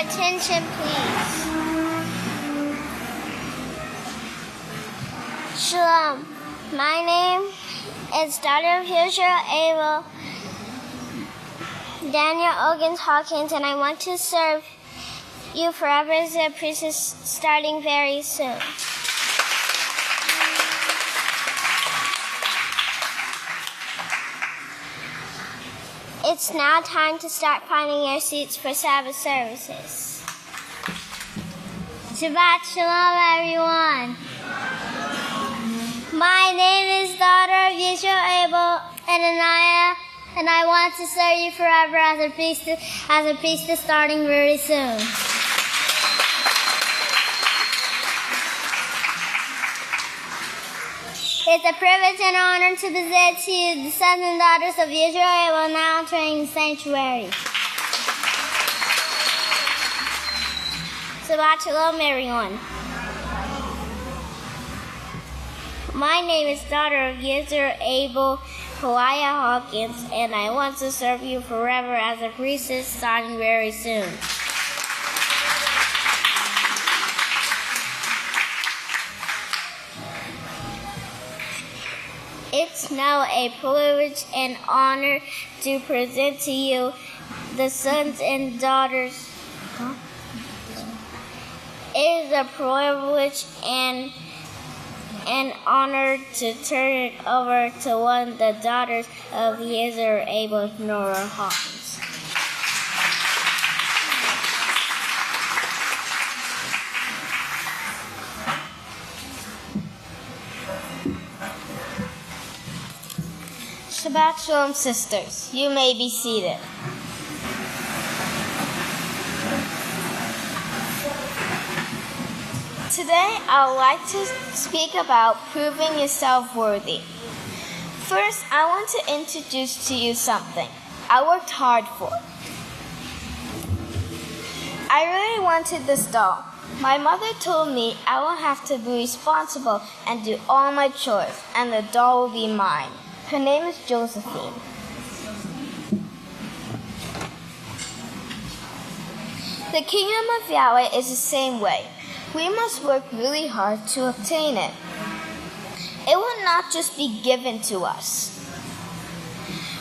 attention, please. Shalom. My name is daughter of Yisrayl Hawkins, and I want to serve you forever as a priestess starting very soon. It's now time to start finding your seats for Sabbath services. Shabbat Shalom, everyone. My name is daughter of Yisrayl Abel and Anaya, and I want to serve you forever as a priestess starting very soon. It's a privilege and honor to present to you the sons and daughters of Yisrael Hawkins now entering the sanctuary. Shabbat Shalom, everyone. My name is daughter of Yisrayl Hawkins, and I want to serve you forever as a priestess starting very soon. It's now a privilege and honor to present to you the sons and daughters. It is a privilege and an honor to turn it over to one of the daughters of Yisrayl Hawkins. Shabbat Shalom, sisters. You may be seated. Today, I would like to speak about proving yourself worthy. First, I want to introduce to you something I worked hard for. I really wanted this doll. My mother told me I will have to be responsible and do all my chores, and the doll will be mine. Her name is Josephine. The kingdom of Yahweh is the same way. We must work really hard to obtain it. It will not just be given to us.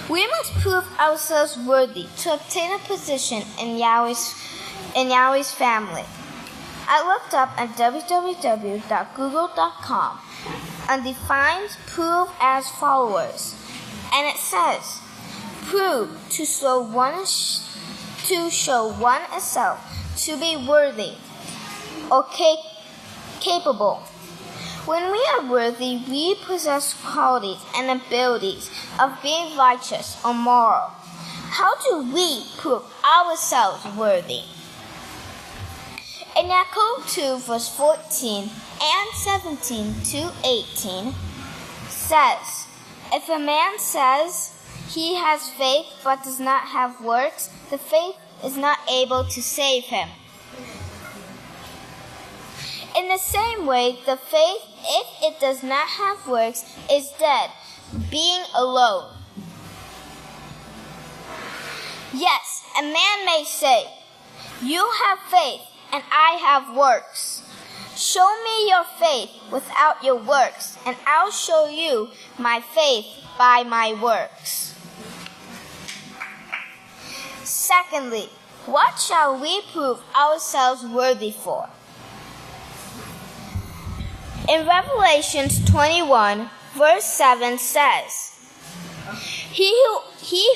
We must prove ourselves worthy to obtain a position in Yahweh's family. I looked up at www.google.com and defines prove as followers. And it says, prove to show oneself to be worthy or capable. When we are worthy, we possess qualities and abilities of being righteous or moral. How do we prove ourselves worthy? In Jacob 2, verse 14 and 17 to 18 says, if a man says he has faith but does not have works, the faith is not able to save him. In the same way, the faith, if it does not have works, is dead, being alone. Yes, a man may say, you have faith, and I have works. Show me your faith without your works, and I'll show you my faith by my works. Secondly, what shall we prove ourselves worthy for? In Revelation 21, verse 7 says, He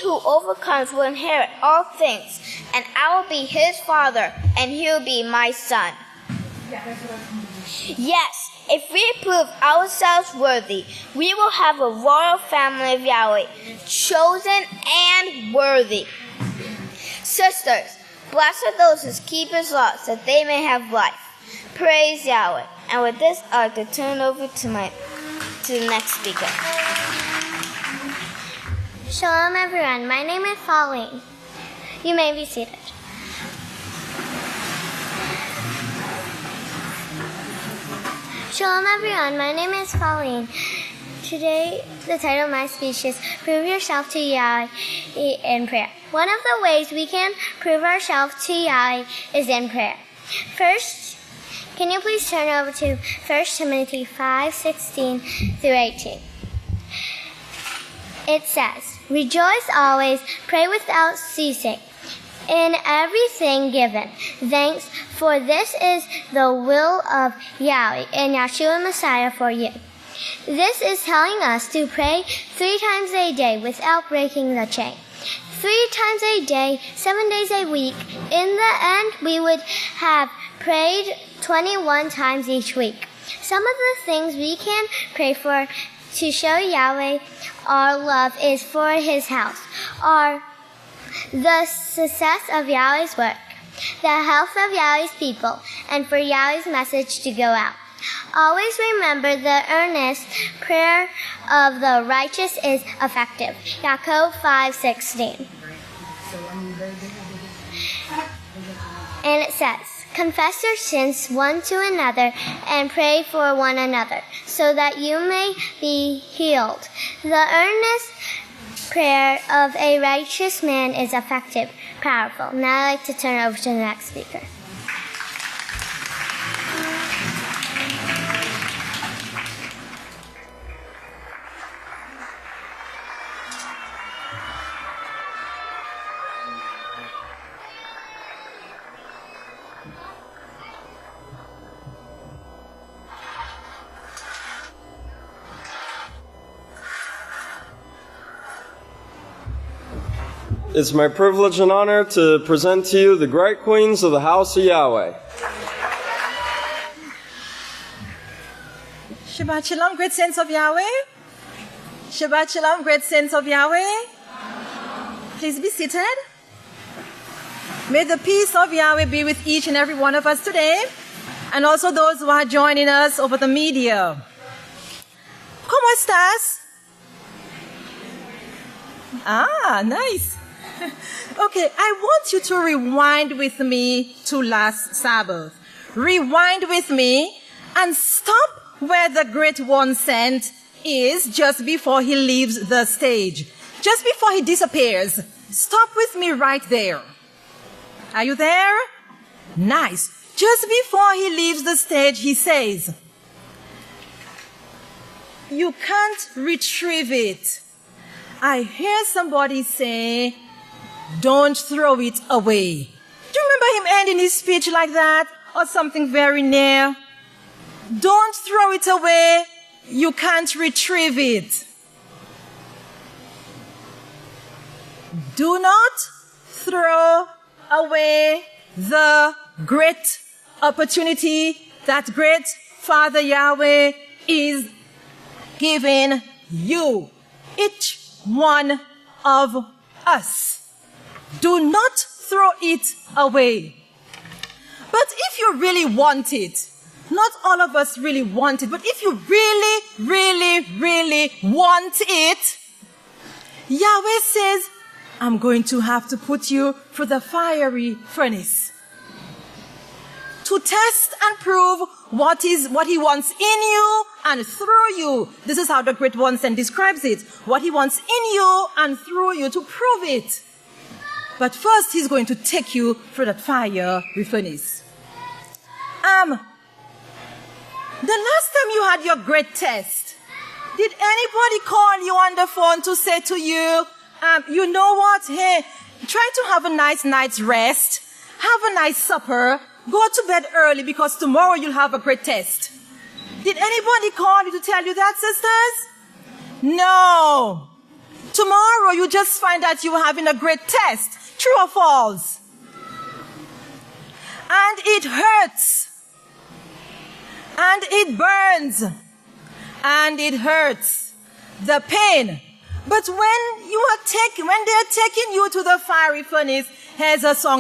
who overcomes will inherit all things, and I will be his father, and he will be my son. Yes, if we prove ourselves worthy, we will have a royal family of Yahweh, chosen and worthy. Sisters, blessed are those who keep his laws, that they may have life. Praise Yahweh. And with this, I'd like to turn over to the next speaker. Shalom, everyone. My name is Pauline. You may be seated. Shalom, everyone. My name is Pauline. Today, the title of my speech is Prove Yourself to Yahweh in Prayer. One of the ways we can prove ourselves to Yahweh is in prayer. First, can you please turn over to 1 Timothy 5:16 through 18? It says, "Rejoice always, pray without ceasing. In everything given thanks, for this is the will of Yahweh and Yeshua Messiah for you." This is telling us to pray 3 times a day without breaking the chain. 3 times a day, 7 days a week. In the end, we would have prayed 21 times each week. Some of the things we can pray for to show Yahweh our love is for his house, the success of Yahweh's work, the health of Yahweh's people, and for Yahweh's message to go out. Always remember the earnest prayer of the righteous is effective. Yaakov 5:16. And it says, "Confess your sins one to another and pray for one another, so that you may be healed." The earnest prayer of a righteous man is effective, powerful. Now I'd like to turn over to the next speaker. It's my privilege and honor to present to you the great queens of the House of Yahweh. Shabbat Shalom, great saints of Yahweh. Shabbat Shalom, great saints of Yahweh. Please be seated. May the peace of Yahweh be with each and every one of us today, and also those who are joining us over the media. ¿Cómo estás? Ah, nice. Okay, I want you to rewind with me to last Sabbath. Rewind with me and stop where the Great One sent is just before he leaves the stage. Just before he disappears. Stop with me right there. Are you there? Nice. Just before he leaves the stage, he says, "You can't retrieve it." I hear somebody say, "Don't throw it away." Do you remember him ending his speech like that? Or something very near? Don't throw it away. You can't retrieve it. Do not throw away the great opportunity that great Father Yahweh is giving you. Each one of us. Do not throw it away. But if you really want it, not all of us really want it, but if you really, really, really want it, Yahweh says, "I'm going to have to put you through the fiery furnace to test and prove what he wants in you and through you." This is how the Great One describes it. What he wants in you and through you to prove it. But first, he's going to take you through that fiery furnace. The last time you had your great test, did anybody call you on the phone to say to you, "You know what? Hey, try to have a nice night's rest. Have a nice supper. Go to bed early because tomorrow you'll have a great test." Did anybody call you to tell you that, sisters? No. Tomorrow you just find out you're having a great test. True or false? And it hurts. And it burns. And it hurts. The pain. But when they're taking you to the fiery furnace, here's a song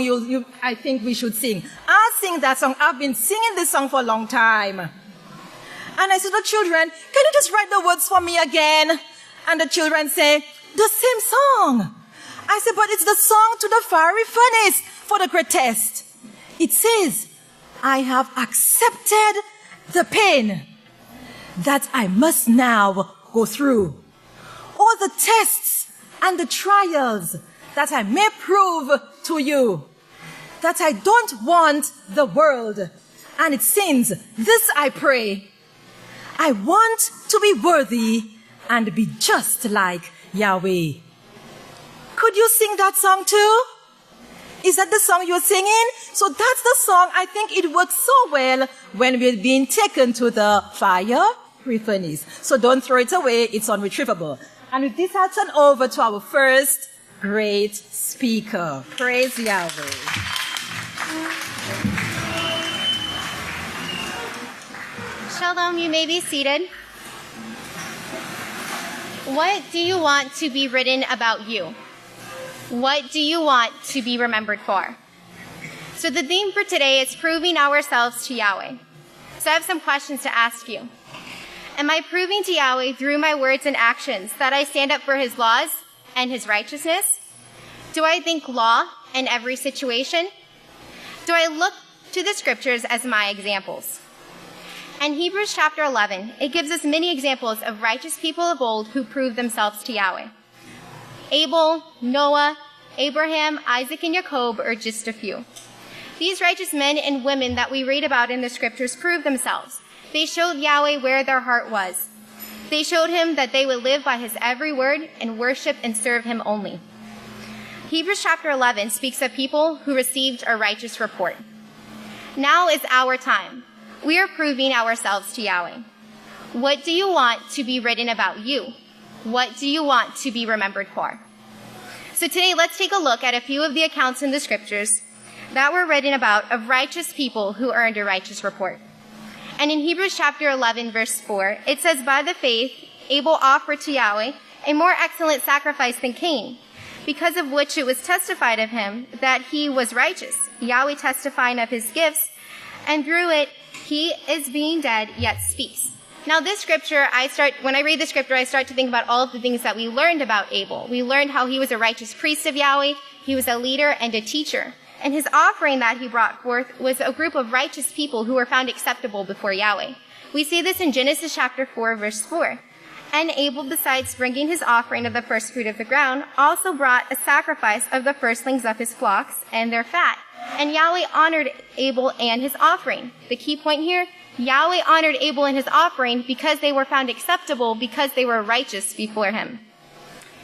I think we should sing. I'll sing that song. I've been singing this song for a long time. And I said to the children, "Can you just write the words for me again?" And the children say, "The same song." I said, "But it's the song to the fiery furnace for the great test." It says, "I have accepted the pain that I must now go through. All the tests and the trials that I may prove to you that I don't want the world and its sins. This I pray. I want to be worthy and be just like Yahweh. Could you sing that song too? Is that the song you're singing? So that's the song. I think it works so well when we're being taken to the fire furnace. So don't throw it away. It's unretrievable. And with this, I'll turn over to our first great speaker. Praise Yahweh. Shalom, you may be seated. What do you want to be written about you? What do you want to be remembered for? So the theme for today is proving ourselves to Yahweh. So I have some questions to ask you. Am I proving to Yahweh through my words and actions that I stand up for his laws and his righteousness? Do I think law in every situation? Do I look to the scriptures as my examples? In Hebrews chapter 11, it gives us many examples of righteous people of old who proved themselves to Yahweh. Abel, Noah, Abraham, Isaac, and Jacob are just a few. These righteous men and women that we read about in the scriptures proved themselves. They showed Yahweh where their heart was. They showed him that they would live by his every word and worship and serve him only. Hebrews chapter 11 speaks of people who received a righteous report. Now is our time. We are proving ourselves to Yahweh. What do you want to be written about you? What do you want to be remembered for? So today, let's take a look at a few of the accounts in the scriptures that were written about of righteous people who earned a righteous report. And in Hebrews chapter 11, verse 4, it says, by the faith, Abel offered to Yahweh a more excellent sacrifice than Cain, because of which it was testified of him that he was righteous, Yahweh testifying of his gifts, and through it, he is being dead, yet speaks. Now this scripture, when I read the scripture, I start to think about all of the things that we learned about Abel. We learned how he was a righteous priest of Yahweh, he was a leader and a teacher. And his offering that he brought forth was a group of righteous people who were found acceptable before Yahweh. We see this in Genesis chapter 4, verse 4. And Abel, besides bringing his offering of the first fruit of the ground, also brought a sacrifice of the firstlings of his flocks and their fat. And Yahweh honored Abel and his offering. The key point here, Yahweh honored Abel and his offering because they were found acceptable, because they were righteous before him.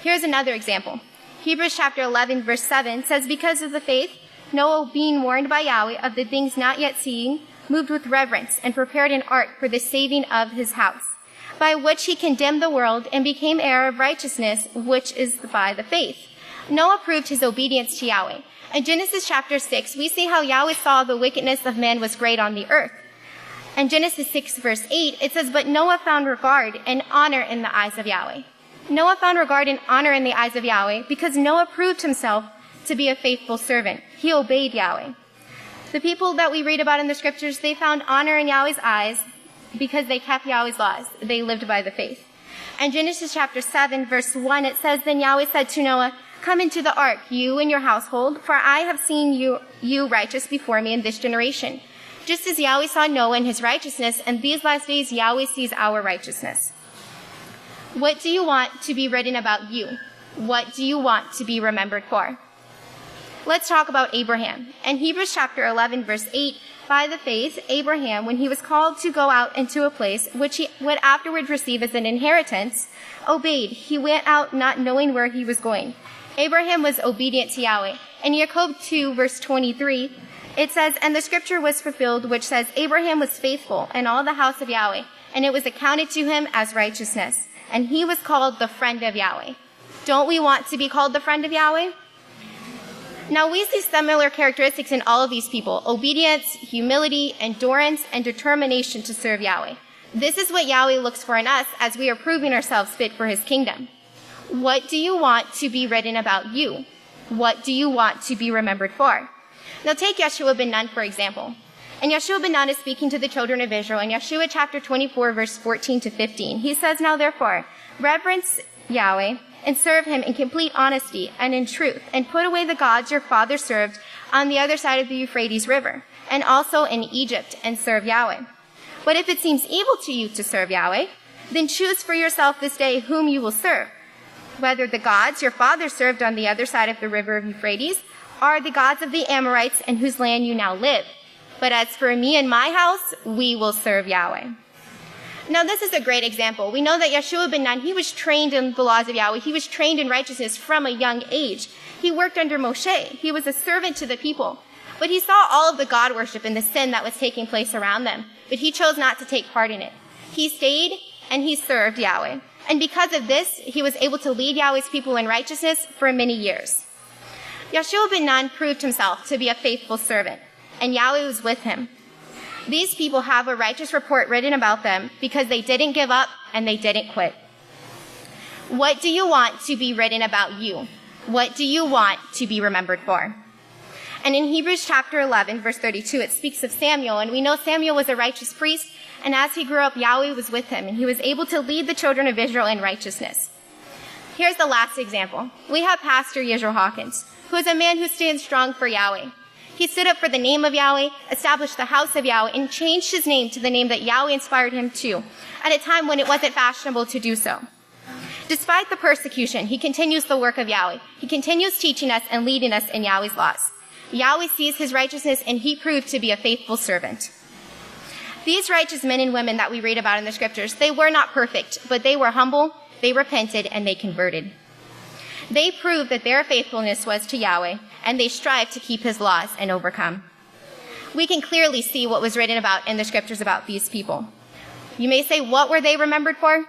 Here's another example. Hebrews chapter 11, verse 7 says, because of the faith, Noah, being warned by Yahweh of the things not yet seen, moved with reverence and prepared an ark for the saving of his house, by which he condemned the world and became heir of righteousness, which is by the faith. Noah proved his obedience to Yahweh. In Genesis chapter 6, we see how Yahweh saw the wickedness of man was great on the earth. In Genesis 6, verse 8, it says, but Noah found regard and honor in the eyes of Yahweh. Noah found regard and honor in the eyes of Yahweh because Noah proved himself to be a faithful servant. He obeyed Yahweh. The people that we read about in the scriptures, they found honor in Yahweh's eyes because they kept Yahweh's laws. They lived by the faith. In Genesis chapter 7, verse 1, it says, then Yahweh said to Noah, come into the ark, you and your household, for I have seen you righteous before me in this generation. Just as Yahweh saw Noah in his righteousness, and these last days Yahweh sees our righteousness. What do you want to be written about you? What do you want to be remembered for? Let's talk about Abraham. In Hebrews chapter 11, verse 8, by the faith, Abraham, when he was called to go out into a place which he would afterwards receive as an inheritance, obeyed. He went out not knowing where he was going. Abraham was obedient to Yahweh. In Jacob 2, verse 23, it says, and the scripture was fulfilled, which says, Abraham was faithful in all the house of Yahweh, and it was accounted to him as righteousness. And he was called the friend of Yahweh. Don't we want to be called the friend of Yahweh? Now we see similar characteristics in all of these people: obedience, humility, endurance, and determination to serve Yahweh. This is what Yahweh looks for in us as we are proving ourselves fit for his kingdom. What do you want to be written about you? What do you want to be remembered for? Now take Yeshua ben Nun, for example. And Yeshua ben Nun is speaking to the children of Israel in Yeshua chapter 24, verse 14 to 15. He says, now therefore, reverence Yahweh and serve him in complete honesty and in truth, and put away the gods your father served on the other side of the Euphrates River, and also in Egypt, and serve Yahweh. But if it seems evil to you to serve Yahweh, then choose for yourself this day whom you will serve, whether the gods your father served on the other side of the river of Euphrates are the gods of the Amorites in whose land you now live. But as for me and my house, we will serve Yahweh. Now, this is a great example. We know that Yeshua ben Nun, he was trained in the laws of Yahweh. He was trained in righteousness from a young age. He worked under Moshe. He was a servant to the people. But he saw all of the God worship and the sin that was taking place around them. But he chose not to take part in it. He stayed and he served Yahweh. And because of this, he was able to lead Yahweh's people in righteousness for many years. Yeshua ben Nun proved himself to be a faithful servant, and Yahweh was with him. These people have a righteous report written about them because they didn't give up and they didn't quit. What do you want to be written about you? What do you want to be remembered for? And in Hebrews chapter 11, verse 32, it speaks of Samuel, and we know Samuel was a righteous priest, and as he grew up, Yahweh was with him, and he was able to lead the children of Israel in righteousness. Here's the last example. We have Pastor Yisrayl Hawkins, who is a man who stands strong for Yahweh. He stood up for the name of Yahweh, established the House of Yahweh, and changed his name to the name that Yahweh inspired him to, at a time when it wasn't fashionable to do so. Despite the persecution, he continues the work of Yahweh. He continues teaching us and leading us in Yahweh's laws. Yahweh sees his righteousness, and he proved to be a faithful servant. These righteous men and women that we read about in the scriptures, they were not perfect, but they were humble, they repented, and they converted. They proved that their faithfulness was to Yahweh, and they strived to keep his laws and overcome. We can clearly see what was written about in the scriptures about these people. You may say, what were they remembered for?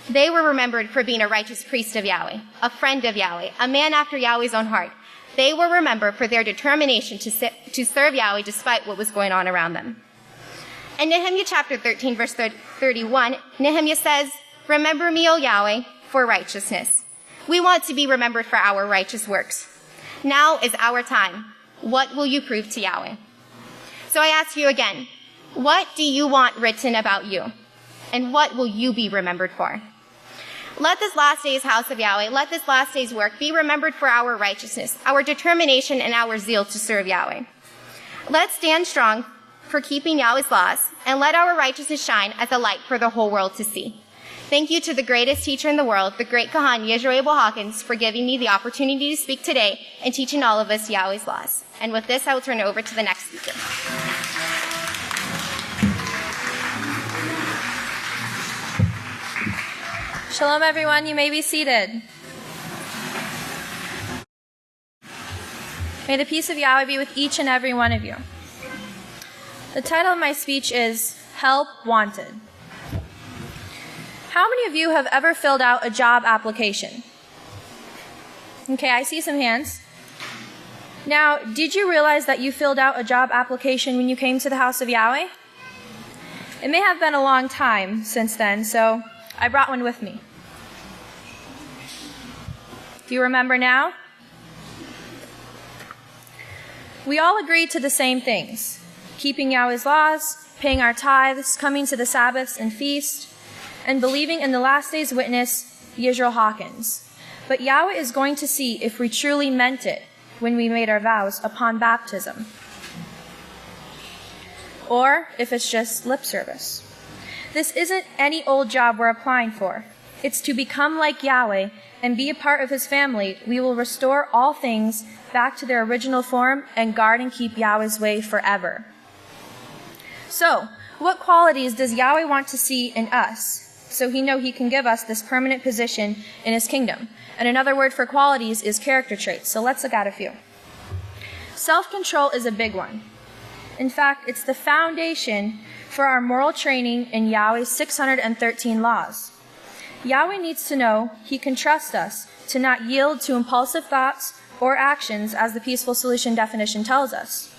They were remembered for being a righteous priest of Yahweh, a friend of Yahweh, a man after Yahweh's own heart. They were remembered for their determination to serve Yahweh despite what was going on around them. In Nehemiah chapter 13, verse 31, Nehemiah says, "Remember me, O Yahweh, for righteousness." We want to be remembered for our righteous works. Now is our time. What will you prove to Yahweh? So I ask you again, what do you want written about you? And what will you be remembered for? Let this last day's house of Yahweh, let this last day's work be remembered for our righteousness, our determination, and our zeal to serve Yahweh. Let's stand strong for keeping Yahweh's laws, and let our righteousness shine as a light for the whole world to see. Thank you to the greatest teacher in the world, the great Kahan Yisrayl Hawkins, for giving me the opportunity to speak today and teaching all of us Yahweh's laws. And with this, I will turn it over to the next speaker. Shalom, everyone. You may be seated. May the peace of Yahweh be with each and every one of you. The title of my speech is Help Wanted. How many of you have ever filled out a job application? Okay, I see some hands. Now, did you realize that you filled out a job application when you came to the House of Yahweh? It may have been a long time since then, so I brought one with me. Do you remember now? We all agreed to the same things: keeping Yahweh's laws, paying our tithes, coming to the Sabbaths and feasts, and believing in the last day's witness, Yisrayl Hawkins. But Yahweh is going to see if we truly meant it when we made our vows upon baptism, or if it's just lip service. This isn't any old job we're applying for. It's to become like Yahweh and be a part of his family. We will restore all things back to their original form and guard and keep Yahweh's way forever. So, what qualities does Yahweh want to see in us so he know he can give us this permanent position in his kingdom? And another word for qualities is character traits. So let's look at a few. Self-control is a big one. In fact, it's the foundation for our moral training in Yahweh's 613 laws. Yahweh needs to know he can trust us to not yield to impulsive thoughts or actions, as the peaceful solution definition tells us.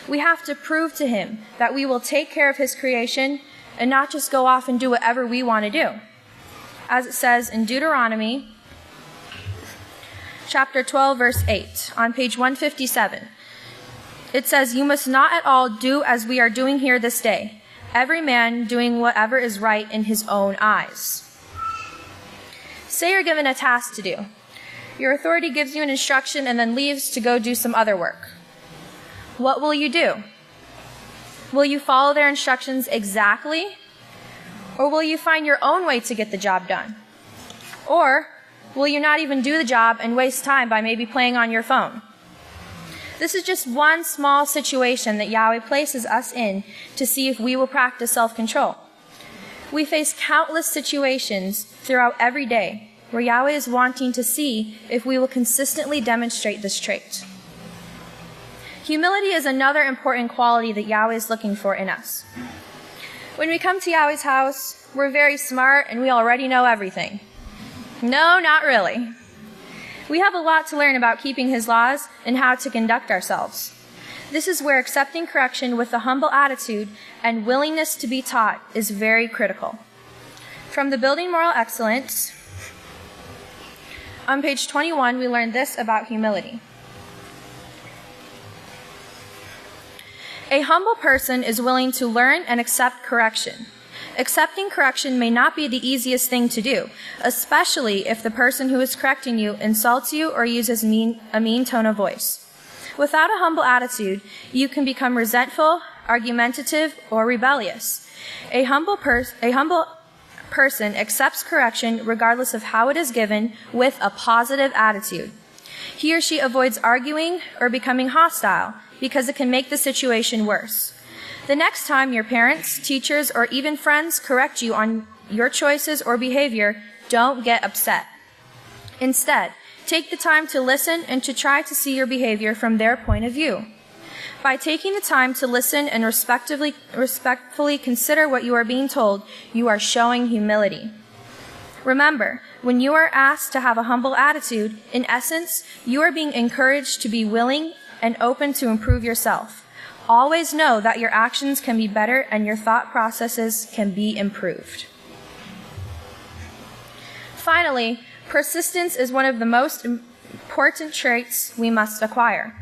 We have to prove to him that we will take care of his creation and not just go off and do whatever we want to do. As it says in Deuteronomy chapter 12, verse 8, on page 157. It says, "You must not at all do as we are doing here this day, every man doing whatever is right in his own eyes." Say you're given a task to do. Your authority gives you an instruction and then leaves to go do some other work. What will you do? Will you follow their instructions exactly? Or will you find your own way to get the job done? Or Will you not even do the job and waste time by maybe playing on your phone? This is just one small situation that Yahweh places us in to see if we will practice self-control. We face countless situations throughout every day where Yahweh is wanting to see if we will consistently demonstrate this trait. Humility is another important quality that Yahweh is looking for in us. When we come to Yahweh's house, we're very smart and we already know everything. No, not really. We have a lot to learn about keeping His laws and how to conduct ourselves. This is where accepting correction with a humble attitude and willingness to be taught is very critical. From the Building Moral Excellence, on page 21, we learn this about humility. A humble person is willing to learn and accept correction. Accepting correction may not be the easiest thing to do, especially if the person who is correcting you insults you or uses a mean tone of voice. Without a humble attitude, you can become resentful, argumentative, or rebellious. A humble person accepts correction regardless of how it is given with a positive attitude. He or she avoids arguing or becoming hostile because it can make the situation worse. The next time your parents, teachers, or even friends correct you on your choices or behavior, don't get upset. Instead, take the time to listen and to try to see your behavior from their point of view. By taking the time to listen and respectfully consider what you are being told, you are showing humility. Remember, when you are asked to have a humble attitude, in essence, you are being encouraged to be willing and open to improve yourself. Always know that your actions can be better and your thought processes can be improved. Finally, persistence is one of the most important traits we must acquire.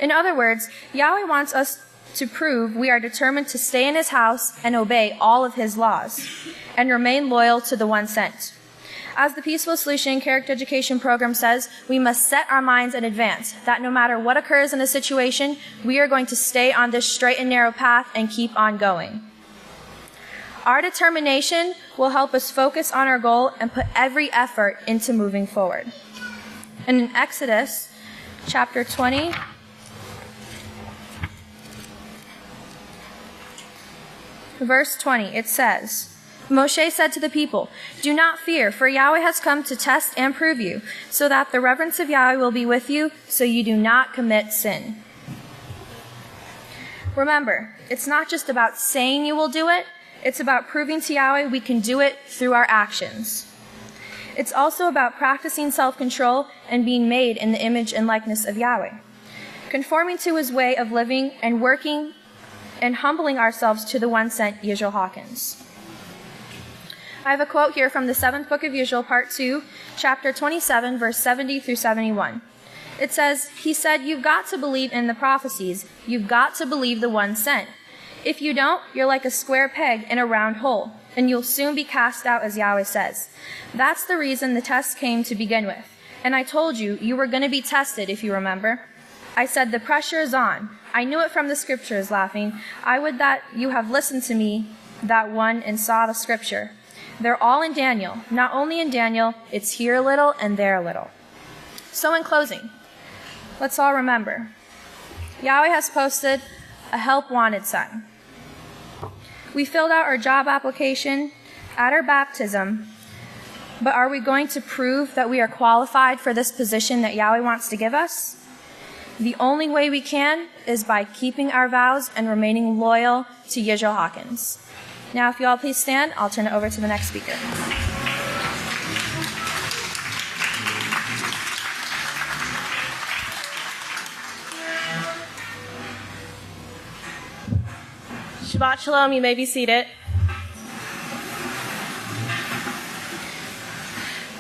In other words, Yahweh wants us to prove we are determined to stay in His house and obey all of His laws, and remain loyal to the one sent. As the Peaceful Solution Character Education Program says, we must set our minds in advance that no matter what occurs in a situation, we are going to stay on this straight and narrow path and keep on going. Our determination will help us focus on our goal and put every effort into moving forward. And in Exodus chapter 20, verse 20, it says, Moshe said to the people, "Do not fear, for Yahweh has come to test and prove you, so that the reverence of Yahweh will be with you, so you do not commit sin." Remember, it's not just about saying you will do it, it's about proving to Yahweh we can do it through our actions. It's also about practicing self-control and being made in the image and likeness of Yahweh, conforming to His way of living and working and humbling ourselves to the one sent, Yisrayl Hawkins. I have a quote here from the 7th book of Yisrael, part 2, chapter 27, verse 70 through 71. It says, "He said, you've got to believe in the prophecies. You've got to believe the one sent. If you don't, you're like a square peg in a round hole, and you'll soon be cast out, as Yahweh says. That's the reason the test came to begin with. And I told you, you were going to be tested, if you remember. I said, the pressure is on. I knew it from the scriptures, laughing. I would that you have listened to me, that one, and saw the scripture. They're all in Daniel. Not only in Daniel, it's here a little and there a little." So in closing, let's all remember, Yahweh has posted a help wanted sign. We filled out our job application at our baptism, but are we going to prove that we are qualified for this position that Yahweh wants to give us? The only way we can is by keeping our vows and remaining loyal to Yisrayl Hawkins. Now, if you all please stand, I'll turn it over to the next speaker. Shabbat Shalom, you may be seated.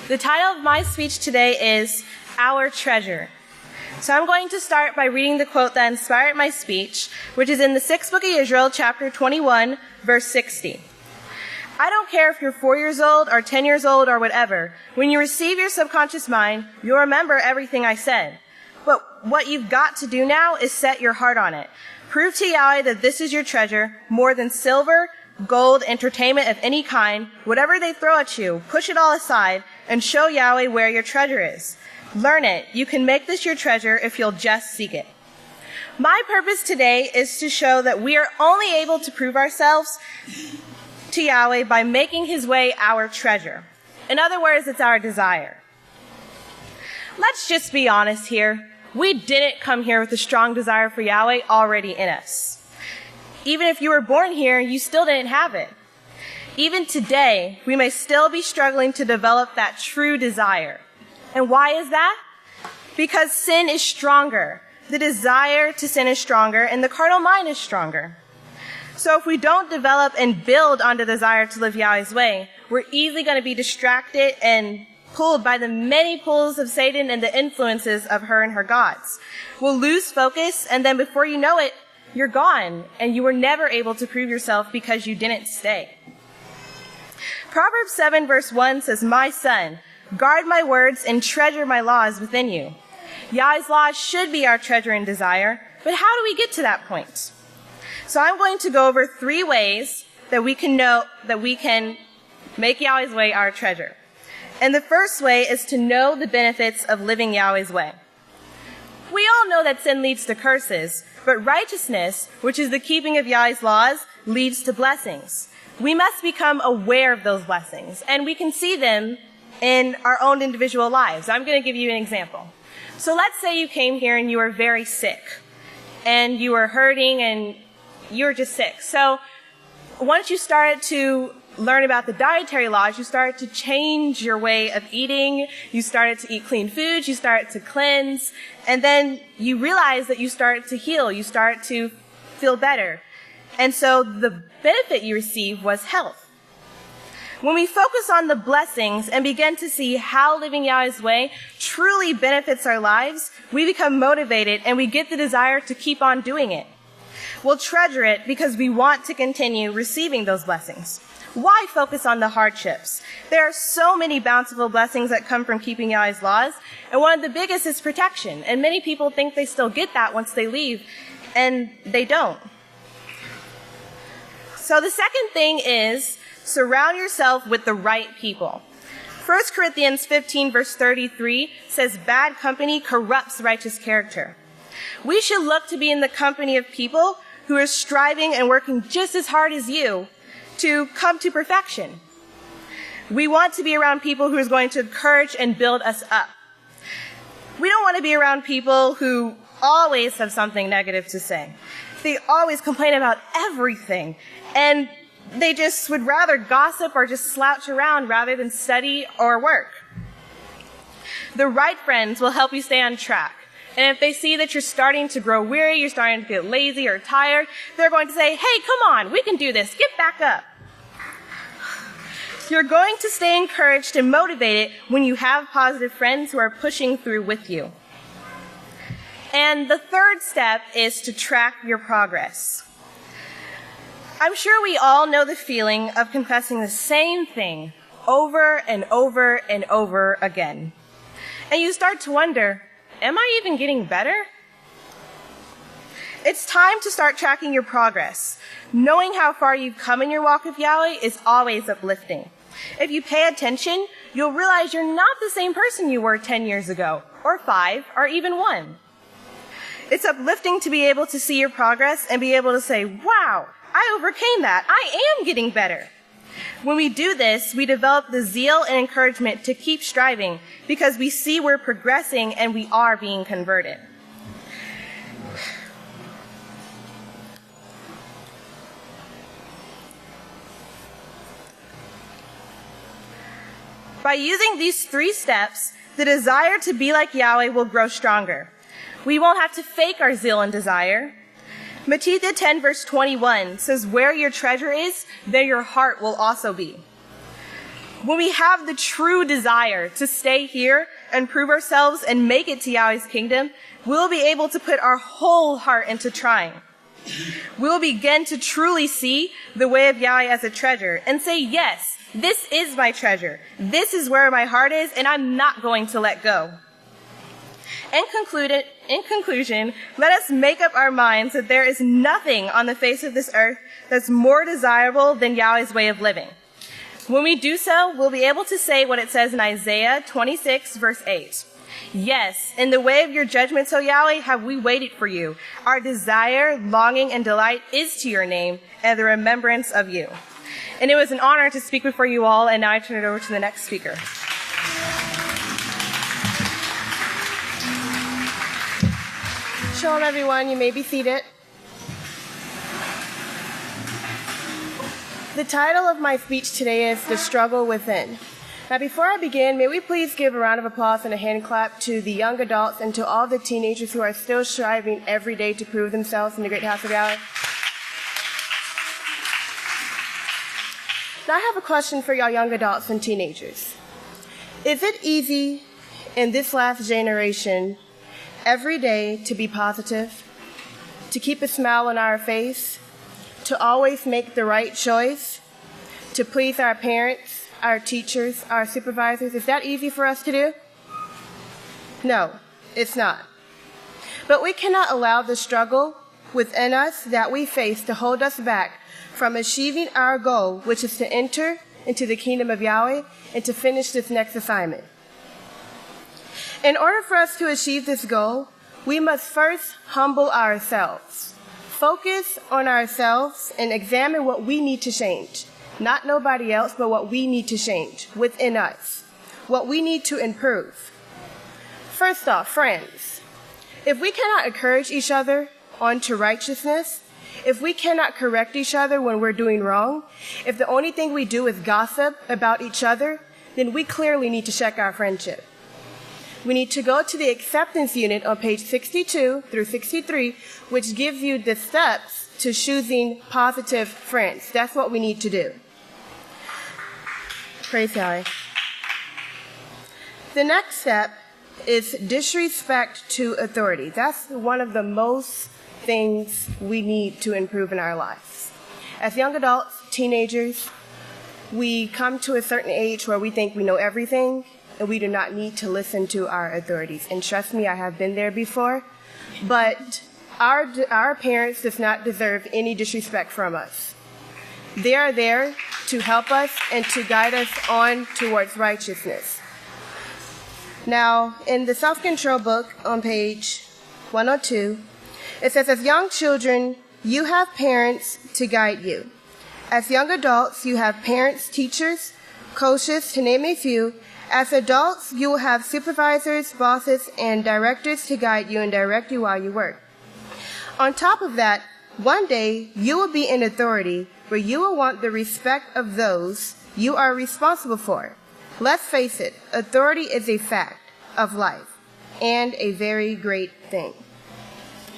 The title of my speech today is Our Treasure. So I'm going to start by reading the quote that inspired my speech, which is in the 6th book of Israel, chapter 21, verse 60. "I don't care if you're 4 years old or 10 years old or whatever. When you receive your subconscious mind, you'll remember everything I said. But what you've got to do now is set your heart on it. Prove to Yahweh that this is your treasure, more than silver, gold, entertainment of any kind, whatever they throw at you, push it all aside and show Yahweh where your treasure is. Learn it. You can make this your treasure if you'll just seek it. My purpose today is to show that we are only able to prove ourselves to Yahweh by making his way our treasure. In other words, it's our desire. Let's just be honest here. We didn't come here with a strong desire for Yahweh already in us. Even if you were born here, you still didn't have it. Even today, we may still be struggling to develop that true desire. And why is that? Because sin is stronger. The desire to sin is stronger, and the carnal mind is stronger. So if we don't develop and build on the desire to live Yahweh's way, we're easily going to be distracted and pulled by the many pulls of Satan and the influences of her and her gods. We'll lose focus, and then before you know it, you're gone, and you were never able to prove yourself because you didn't stay. Proverbs 7 verse 1 says, "My son, guard my words and treasure my laws within you." Yahweh's laws should be our treasure and desire, but how do we get to that point? So I'm going to go over 3 ways that we can make Yahweh's way our treasure. And the first way is to know the benefits of living Yahweh's way. We all know that sin leads to curses, but righteousness, which is the keeping of Yahweh's laws, leads to blessings. We must become aware of those blessings, and we can see them in our own individual lives. I'm going to give you an example. So let's say you came here and you were very sick, and you were hurting, and you were just sick. So once you started to learn about the dietary laws, you started to change your way of eating, you started to eat clean foods, you started to cleanse, and then you realized that you started to heal, you started to feel better. And so the benefit you received was health. When we focus on the blessings and begin to see how living Yahweh's way truly benefits our lives, we become motivated and we get the desire to keep on doing it. We'll treasure it because we want to continue receiving those blessings. Why focus on the hardships? There are so many bountiful blessings that come from keeping Yahweh's laws, and one of the biggest is protection. And many people think they still get that once they leave, and they don't. So the second thing is surround yourself with the right people. 1 Corinthians 15 verse 33 says, "Bad company corrupts righteous character." We should look to be in the company of people who are striving and working just as hard as you to come to perfection. We want to be around people who are going to encourage and build us up. We don't want to be around people who always have something negative to say. They always complain about everything, and they just would rather gossip or just slouch around rather than study or work. The right friends will help you stay on track. And if they see that you're starting to grow weary, you're starting to get lazy or tired, they're going to say, "Hey, come on, we can do this. Get back up." You're going to stay encouraged and motivated when you have positive friends who are pushing through with you. And the third step is to track your progress. I'm sure we all know the feeling of confessing the same thing over and over and over again. And you start to wonder, am I even getting better? It's time to start tracking your progress. Knowing how far you've come in your walk with Yahweh is always uplifting. If you pay attention, you'll realize you're not the same person you were 10 years ago, or 5, or even 1. It's uplifting to be able to see your progress and be able to say, "Wow, I overcame that. I am getting better." When we do this, we develop the zeal and encouragement to keep striving because we see we're progressing and we are being converted. By using these 3 steps, the desire to be like Yahweh will grow stronger. We won't have to fake our zeal and desire. Matthew 10 verse 21 says, "Where your treasure is, there your heart will also be." When we have the true desire to stay here and prove ourselves and make it to Yahweh's kingdom, we'll be able to put our whole heart into trying. We'll begin to truly see the way of Yahweh as a treasure and say, "Yes, this is my treasure. This is where my heart is, and I'm not going to let go." In conclusion, let us make up our minds that there is nothing on the face of this earth that's more desirable than Yahweh's way of living. When we do so, we'll be able to say what it says in Isaiah 26, verse 8. Yes, in the way of your judgments, O Yahweh, have we waited for you. Our desire, longing, and delight is to your name and the remembrance of you. And it was an honor to speak before you all, and now I turn it over to the next speaker. Shalom, everyone. You may be seated. The title of my speech today is The Struggle Within. Now, before I begin, may we please give a round of applause and a hand clap to the young adults and to all the teenagers who are still striving every day to prove themselves in the great House of Yahweh. Now, I have a question for y'all young adults and teenagers. Is it easy in this last generation every day to be positive, to keep a smile on our face, to always make the right choice, to please our parents, our teachers, our supervisors? Is that easy for us to do? No, it's not. But we cannot allow the struggle within us that we face to hold us back from achieving our goal, which is to enter into the kingdom of Yahweh and to finish this next assignment. In order for us to achieve this goal, we must first humble ourselves. Focus on ourselves and examine what we need to change. Not nobody else, but what we need to change within us. What we need to improve. First off, friends, if we cannot encourage each other onto righteousness, if we cannot correct each other when we're doing wrong, if the only thing we do is gossip about each other, then we clearly need to check our friendship. We need to go to the acceptance unit on page 62 through 63, which gives you the steps to choosing positive friends. That's what we need to do. Praise Yahweh. The next step is disrespect to authority. That's one of the most things we need to improve in our lives. As young adults, teenagers, we come to a certain age where we think we know everything, and we do not need to listen to our authorities. And trust me, I have been there before. But our parents does not deserve any disrespect from us. They are there to help us and to guide us on towards righteousness. Now, in the self-control book on page 102, it says, as young children, you have parents to guide you. As young adults, you have parents, teachers, coaches, to name a few. As adults, you will have supervisors, bosses, and directors to guide you and direct you while you work. On top of that, one day, you will be in authority where you will want the respect of those you are responsible for. Let's face it, authority is a fact of life and a very great thing.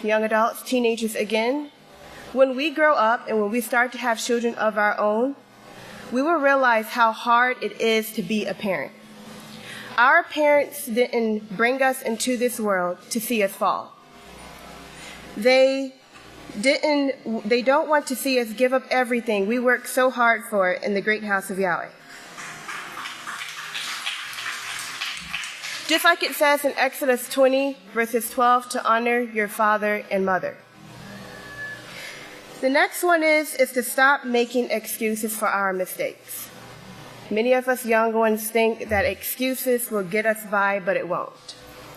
Young adults, teenagers again, when we grow up and when we start to have children of our own, we will realize how hard it is to be a parent. Our parents didn't bring us into this world to see us fall. They don't want to see us give up everything we worked so hard for in the great house of Yahweh. Just like it says in Exodus 20, verses 12, to honor your father and mother. The next one is to stop making excuses for our mistakes. Many of us young ones think that excuses will get us by, but it won't.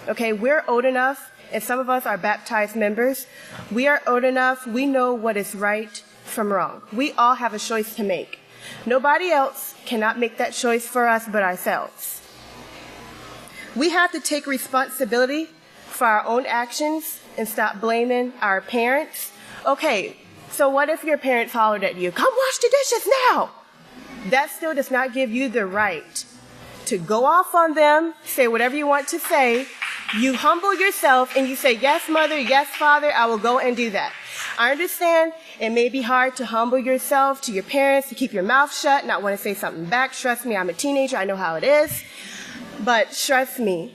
Okay, we're old enough, and some of us are baptized members. We are old enough, we know what is right from wrong. We all have a choice to make. Nobody else cannot make that choice for us but ourselves. We have to take responsibility for our own actions and stop blaming our parents. Okay, so what if your parents hollered at you, "Come wash the dishes now"? That still does not give you the right to go off on them, say whatever you want to say. You humble yourself and you say, "Yes, mother, yes, father, I will go and do that." I understand it may be hard to humble yourself to your parents, to keep your mouth shut, not want to say something back. Trust me, I'm a teenager, I know how it is. But trust me,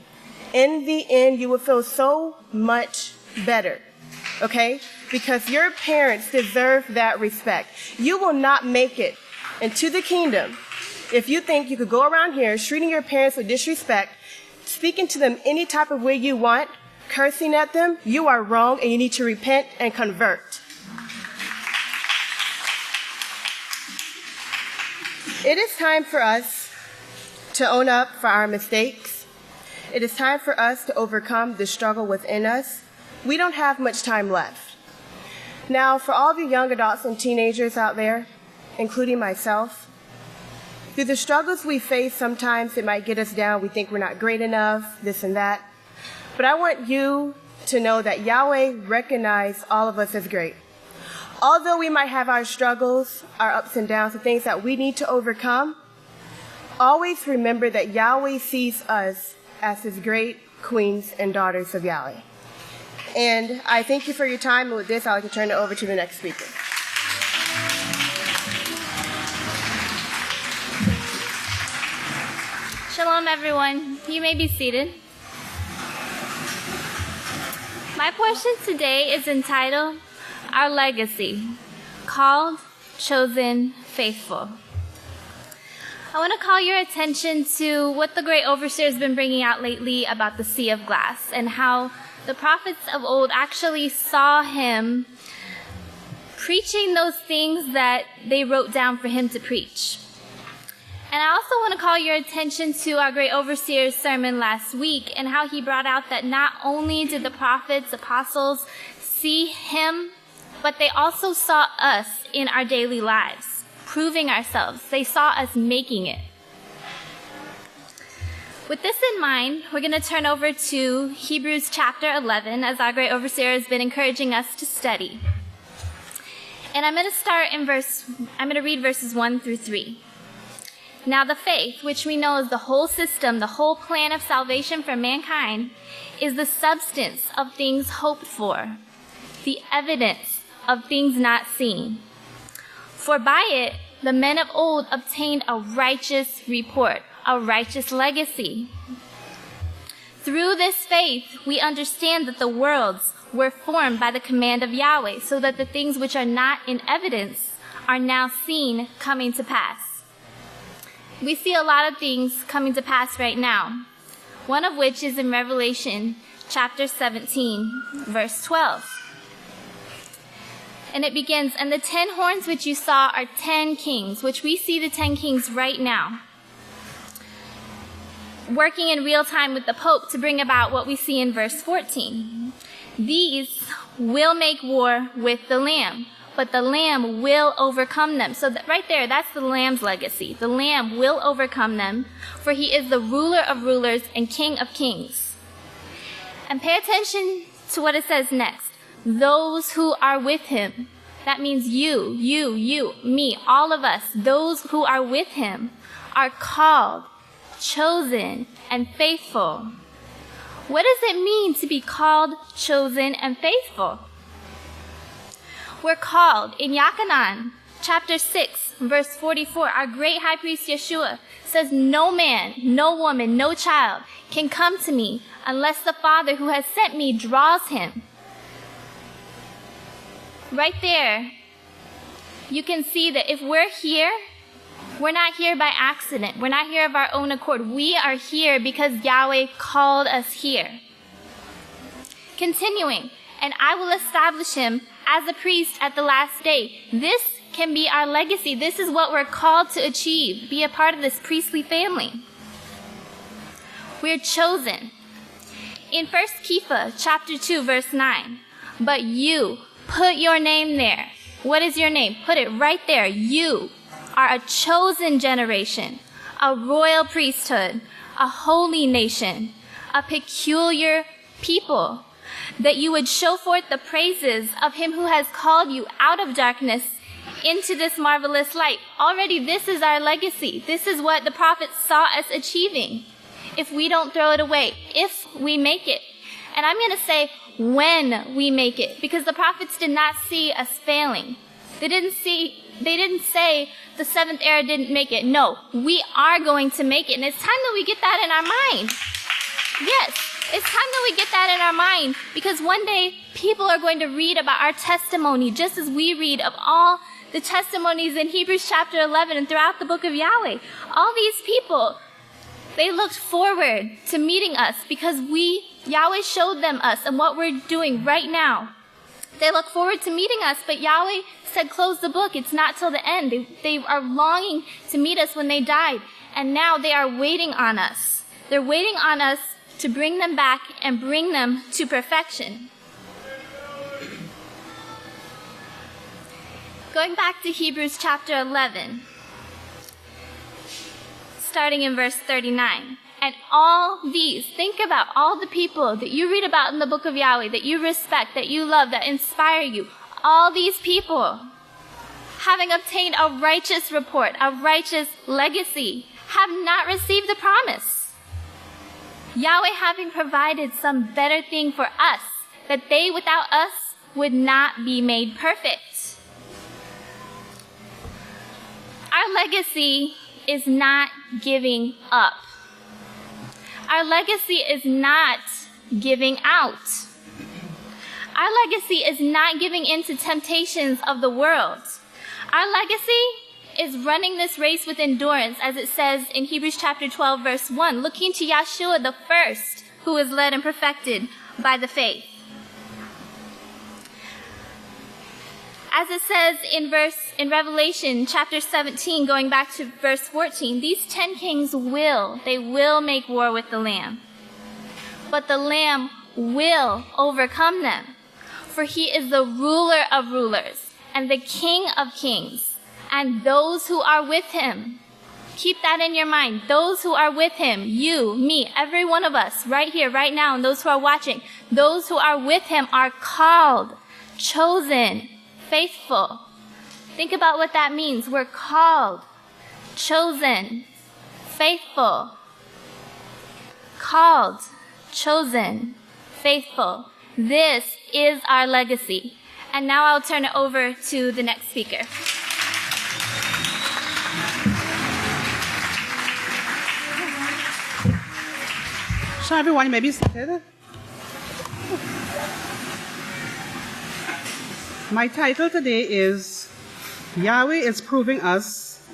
in the end, you will feel so much better, okay? Because your parents deserve that respect. You will not make it into the kingdom if you think you could go around here treating your parents with disrespect, speaking to them any type of way you want, cursing at them, you are wrong and you need to repent and convert. It is time for us to own up for our mistakes. It is time for us to overcome the struggle within us. We don't have much time left. Now, for all of you young adults and teenagers out there, including myself, through the struggles we face, sometimes it might get us down. We think we're not great enough, this and that. But I want you to know that Yahweh recognizes all of us as great. Although we might have our struggles, our ups and downs, the things that we need to overcome, always remember that Yahweh sees us as his great queens and daughters of Yahweh. And I thank you for your time. And with this, I'd like to turn it over to the next speaker. Shalom, everyone. You may be seated. My portion today is entitled Our Legacy, Called, Chosen, Faithful. I want to call your attention to what the great overseer has been bringing out lately about the sea of glass and how the prophets of old actually saw him preaching those things that they wrote down for him to preach. And I also want to call your attention to our great overseer's sermon last week and how he brought out that not only did the prophets, apostles see him, but they also saw us in our daily lives, proving ourselves. They saw us making it. With this in mind, we're going to turn over to Hebrews chapter 11, as our great overseer has been encouraging us to study. And I'm going to read verses 1 through 3. Now the faith, which we know is the whole system, the whole plan of salvation for mankind, is the substance of things hoped for, the evidence of things not seen. For by it, the men of old obtained a righteous report, a righteous legacy. Through this faith, we understand that the worlds were formed by the command of Yahweh, so that the things which are not in evidence are now seen coming to pass. We see a lot of things coming to pass right now, one of which is in Revelation chapter 17, verse 12. And it begins, and the 10 horns which you saw are 10 kings, which we see the 10 kings right now, working in real time with the Pope to bring about what we see in verse 14. These will make war with the Lamb, but the Lamb will overcome them. So that right there, that's the Lamb's legacy. The Lamb will overcome them, for he is the ruler of rulers and King of kings. And pay attention to what it says next. Those who are with him. That means you, me, all of us. Those who are with him are called, chosen, and faithful. What does it mean to be called, chosen, and faithful? We're called in Yachanan, chapter 6, verse 44. Our great high priest Yeshua says, no man, no woman, no child can come to me unless the Father who has sent me draws him. Right there, you can see that if we're here, we're not here by accident. We're not here of our own accord. We are here because Yahweh called us here. Continuing, and I will establish him as a priest at the last day. This can be our legacy. This is what we're called to achieve. Be a part of this priestly family. We're chosen. In 1 Kepha, chapter 2, verse 9, but you, put your name there. What is your name? Put it right there. You are a chosen generation, a royal priesthood, a holy nation, a peculiar people, that you would show forth the praises of him who has called you out of darkness into this marvelous light. Already this is our legacy. This is what the prophets saw us achieving. If we don't throw it away, if we make it. And I'm going to say when we make it, because the prophets did not see us failing. They didn't say the seventh era didn't make it. No, we are going to make it. And it's time that we get that in our mind. Yes, it's time that we get that in our mind, because one day people are going to read about our testimony, just as we read of all the testimonies in Hebrews chapter 11 and throughout the book of Yahweh. All these people, They looked forward to meeting us because Yahweh showed them us and what we're doing right now. They look forward to meeting us, but Yahweh said, close the book. It's not till the end. They are longing to meet us when they died, and now they are waiting on us. They're waiting on us to bring them back and bring them to perfection. Going back to Hebrews chapter 11, starting in verse 39. And all these, think about all the people that you read about in the book of Yahweh, that you respect, that you love, that inspire you. All these people, having obtained a righteous report, a righteous legacy, have not received the promise. Yahweh having provided some better thing for us, that they without us would not be made perfect. Our legacy is not giving up. Our legacy is not giving out. Our legacy is not giving in to temptations of the world. Our legacy is running this race with endurance, as it says in Hebrews chapter 12, verse 1, looking to Yeshua, the first, who is led and perfected by the faith. As it says in Revelation chapter 17, going back to verse 14, these 10 kings will make war with the Lamb. But the Lamb will overcome them, for he is the ruler of rulers and the King of kings, and those who are with him. Keep that in your mind. Those who are with him, you, me, every one of us, right here, right now, and those who are watching, those who are with him are called, chosen, faithful. Think about what that means. We're called, chosen, faithful. Called, chosen, faithful. This is our legacy. And now I'll turn it over to the next speaker. So everyone may be seated. My title today is Yahweh is proving us,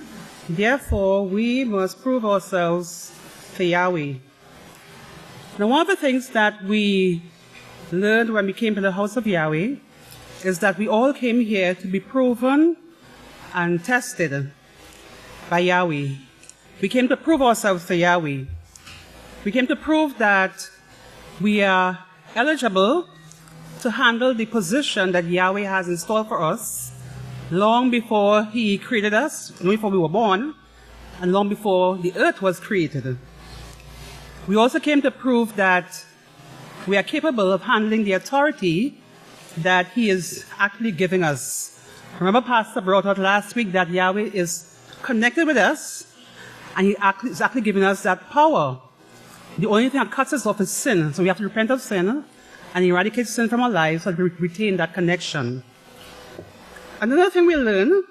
therefore we must prove ourselves to Yahweh. Now, one of the things that we learned when we came to the House of Yahweh is that we all came here to be proven and tested by Yahweh. We came to prove ourselves to Yahweh. We came to prove that we are eligible to handle the position that Yahweh has in store for us long before he created us, long before we were born, and long before the earth was created. We also came to prove that we are capable of handling the authority that he is actually giving us. Remember, Pastor brought out last week that Yahweh is connected with us, and he is actually giving us that power. The only thing that cuts us off is sin, so we have to repent of sin and eradicate sin from our lives so that we retain that connection. Another thing we learn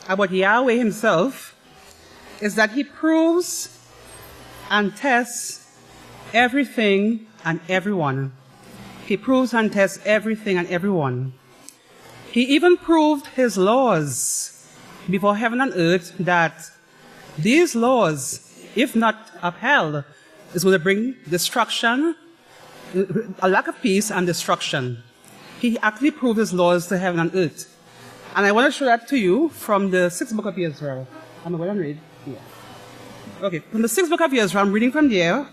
about Yahweh himself is that he proves and tests everything and everyone. He proves and tests everything and everyone. He even proved his laws before heaven and earth that these laws, if not upheld, is going to bring destruction, a lack of peace and destruction. He actually proved his laws to heaven and earth. And I want to show that to you from the 6th book of Yisrayl. I'm going to read. Yeah. Okay, from the 6th book of Yisrayl, I'm reading from there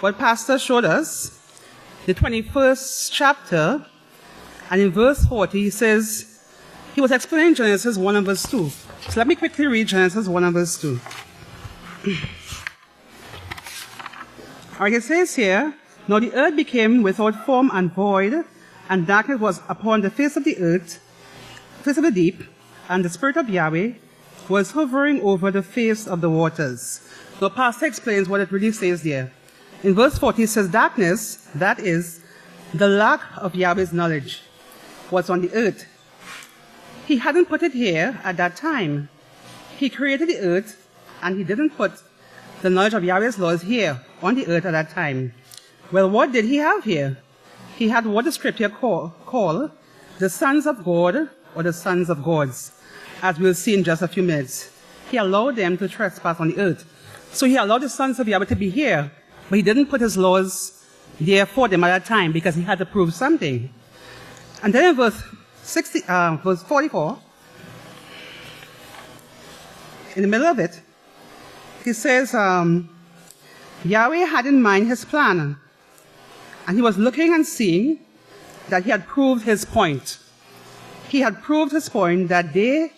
what Pastor showed us, the 21st chapter, and in verse 40, he says, he was explaining Genesis 1 and verse 2. So let me quickly read Genesis 1 and verse 2. All right, it says here, now the earth became without form and void, and darkness was upon the face of the earth, face of the deep, and the Spirit of Yahweh was hovering over the face of the waters. Now, Pastor explains what it really says there. In verse 40, it says, darkness, that is, the lack of Yahweh's knowledge, was on the earth. He hadn't put it here at that time. He created the earth, and he didn't put the knowledge of Yahweh's laws here on the earth at that time. Well, what did he have here? He had what the scripture call the sons of God or the sons of gods, as we'll see in just a few minutes. He allowed them to trespass on the earth. So he allowed the sons of Yahweh to be here, but he didn't put his laws there for them at that time because he had to prove something. And then in verse 44, in the middle of it, he says, Yahweh had in mind his plan, and he was looking and seeing that he had proved his point. He had proved his point that they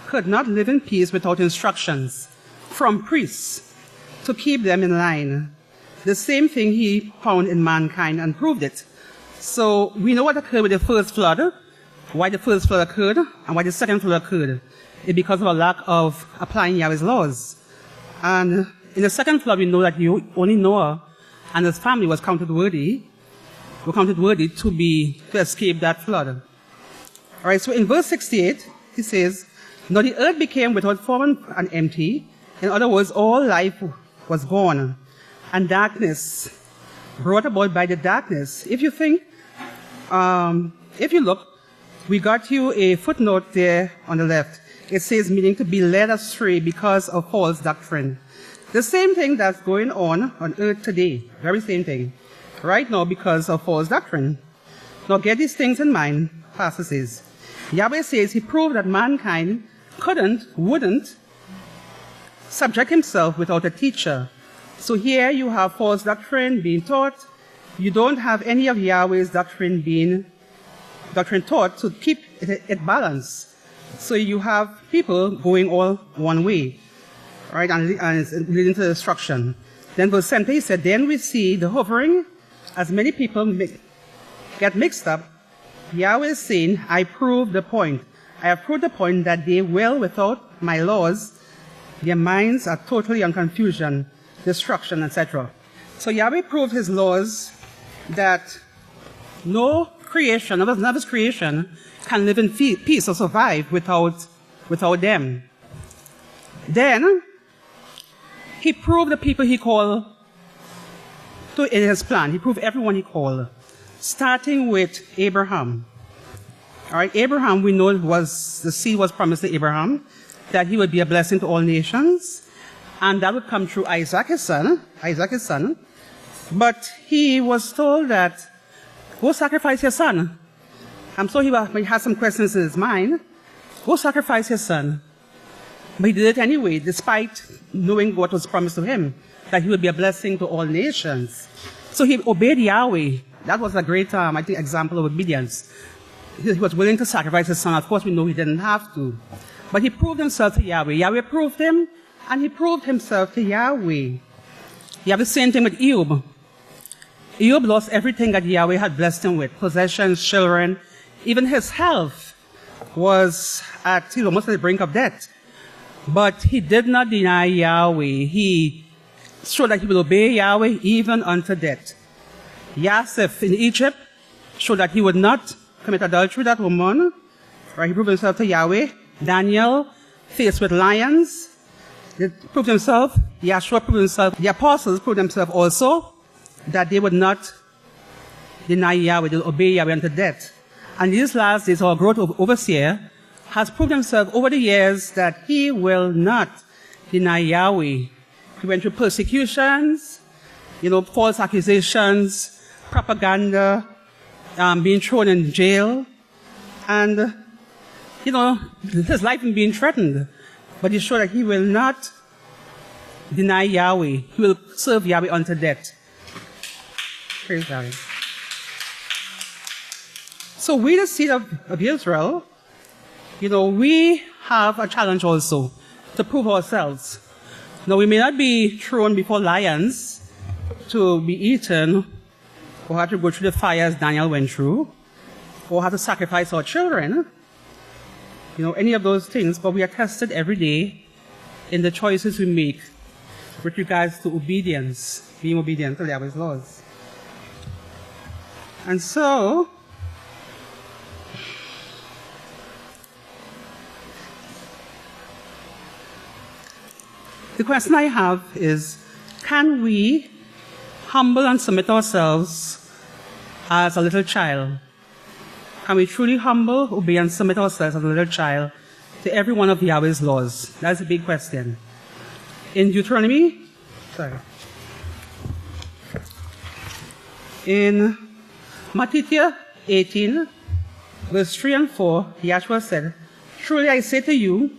could not live in peace without instructions from priests to keep them in line. The same thing he found in mankind and proved it. So we know what occurred with the first flood, why the first flood occurred, and why the second flood occurred. It's because of a lack of applying Yahweh's laws. And in the second flood, we know that only Noah and his family were counted worthy to escape that flood. All right, so in verse 68, he says, now the earth became without form and empty. In other words, all life was gone, and darkness brought about by the darkness. If you look, we got you a footnote there on the left. It says, meaning to be led astray because of false doctrine. The same thing that's going on earth today, very same thing, right now because of false doctrine. Now get these things in mind, Pastor says. Yahweh says he proved that mankind wouldn't subject himself without a teacher. So here you have false doctrine being taught. You don't have any of Yahweh's doctrine taught to keep it balanced. So you have people going all one way, right, and it's leading to destruction. Then verse 70 said, then we see the hovering, as many people get mixed up. Yahweh is saying, I proved the point. I have proved the point that they will, without my laws, their minds are totally on confusion, destruction, etc. So Yahweh proved his laws that no creation, none of his creation, can live in peace or survive without them. Then, he proved the people he called in his plan. He proved everyone he called, starting with Abraham. All right, Abraham, we know the seed was promised to Abraham, that he would be a blessing to all nations, and that would come through Isaac, his son. But he was told that, go sacrifice your son. I'm sure he had some questions in his mind. Go sacrifice your son. But he did it anyway, despite knowing what was promised to him, that he would be a blessing to all nations. So he obeyed Yahweh. That was a great, example of obedience. He was willing to sacrifice his son. Of course, we know he didn't have to. But he proved himself to Yahweh. Yahweh proved him, and he proved himself to Yahweh. You have the same thing with Job. Job lost everything that Yahweh had blessed him with, possessions, children. Even his health was almost at the brink of death. But he did not deny Yahweh. He showed that he will obey Yahweh even unto death. Yosef in Egypt showed that he would not commit adultery with that woman. Right? He proved himself to Yahweh. Daniel, faced with lions, he proved himself. Yahshua proved himself. The apostles proved themselves also that they would not deny Yahweh, they will obey Yahweh unto death. And these last days, our growth overseer has proved himself over the years that he will not deny Yahweh. He went through persecutions, false accusations, propaganda, being thrown in jail, and, his life is being threatened. But he showed that he will not deny Yahweh. He will serve Yahweh unto death. Praise Yahweh. So we, the seed of Israel, we have a challenge also to prove ourselves. Now, we may not be thrown before lions to be eaten, or have to go through the fires Daniel went through, or have to sacrifice our children, any of those things, but we are tested every day in the choices we make with regards to obedience, being obedient to Yahweh's laws. And so, the question I have is, can we humble and submit ourselves as a little child? Can we truly humble, obey, and submit ourselves as a little child to every one of Yahweh's laws? That's a big question. In Deuteronomy Sorry. In Matthew 18, verse 3 and 4, Yahshua said, "Truly I say to you,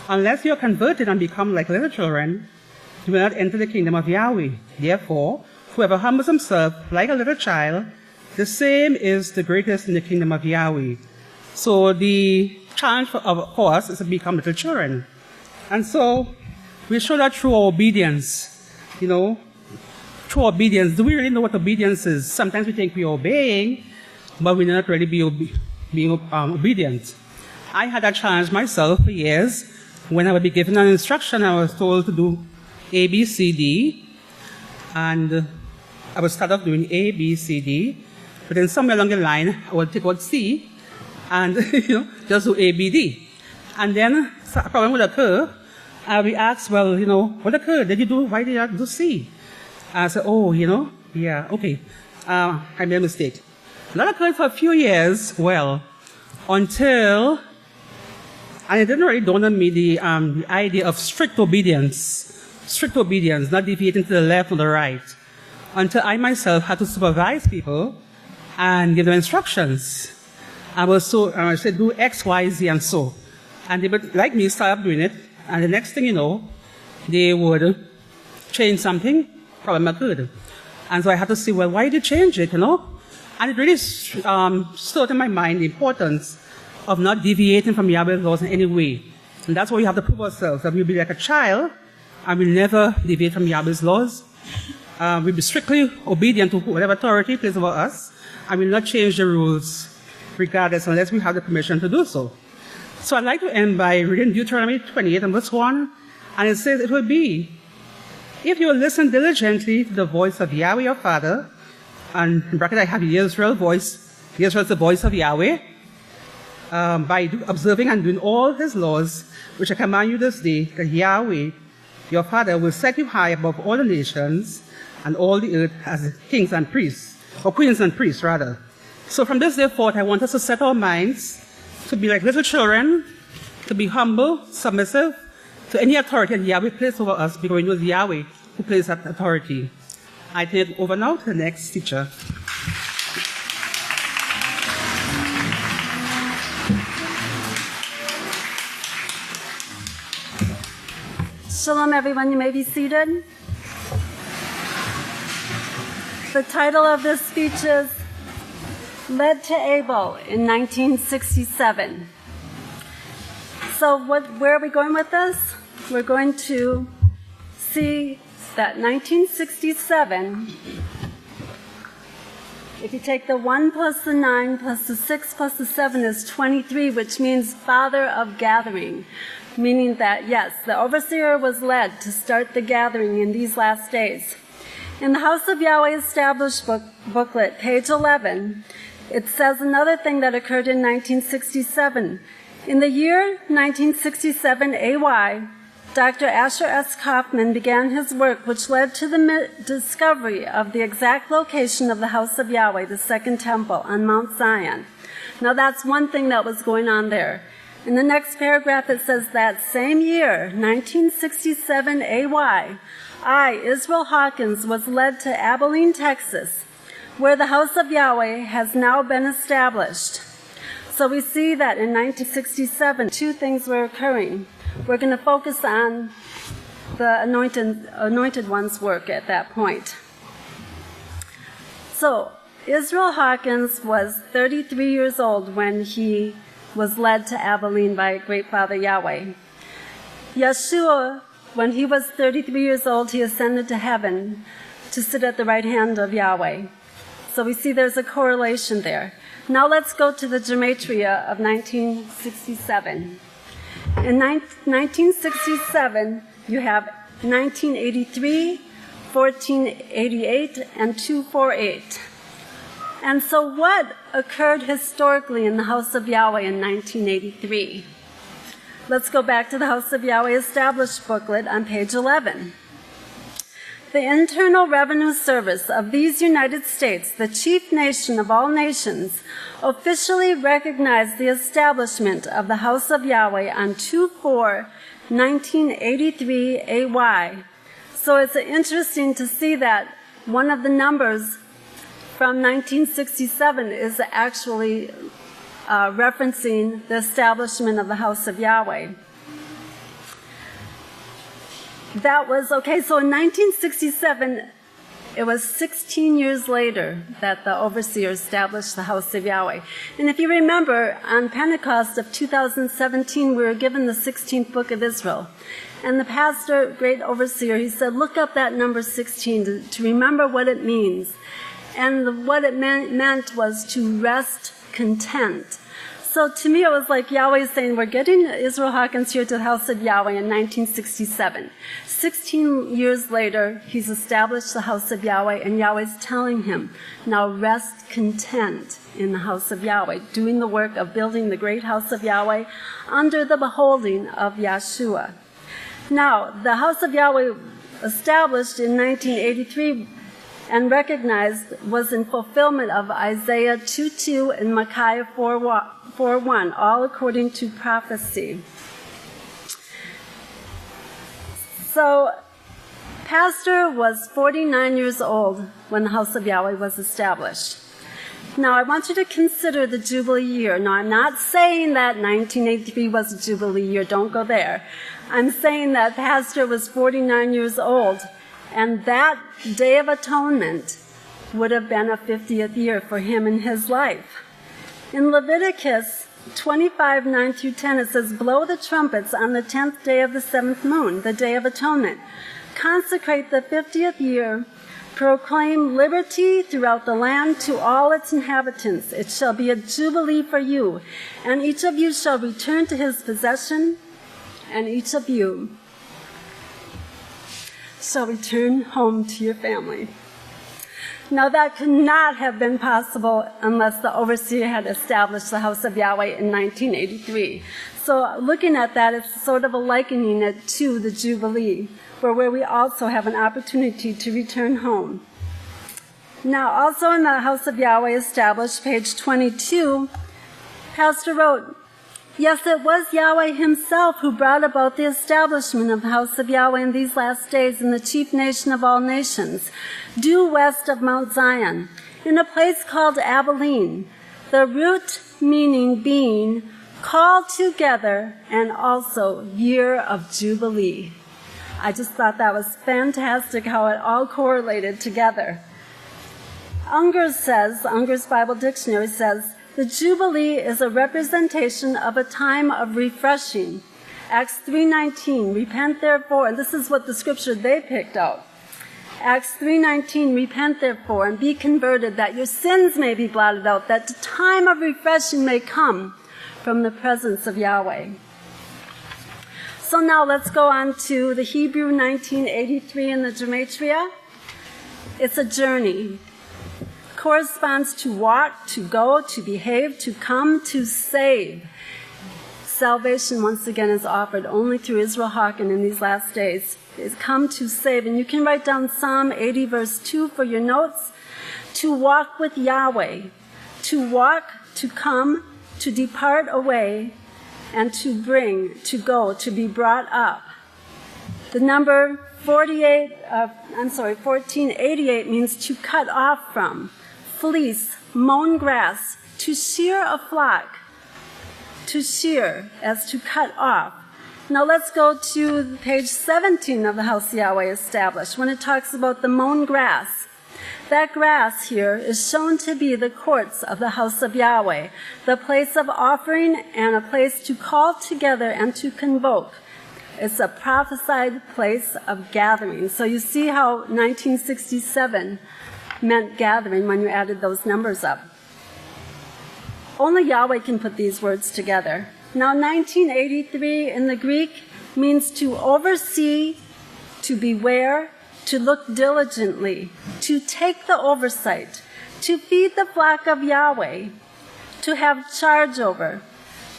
unless you are converted and become like little children, you will not enter the kingdom of Yahweh. Therefore, whoever humbles himself like a little child, the same is the greatest in the kingdom of Yahweh." So the challenge for us is to become little children. And so we show that through our obedience, through obedience. Do we really know what obedience is? Sometimes we think we're obeying, but we're not really being obedient. I had that challenge myself for years. When I would be given an instruction, I was told to do A, B, C, D, and I would start off doing A, B, C, D, but then somewhere along the line, I would take out C, and just do A, B, D. And then a problem would occur. I'll be asked, well, what occurred? Why did you do C? I said, yeah, okay. I made a mistake. That occurred for a few years, until, and it didn't really dawn on me the idea of strict obedience, not deviating to the left or the right, until I myself had to supervise people and give them instructions. I said, do X, Y, Z, and so. And they would, like me, start up doing it, and the next thing you know, they would change something, problem occurred. And so I had to say, why did you change it, And it really stood in my mind the importance of not deviating from Yahweh's laws in any way. And that's why we have to prove ourselves, that we'll be like a child, and we'll never deviate from Yahweh's laws. We'll be strictly obedient to whatever authority placed over us, and we'll not change the rules regardless, unless we have the permission to do so. So I'd like to end by reading Deuteronomy 28 and verse 1, and it says, "It will be, if you will listen diligently to the voice of Yahweh your Father," and in bracket I have Yisrael's voice, Yisrael's the voice of Yahweh, by observing and doing all his laws, which I command you this day, that Yahweh your Father will set you high above all the nations and all the earth as kings and priests, or queens and priests rather. So from this day forth, I want us to set our minds to be like little children, to be humble, submissive to any authority that Yahweh placed over us, because we know it's Yahweh who placed that authority. I turn it over now to the next teacher. Shalom, everyone. You may be seated. The title of this speech is "Led to Abel in 1967. So where are we going with this? We're going to see that 1967, if you take the 1 plus the 9 plus the 6 plus the 7 is 23, which means father of gathering, meaning that, yes, the overseer was led to start the gathering in these last days. In the House of Yahweh Established booklet, page 11, it says another thing that occurred in 1967. In the year 1967 AY, Dr. Asher S. Kaufman began his work, which led to the discovery of the exact location of the House of Yahweh, the Second Temple, on Mount Zion. Now that's one thing that was going on there. In the next paragraph it says that same year, 1967 AY, I, Yisrayl Hawkins, was led to Abelin, Texas, where the House of Yahweh has now been established. So we see that in 1967, two things were occurring. We're going to focus on the anointed one's work at that point. So Yisrayl Hawkins was 33 years old when he was led to Abelin by Great Father Yahweh. Yeshua, when he was 33 years old, he ascended to heaven to sit at the right hand of Yahweh. So we see there's a correlation there. Now let's go to the gematria of 1967. In 1967, you have 1983, 1488, and 248. And so what occurred historically in the House of Yahweh in 1983? Let's go back to the House of Yahweh Established booklet on page 11. The Internal Revenue Service of these United States, the chief nation of all nations, officially recognized the establishment of the House of Yahweh on 2/4/1983 AY. So it's interesting to see that one of the numbers from 1967 is actually referencing the establishment of the House of Yahweh. That was, okay, so in 1967, it was 16 years later that the overseer established the House of Yahweh. And if you remember, on Pentecost of 2017, we were given the 16th book of Israel. And the pastor, great overseer, he said, look up that number 16 to remember what it means. And what it meant was to rest content. So to me, it was like Yahweh saying, we're getting Yisrayl Hawkins here to the House of Yahweh in 1967. 16 years later, he's established the House of Yahweh, and Yahweh's telling him, now rest content in the House of Yahweh, doing the work of building the great House of Yahweh under the beholding of Yahshua. Now, the House of Yahweh, established in 1983 and recognized, was in fulfillment of Isaiah 2:2 and Micaiah 4:1, all according to prophecy. So, Pastor was 49 years old when the House of Yahweh was established. Now, I want you to consider the Jubilee year. Now, I'm not saying that 1983 was a Jubilee year. Don't go there. I'm saying that Pastor was 49 years old, and that Day of Atonement would have been a 50th year for him in his life. In Leviticus 25:9-10, it says, blow the trumpets on the 10th day of the 7th moon, the Day of Atonement. Consecrate the 50th year. Proclaim liberty throughout the land to all its inhabitants. It shall be a jubilee for you, and each of you shall return to his possession, and each of you shall return home to your family. Now, that could not have been possible unless the overseer had established the House of Yahweh in 1983. So looking at that, it's sort of a likening it to the Jubilee, where we also have an opportunity to return home. Now, also in the House of Yahweh established, page 22, Pastor wrote, yes, it was Yahweh himself who brought about the establishment of the House of Yahweh in these last days in the chief nation of all nations, due west of Mount Zion, in a place called Abelin, the root meaning being called together, and also year of Jubilee. I just thought that was fantastic how it all correlated together. Unger's Bible Dictionary says, the Jubilee is a representation of a time of refreshing. Acts 3:19, repent therefore, and this is what the scripture they picked out. Acts 3:19, repent therefore and be converted, that your sins may be blotted out, that the time of refreshing may come from the presence of Yahweh. So now let's go on to the Hebrew 1983 in the Gematria. It's a journey. Corresponds to walk, to go, to behave, to come, to save. Salvation, once again, is offered only through Yisrayl Hawkins in these last days. Is come to save. And you can write down Psalm 80, verse 2 for your notes. To walk with Yahweh. To walk, to come, to depart away, and to bring, to go, to be brought up. The number 1488 means to cut off from. Fleece, mown grass, to shear a flock, to shear as to cut off. Now let's go to page 17 of the House of Yahweh established, when it talks about the mown grass. That grass here is shown to be the courts of the House of Yahweh, the place of offering and a place to call together and to convoke. It's a prophesied place of gathering. So you see how 1967 meant gathering when you added those numbers up. Only Yahweh can put these words together. Now, 1983 in the Greek means to oversee, to beware, to look diligently, to take the oversight, to feed the flock of Yahweh, to have charge over,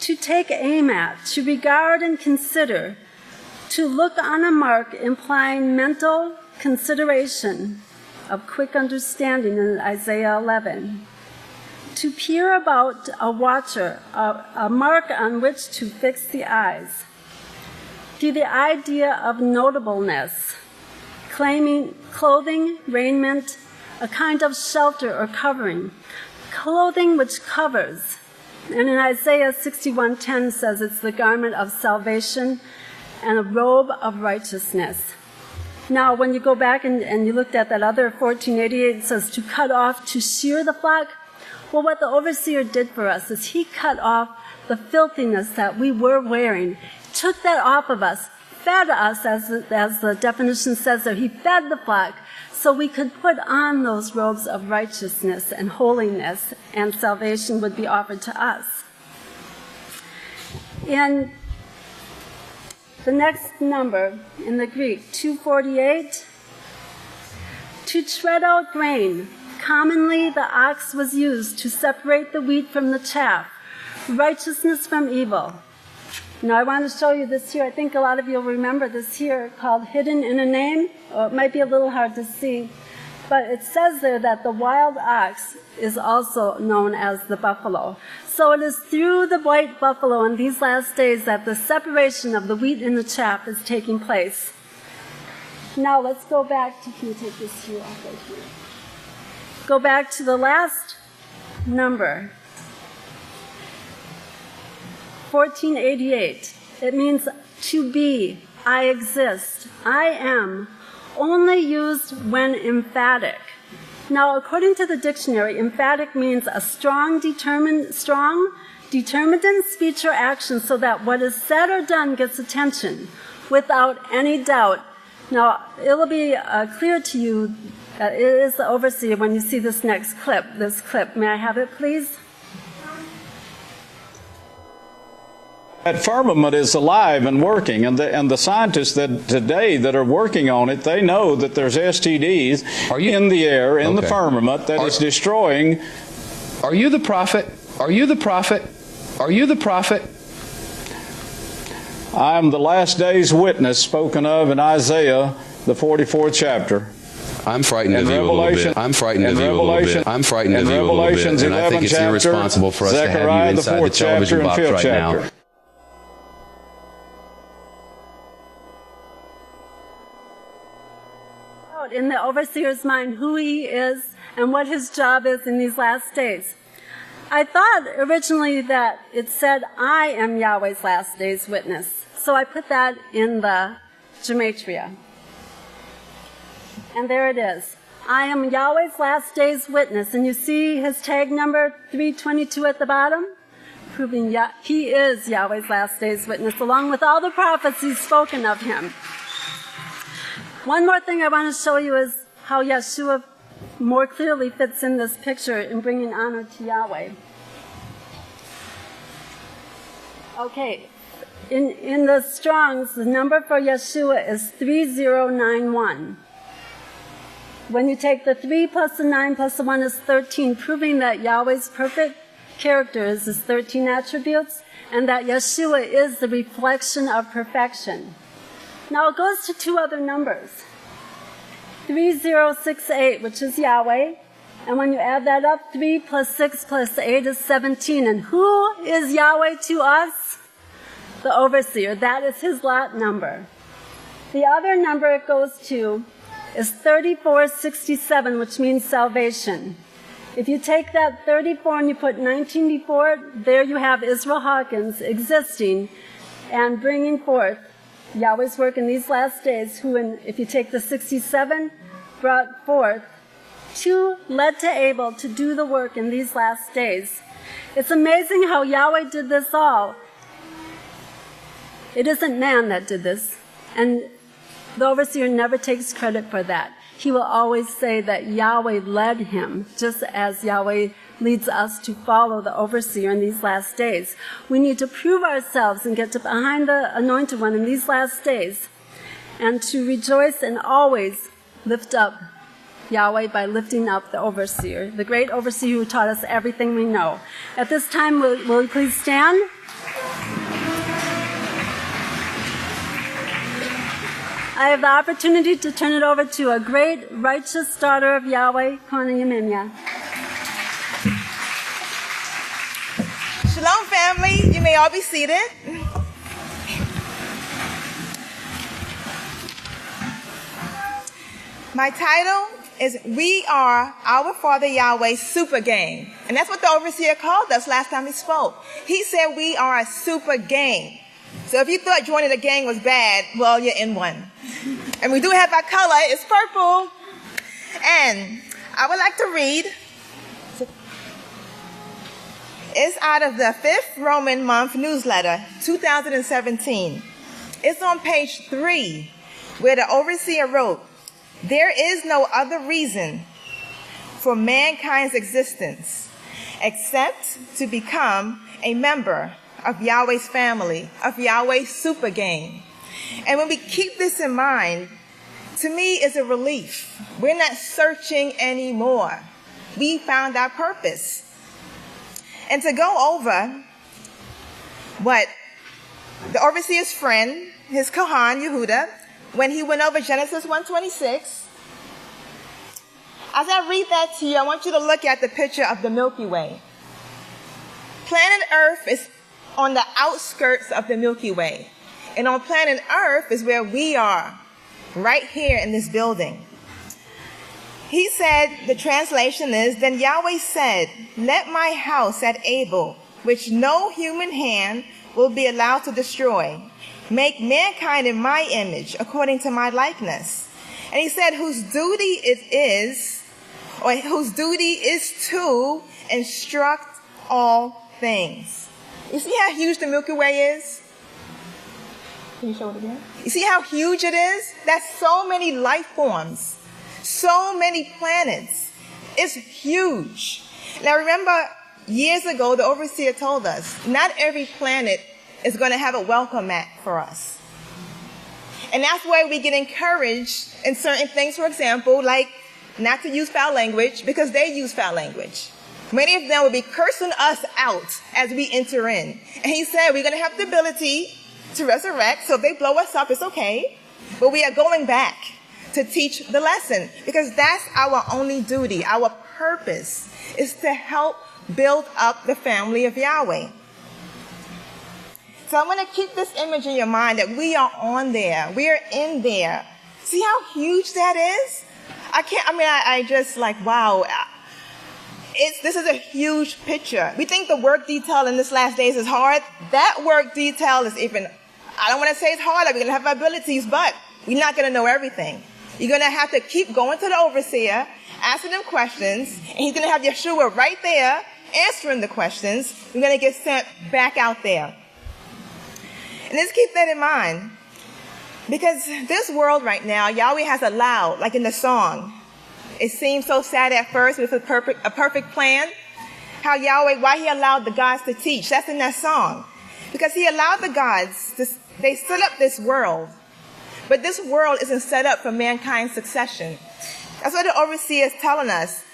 to take aim at, to regard and consider, to look on a mark implying mental consideration, of quick understanding in Isaiah 11. To peer about, a watcher, a mark on which to fix the eyes. To the idea of notableness, claiming clothing, raiment, a kind of shelter or covering. Clothing which covers. And in Isaiah 61:10 says it's the garment of salvation and a robe of righteousness. Now, when you go back and you looked at that other 1488, it says to cut off, to shear the flock. Well, what the overseer did for us is he cut off the filthiness that we were wearing, took that off of us, fed us, as the definition says there. He fed the flock so we could put on those robes of righteousness and holiness, and salvation would be offered to us. In the next number in the Greek, 248, to tread out grain. Commonly, the ox was used to separate the wheat from the chaff, righteousness from evil. Now, I want to show you this here. I think a lot of you will remember this here called Hidden in a Name. Oh, it might be a little hard to see, but it says there that the wild ox is also known as the buffalo. So it is through the white buffalo in these last days that the separation of the wheat and the chaff is taking place. Now, let's go back to, can you take this here off right here? Go back to the last number, 1488. It means to be, I exist, I am, only used when emphatic. Now, according to the dictionary, emphatic means a strong, determined speech or action so that what is said or done gets attention without any doubt. Now, it'll be clear to you that it is the overseer when you see this next clip, May I have it, please? That firmament is alive and working, and the scientists that today that are working on it, they know that there's STDs in the air, in the firmament, that is destroying. Are you the prophet? Are you the prophet? Are you the prophet? I am the last day's witness spoken of in Isaiah, the 44th chapter. I'm frightened of you a little bit. I'm frightened of you a little bit. I'm frightened of you a little bit. And I think it's irresponsible for us to have you inside the television box right now. In the overseer's mind who he is and what his job is in these last days. I thought originally that it said, I am Yahweh's last day's witness. So I put that in the gematria. And there it is. I am Yahweh's last day's witness. And you see his tag number 322 at the bottom? Proving he is Yahweh's last day's witness, along with all the prophecies spoken of him. One more thing I want to show you is how Yeshua more clearly fits in this picture in bringing honor to Yahweh. Okay, in the Strongs, the number for Yeshua is 3091. When you take the 3 plus the 9 plus the 1 is 13, proving that Yahweh's perfect character is his 13 attributes, and that Yeshua is the reflection of perfection. Now it goes to 2 other numbers. 3068, which is Yahweh. And when you add that up, 3 plus 6 plus 8 is 17. And who is Yahweh to us? The overseer. That is his lot number. The other number it goes to is 3467, which means salvation. If you take that 34 and you put 19 before it, there you have Yisrayl Hawkins existing and bringing forth Yahweh's work in these last days, who, if you take the 67, brought forth 2 led to Abel to do the work in these last days. It's amazing how Yahweh did this all. It isn't man that did this, and the overseer never takes credit for that. He will always say that Yahweh led him, just as Yahweh leads us to follow the overseer in these last days. We need to prove ourselves and get behind the Anointed One in these last days, and to rejoice and always lift up Yahweh by lifting up the overseer, the great overseer who taught us everything we know. At this time, will you please stand? I have the opportunity to turn it over to a great, righteous daughter of Yahweh, Kona Yeminya. Shalom, family. You may all be seated. My title is We Are Our Father Yahweh Super Gang. And that's what the overseer called us last time he spoke. He said we are a super gang. So if you thought joining a gang was bad, well, you're in one. And we do have our color. It's purple. And I would like to read. It's out of the 5th Roman month newsletter, 2017. It's on page 3, where the overseer wrote, "There is no other reason for mankind's existence except to become a member of Yahweh's family, of Yahweh's super gang." And when we keep this in mind, to me, it's a relief. We're not searching anymore. We found our purpose. And to go over what the overseer's friend, his Kohan, Yehuda, when he went over Genesis 1:26, as I read that to you, I want you to look at the picture of the Milky Way. Planet Earth is on the outskirts of the Milky Way. And on planet Earth is where we are, right here in this building. He said, the translation is, "Then Yahweh said, let my house at Abel, which no human hand will be allowed to destroy, make mankind in my image, according to my likeness." And he said, whose duty is to instruct all things. You see how huge the Milky Way is? Can you show it again? You see how huge it is? That's so many life forms. So many planets. It's huge. Now remember, years ago, the overseer told us, not every planet is going to have a welcome mat for us. And that's why we get encouraged in certain things, for example, like not to use foul language, because they use foul language. Many of them will be cursing us out as we enter in. And he said, we're going to have the ability to resurrect, so if they blow us up, it's okay. But we are going back to teach the lesson, because that's our only duty. Our purpose is to help build up the family of Yahweh. So I want to keep this image in your mind that we are on there. We are in there. See how huge that is? I just like, wow. This is a huge picture. We think the work detail in this last days is hard. That work detail is even, I don't want to say it's harder. We're going to have our abilities, but we're not going to know everything. You're going to have to keep going to the overseer, asking them questions, and he's going to have Yeshua right there answering the questions. We're going to get sent back out there. And let's keep that in mind, because this world right now, Yahweh has allowed, like in the song, it seems so sad at first with a perfect plan, how Yahweh, why he allowed the gods to teach. That's in that song. Because he allowed the gods, they set up this world. But this world isn't set up for mankind's succession. That's what the overseer is telling us.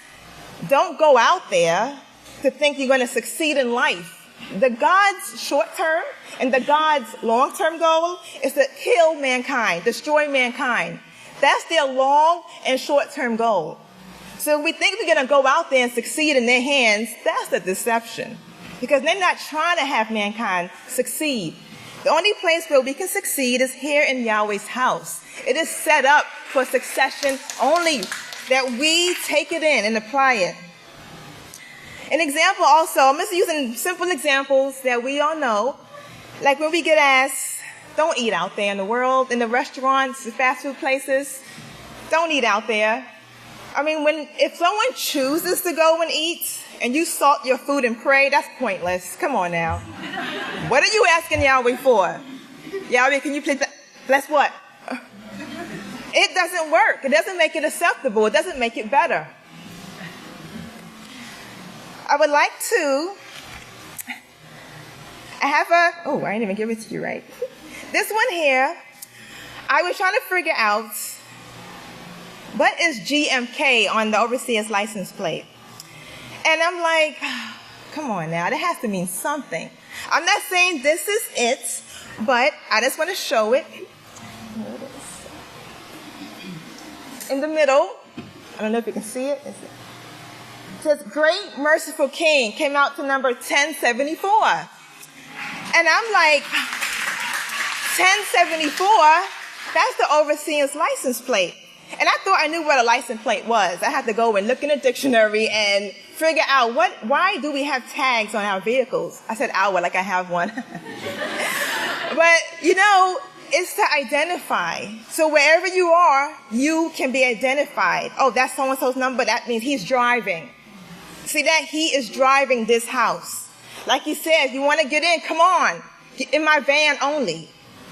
Don't go out there to think you're going to succeed in life. The God's short-term and the God's long-term goal is to kill mankind, destroy mankind. That's their long and short-term goal. So if we think we're going to go out there and succeed in their hands, that's a deception. Because they're not trying to have mankind succeed. The only place where we can succeed is here in Yahweh's house. It is set up for succession only, that we take it in and apply it. An example also, I'm just using simple examples that we all know. Like when we get asked, don't eat out there in the world, in the restaurants, the fast food places. Don't eat out there. I mean, if someone chooses to go and eat and you salt your food and pray, that's pointless. Come on now. What are you asking Yahweh for? Yahweh, can you please bless what? It doesn't work. It doesn't make it acceptable. It doesn't make it better. I would like to, I didn't even give it to you right. This one here, I was trying to figure out what is GMK on the overseer's license plate. And I'm like, come on now, that has to mean something. I'm not saying this is it, but I just want to show it. Here it is. In the middle, I don't know if you can see it. It says, Great Merciful King, came out to number 1074. And I'm like, 1074, that's the overseer's license plate. And I thought I knew what a license plate was. I had to go and look in the dictionary and figure out why do we have tags on our vehicles? I said our, like I have one. But, it's to identify. So wherever you are, you can be identified. Oh, that's so-and-so's number. That means he's driving. See that? He is driving this house. Like he said, if you want to get in, come on. Get in my van only.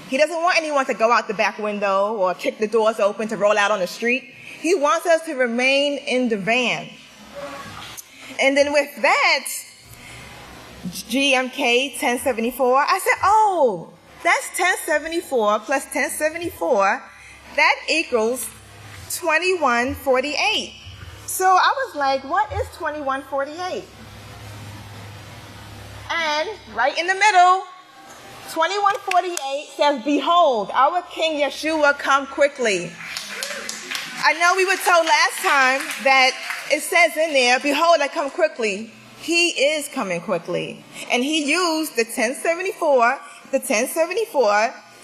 He doesn't want anyone to go out the back window or kick the doors open to roll out on the street. He wants us to remain in the van. And then with that, GMK 1074, I said, oh, that's 1074 plus 1074. That equals 2148. So I was like, what is 2148? And right in the middle, 2148 says, behold, our King Yeshua come quickly. I know we were told last time that it says in there, behold, I come quickly. He is coming quickly. And he used the 1074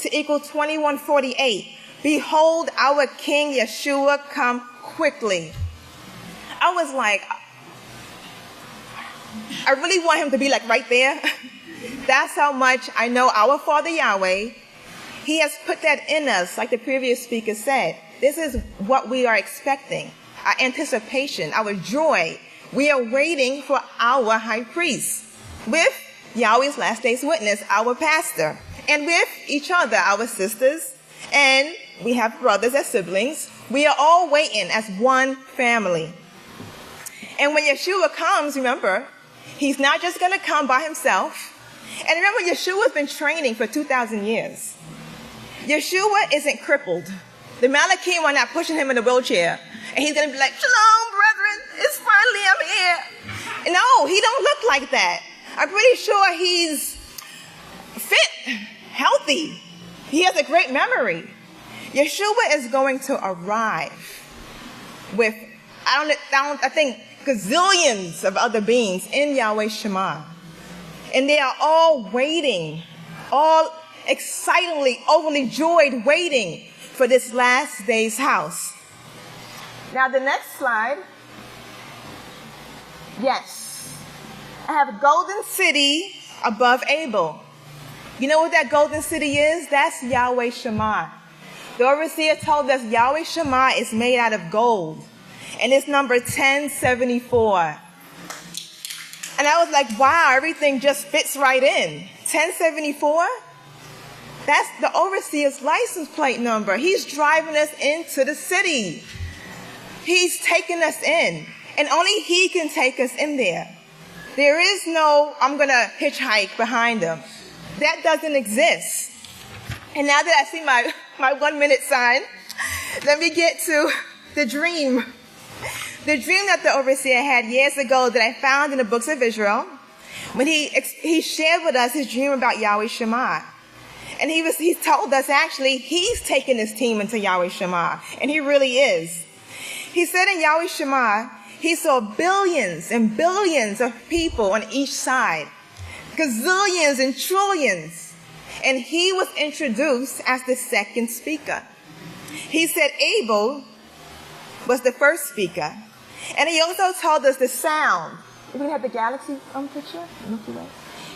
to equal 2148. Behold, our King Yeshua come quickly. I was like, I really want him to be like right there. That's how much I know our Father Yahweh. He has put that in us, like the previous speaker said. This is what we are expecting, our anticipation, our joy. We are waiting for our high priest with Yahweh's last day's witness, our pastor, and with each other, our sisters, and we have brothers as siblings. We are all waiting as one family. And when Yeshua comes, remember, he's not just going to come by himself. And remember, Yeshua's been training for 2,000 years. Yeshua isn't crippled. The Malachim are not pushing him in a wheelchair. And he's going to be like, Shalom, brethren, it's finally, I'm here. No, he don't look like that. I'm pretty sure he's fit, healthy. He has a great memory. Yeshua is going to arrive with, I think, gazillions of other beings in Yahweh Shema. And they are all waiting, all excitedly, overly joyed, waiting for this last day's house. Now the next slide. Yes. I have Golden City above Abel. You know what that Golden City is? That's Yahweh Shema. The overseer told us Yahweh Shema is made out of gold. And it's number 1074. And I was like, wow, everything just fits right in. 1074? That's the overseer's license plate number. He's driving us into the city. He's taking us in. And only he can take us in there. There is no, I'm going to hitchhike behind him. That doesn't exist. And now that I see my 1 minute sign, let me get to the dream. The dream that the overseer had years ago that I found in the books of Israel, when he shared with us his dream about Yahweh Shema. And he told us actually he's taking his team into Yahweh Shema. And he really is. He said in Yahweh Shema, he saw billions and billions of people on each side. Gazillions and trillions. And he was introduced as the second speaker. He said Abel was the first speaker. And he also told us the sound. If we have the galaxy picture?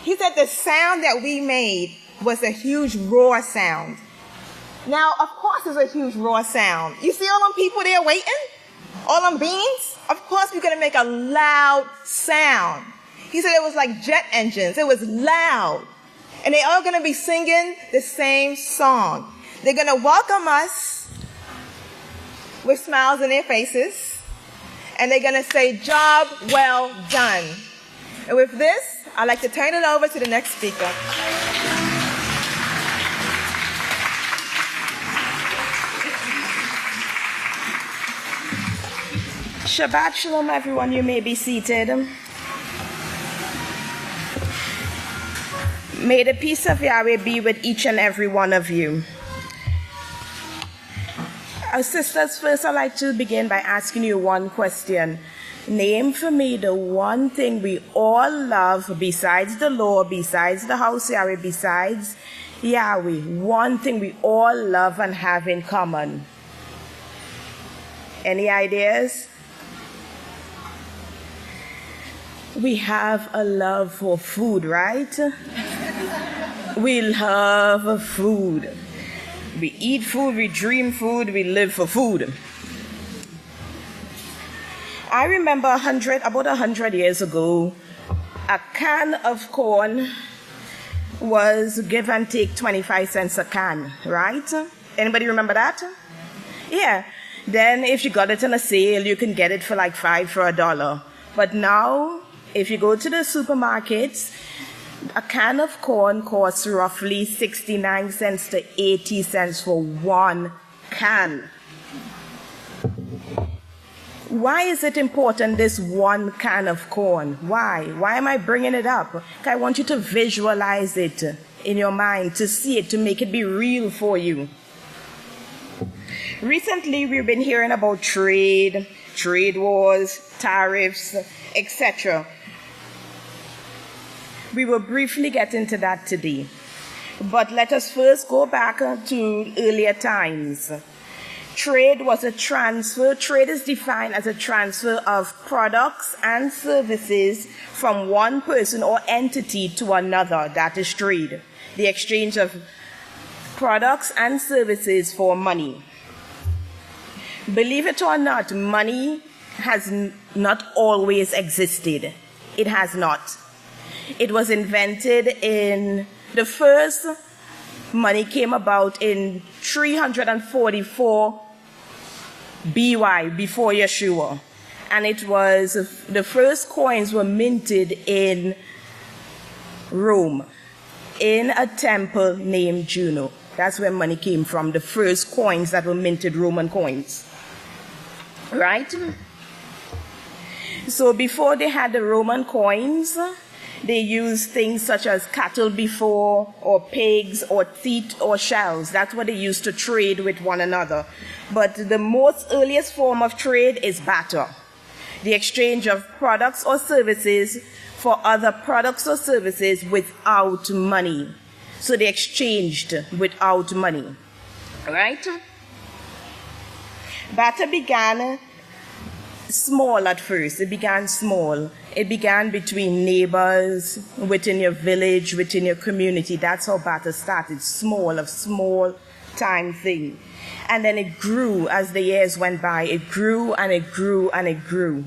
He said the sound that we made was a huge roar sound. Now, of course it's a huge roar sound. You see all them people there waiting? All them beings? Of course we're going to make a loud sound. He said it was like jet engines. It was loud. And they're all going to be singing the same song. They're going to welcome us with smiles on their faces. And they're going to say, job well done. And with this, I'd like to turn it over to the next speaker. Shabbat Shalom, everyone. You may be seated. May the peace of Yahweh be with each and every one of you. Our sisters, first I'd like to begin by asking you one question. Name for me the one thing we all love besides the law, besides the house Yahweh, besides Yahweh. One thing we all love and have in common. Any ideas? We have a love for food, right? We love food. We eat food, we dream food, we live for food. I remember about 100 years ago, a can of corn was give and take 25 cents a can, right? Anybody remember that? Yeah. Then if you got it on a sale, you can get it for like $5 for $1. But now, if you go to the supermarkets, a can of corn costs roughly 69 cents to 80 cents for one can. Why is it important, this one can of corn? Why? Why am I bringing it up? I want you to visualize it in your mind, to see it, to make it be real for you. Recently, we've been hearing about trade wars, tariffs, etc. We will briefly get into that today. But let us first go back to earlier times. Trade was a transfer. Trade is defined as a transfer of products and services from one person or entity to another. That is trade. The exchange of products and services for money. Believe it or not, money has not always existed. It has not. It was invented the first money came about in 344 BY, before Yeshua. And it was, the first coins were minted in Rome, in a temple named Juno. That's where money came from, the first coins that were minted, Roman coins. Right? So before they had the Roman coins, they used things such as cattle before, or pigs, or teeth, or shells. That's what they used to trade with one another. But the most earliest form of trade is barter. The exchange of products or services for other products or services without money. So they exchanged without money. Right? Barter began small at first. It began small. It began between neighbors, within your village, within your community. That's how barter started. Small, a small time thing. And then it grew as the years went by. It grew and it grew and it grew.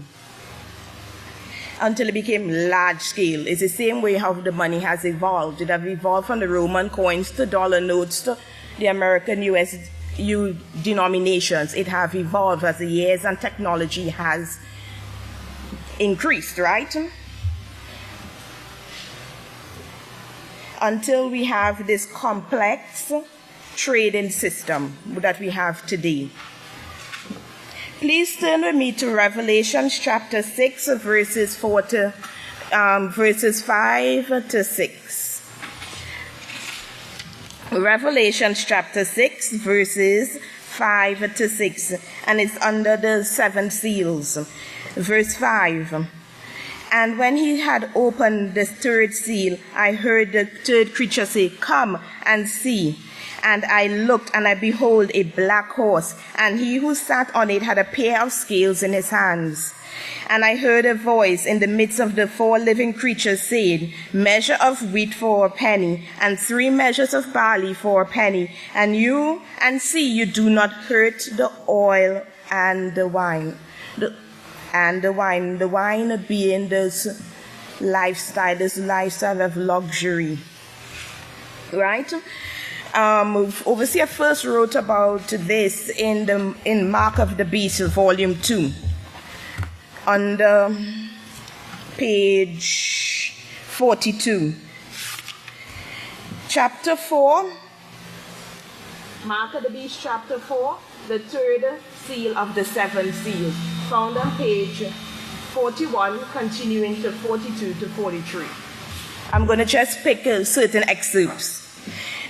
Until it became large scale. It's the same way how the money has evolved. It has evolved from the Roman coins to dollar notes to the American US denominations. It has evolved as the years and technology has increased, right? Until we have this complex trading system that we have today. Please turn with me to Revelation chapter 6, verses 5 to 6. Revelation chapter 6, verses 5 to 6, and it's under the 7 seals. Verse 5. And when he had opened the third seal, I heard the third creature say, "Come and see." And I looked, and I behold a black horse, and he who sat on it had a pair of scales in his hands. And I heard a voice in the midst of the 4 living creatures saying, "Measure of wheat for a penny, and 3 measures of barley for a penny. And see, you do not hurt the oil and the wine." The wine being this lifestyle of luxury. Right? Overseer first wrote about this in Mark of the Beast, volume 2, on the page 42. Chapter 4, Mark of the Beast, chapter 4, the third seal of the 7 seals, found on page 41, continuing to 42 to 43. I'm going to just pick certain excerpts.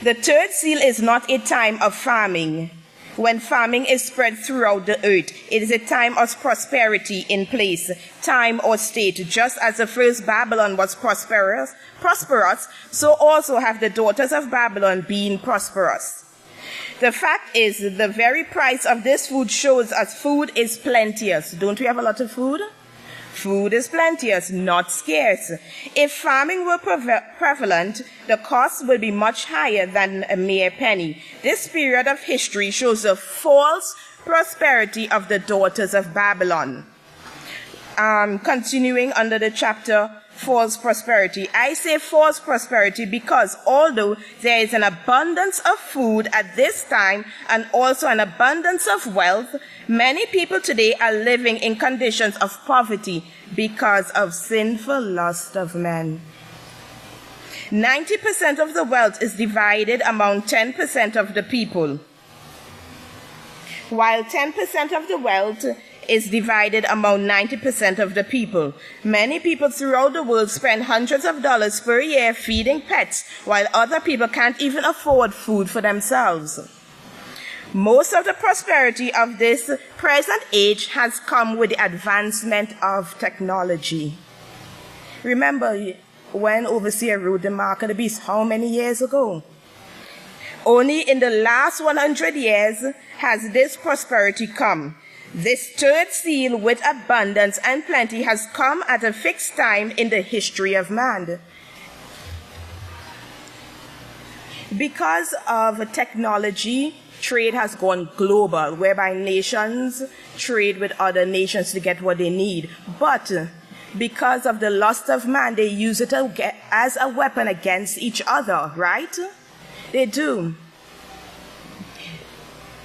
The third seal is not a time of farming, when farming is spread throughout the earth. It is a time of prosperity in place, time or state. Just as the first Babylon was prosperous, so also have the daughters of Babylon been prosperous. The fact is, the very price of this food shows us food is plenteous. Don't we have a lot of food? Food is plenteous, not scarce. If farming were prevalent, the cost would be much higher than a mere penny. This period of history shows the false prosperity of the daughters of Babylon. Continuing under the chapter, false prosperity. I say false prosperity because although there is an abundance of food at this time and also an abundance of wealth, many people today are living in conditions of poverty because of sinful lust of men. 90% of the wealth is divided among 10% of the people, while 10% of the wealth is divided among 90% of the people. Many people throughout the world spend hundreds of dollars per year feeding pets, while other people can't even afford food for themselves. Most of the prosperity of this present age has come with the advancement of technology. Remember when Overseer wrote the Mark of the Beast, how many years ago? Only in the last 100 years has this prosperity come. This third seal with abundance and plenty has come at a fixed time in the history of man. Because of technology, trade has gone global, whereby nations trade with other nations to get what they need. But because of the lust of man, they use it as a weapon against each other, right? They do.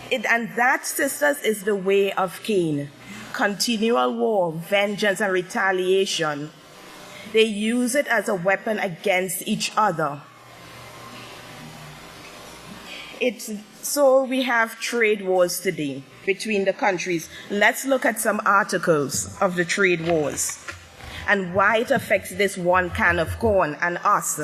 And that, sisters, is the way of Cain. Continual war, vengeance, and retaliation. They use it as a weapon against each other. So we have trade wars today between the countries. Let's look at some articles of the trade wars and why it affects this one can of corn and us.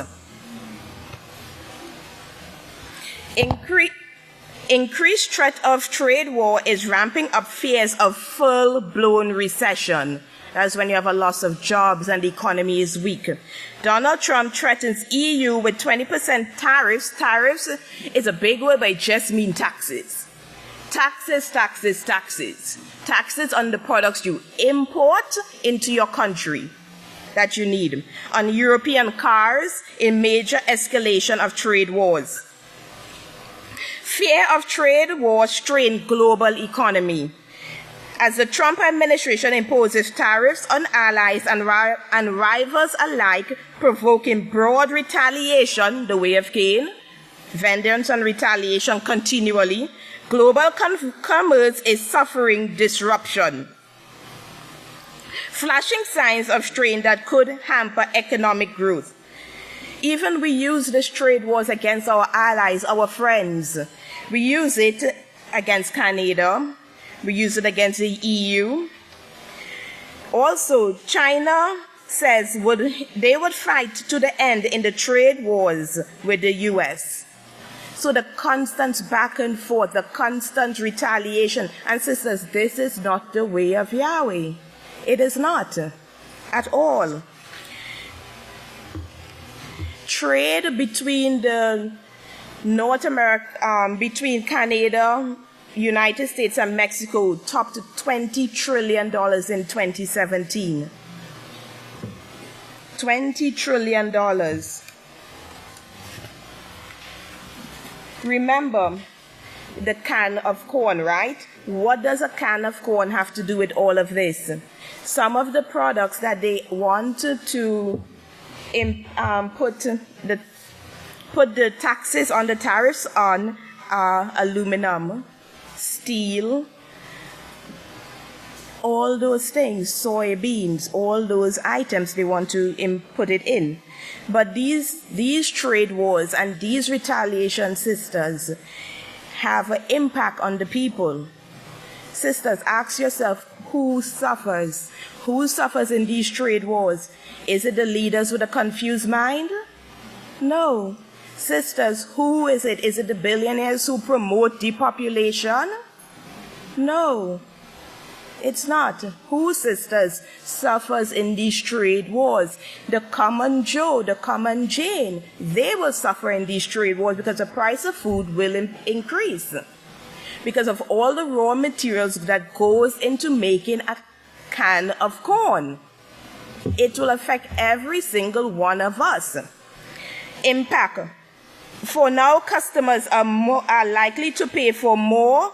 Increased threat of trade war is ramping up fears of full-blown recession. That's when you have a loss of jobs and the economy is weak. Donald Trump threatens EU with 20% tariffs. Tariffs is a big word, but it just means taxes. Taxes, taxes, taxes. Taxes on the products you import into your country that you need. On European cars, a major escalation of trade wars. Fear of trade war strained global economy. As the Trump administration imposes tariffs on allies and rivals alike, provoking broad retaliation, the way of Cain, vengeance and retaliation continually, global commerce is suffering disruption. Flashing signs of strain that could hamper economic growth. Even we use this trade wars against our allies, our friends. We use it against Canada. We use it against the EU. Also, China says they would fight to the end in the trade wars with the US. So the constant back and forth, the constant retaliation. And sisters, this is not the way of Yahweh. It is not at all. Trade between North America, between Canada, United States, and Mexico topped $20 trillion in 2017. $20 trillion. Remember the can of corn, right? What does a can of corn have to do with all of this? Some of the products that they want to put the taxes on the tariffs on aluminum, steel, all those things, soybeans, all those items they want to put it in. But these trade wars and these retaliation, sisters, have an impact on the people. Sisters, ask yourself, who suffers? Who suffers in these trade wars? Is it the leaders with a confused mind? No. Sisters, who is it? Is it the billionaires who promote depopulation? No. It's not. Who, sisters, suffers in these trade wars? The common Joe, the common Jane. They will suffer in these trade wars because the price of food will increase. Because of all the raw materials that goes into making a can of corn. It will affect every single one of us. Impact. For now, customers are likely to pay for more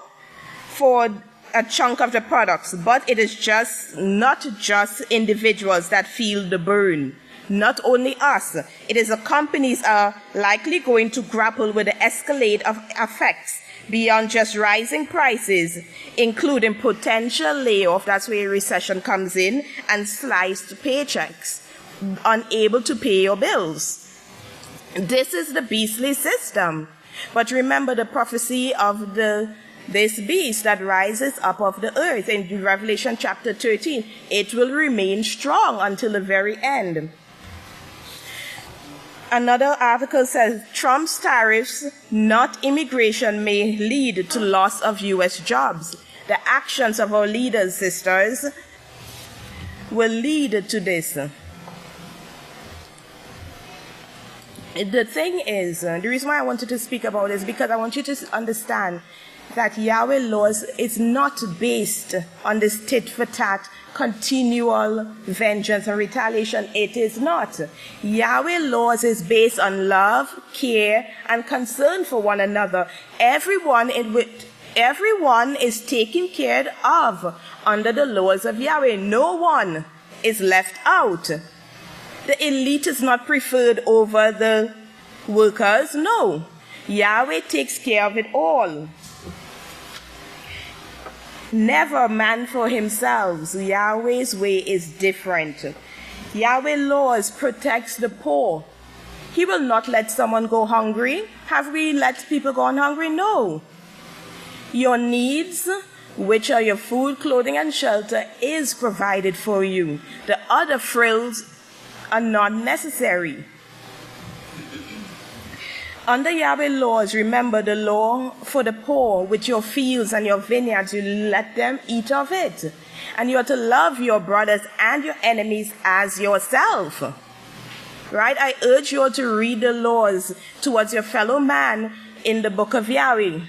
for a chunk of the products, but it is not just individuals that feel the burn. Not only us, it is the companies are likely going to grapple with the escalate of effects beyond just rising prices, including potential layoff, that's where recession comes in, and sliced paychecks, unable to pay your bills. This is the beastly system. But remember the prophecy of this beast that rises up of the earth in Revelation chapter 13. It will remain strong until the very end. Another article says Trump's tariffs, not immigration, may lead to loss of U.S. jobs. The actions of our leaders, sisters, will lead to this. The thing is, the reason why I wanted to speak about this is because I want you to understand that Yahweh laws is not based on this tit-for-tat, continual vengeance and retaliation. It is not. Yahweh laws is based on love, care, and concern for one another. Everyone is taken care of under the laws of Yahweh. No one is left out. The elite is not preferred over the workers. No. Yahweh takes care of it all. Never man for himself. Yahweh's way is different. Yahweh laws protects the poor. He will not let someone go hungry. Have we let people go hungry? No. Your needs, which are your food, clothing, and shelter, is provided for you. The other frills are not necessary. Under Yahweh laws, remember the law for the poor with your fields and your vineyards, you let them eat of it. And you are to love your brothers and your enemies as yourself. Right? I urge you all to read the laws towards your fellow man in the book of Yahweh,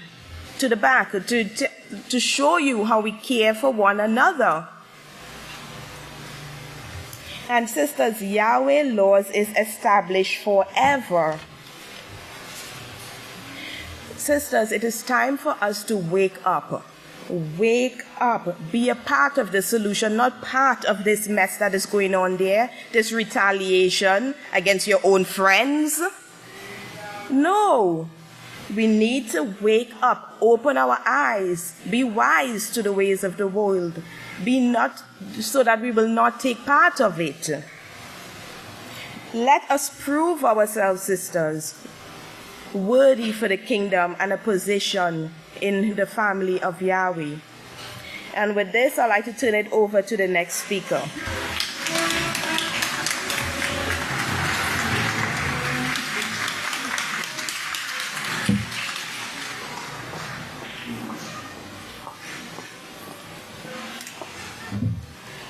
to the back, to show you how we care for one another. And sisters, Yahweh laws is established forever. Sisters, it is time for us to wake up. Wake up. Be a part of the solution, not part of this mess that is going on there, this retaliation against your own friends. No. We need to wake up, open our eyes, be wise to the ways of the world, so that we will not take part of it. Let us prove ourselves, sisters, worthy for the kingdom and a position in the family of Yahweh. And with this, I'd like to turn it over to the next speaker.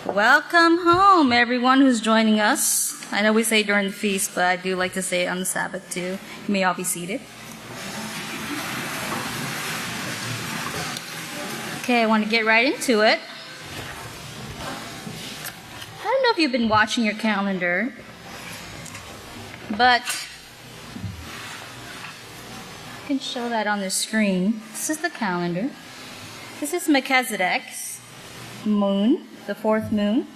Welcome home, everyone who's joining us. I know we say during the feast, but I do like to say it on the Sabbath too. You may all be seated. Okay, I want to get right into it. I don't know if you've been watching your calendar, but I can show that on the screen. This is the calendar. This is Melchizedek's moon, the fourth moon.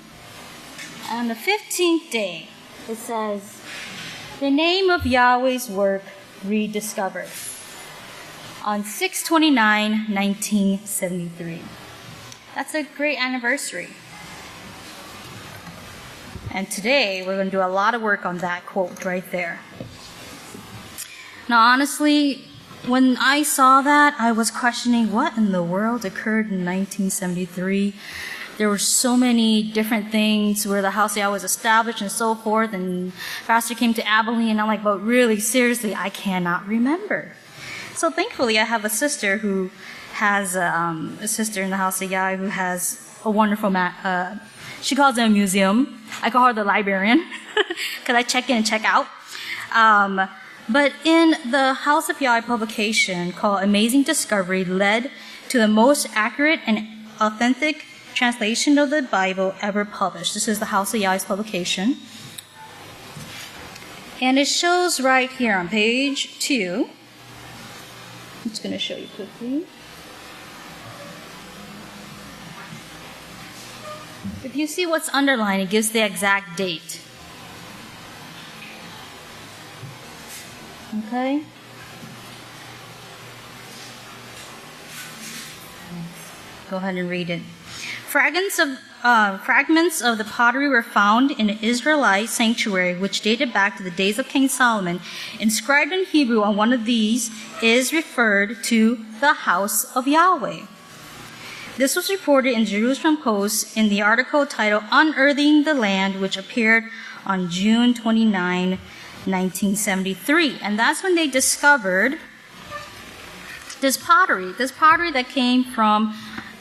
On the 15th day, it says, the name of Yahweh's work rediscovered. On 6/29/1973. That's a great anniversary. And today, we're going to do a lot of work on that quote right there. Now, honestly, when I saw that, I was questioning what in the world occurred in 1973. There were so many different things where the House of Yahweh was established and so forth, and Pastor came to Abelin, and I'm like, but really, seriously, I cannot remember. So thankfully, I have a sister who has a sister in the House of Yahweh who has a wonderful she calls it a museum. I call her the librarian because I check in and check out. But in the House of Yahweh publication called Amazing Discovery led to the most accurate and authentic translation of the Bible ever published. This is the House of Yahweh's publication. And it shows right here on page 2. I'm just going to show you quickly. If you see what's underlined, it gives the exact date. Okay? Go ahead and read it. Fragments of the pottery were found in the Israelite sanctuary, which dated back to the days of King Solomon. Inscribed in Hebrew on one of these is referred to the House of Yahweh. This was reported in Jerusalem Post in the article titled Unearthing the Land, which appeared on June 29, 1973. And that's when they discovered this pottery that came from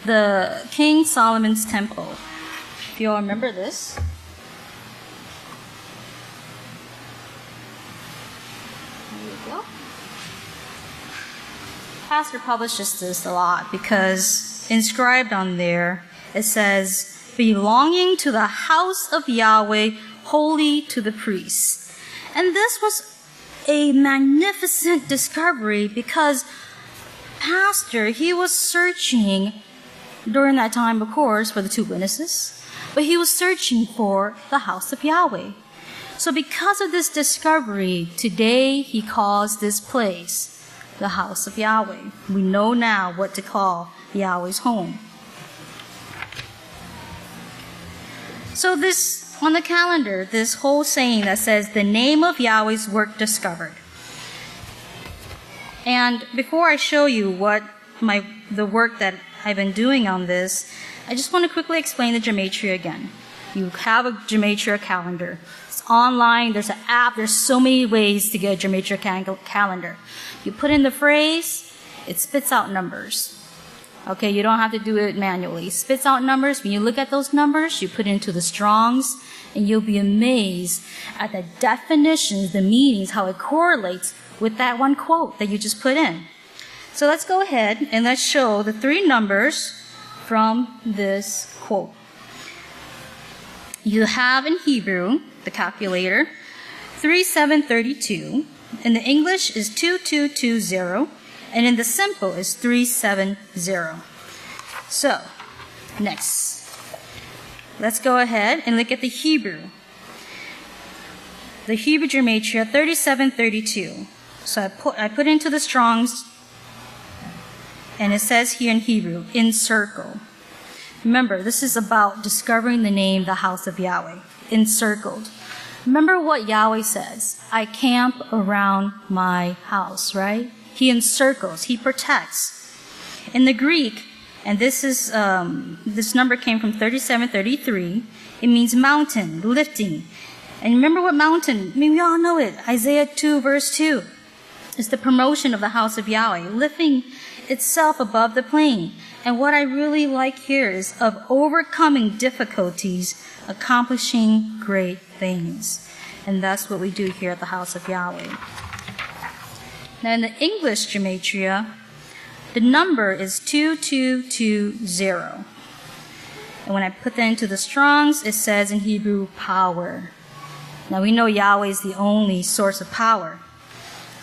the King Solomon's temple. If you all remember this. There you go. Pastor publishes this a lot because inscribed on there, it says, belonging to the house of Yahweh, holy to the priests. And this was a magnificent discovery because Pastor, he was searching during that time, of course, for the two witnesses, but he was searching for the house of Yahweh. So because of this discovery, today he calls this place the house of Yahweh. We know now what to call Yahweh's home. So this, on the calendar, this whole saying that says, the name of Yahweh's work discovered. And before I show you the work that I've been doing on this, I just want to quickly explain the gematria again. You have a gematria calendar. It's online, there's an app, there's so many ways to get a gematria calendar. You put in the phrase, it spits out numbers. Okay, you don't have to do it manually. It spits out numbers. When you look at those numbers, you put it into the Strongs, and you'll be amazed at the definitions, the meanings, how it correlates with that one quote that you just put in. So let's go ahead and let's show the 3 numbers from this quote. You have in Hebrew, the calculator, 3732. In the English is 2220. And in the simple is 370. So, next. Let's go ahead and look at the Hebrew. The Hebrew gematria, 3732. So I put into the Strongs, and it says here in Hebrew, encircle. Remember, this is about discovering the name, the house of Yahweh. Encircled. Remember what Yahweh says. I camp around my house, right? He encircles, he protects. In the Greek, and this number came from 3733, it means mountain, lifting. And remember what mountain? I mean, we all know it. Isaiah 2, verse 2. It's the promotion of the house of Yahweh, lifting itself above the plain. And what I really like here is of overcoming difficulties, accomplishing great things. And that's what we do here at the house of Yahweh. Now in the English gematria, the number is 2220. And when I put that into the Strongs, it says in Hebrew, power. Now we know Yahweh is the only source of power.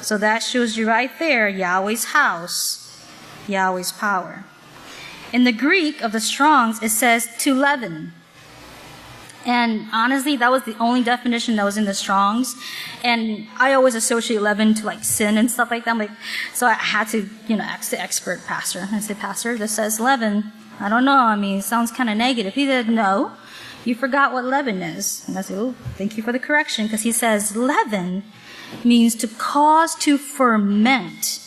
So that shows you right there, Yahweh's house, Yahweh's power. In the Greek of the Strongs, it says to leaven. And honestly, that was the only definition that was in the Strongs. And I always associate leaven to like sin and stuff like that. So I had to, ask the expert pastor. I said, Pastor, this says leaven. I don't know. I mean, it sounds kind of negative. He said, no, you forgot what leaven is. And I said, oh, thank you for the correction. Because he says leaven means to cause to ferment.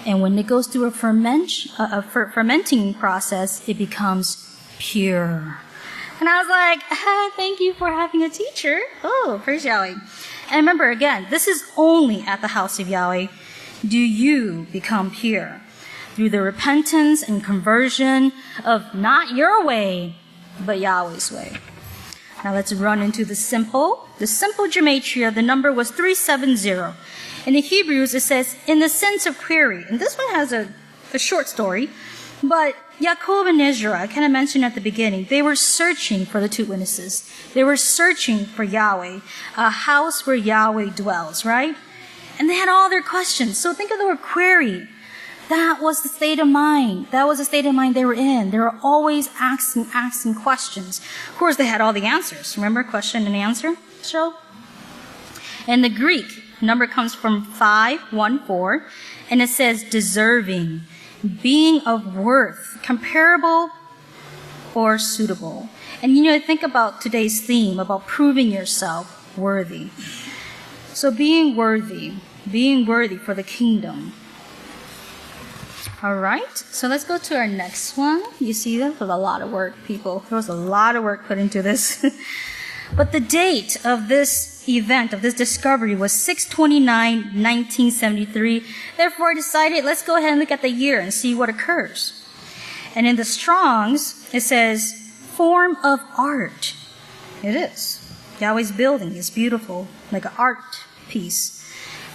And when it goes through a fermenting process, it becomes pure. And I was like, thank you for having a teacher. Oh, praise Yahweh. And remember, again, this is only at the house of Yahweh do you become pure. through the repentance and conversion of not your way, but Yahweh's way. Now let's run into the simple gematria. The number was 370. In the Hebrews, it says, in the sense of query. And this one has a short story, but Yaakov and Israel, I kind of mentioned at the beginning, they were searching for the two witnesses. They were searching for Yahweh, a house where Yahweh dwells, right? And they had all their questions. So think of the word query. That was the state of mind. That was the state of mind they were in. They were always asking questions. Of course, they had all the answers. Remember, question and answer show? In the Greek, number comes from 514, and it says deserving, being of worth, comparable or suitable. And think about today's theme about proving yourself worthy. So being worthy for the kingdom. All right, so let's go to our next one. You see, that was a lot of work, people. There was a lot of work put into this. But the date of this event, of this discovery, was 6/29/1973. Therefore, I decided, let's go ahead and look at the year and see what occurs. And in the Strong's, it says, form of art. It is. Yahweh's building is beautiful, like an art piece.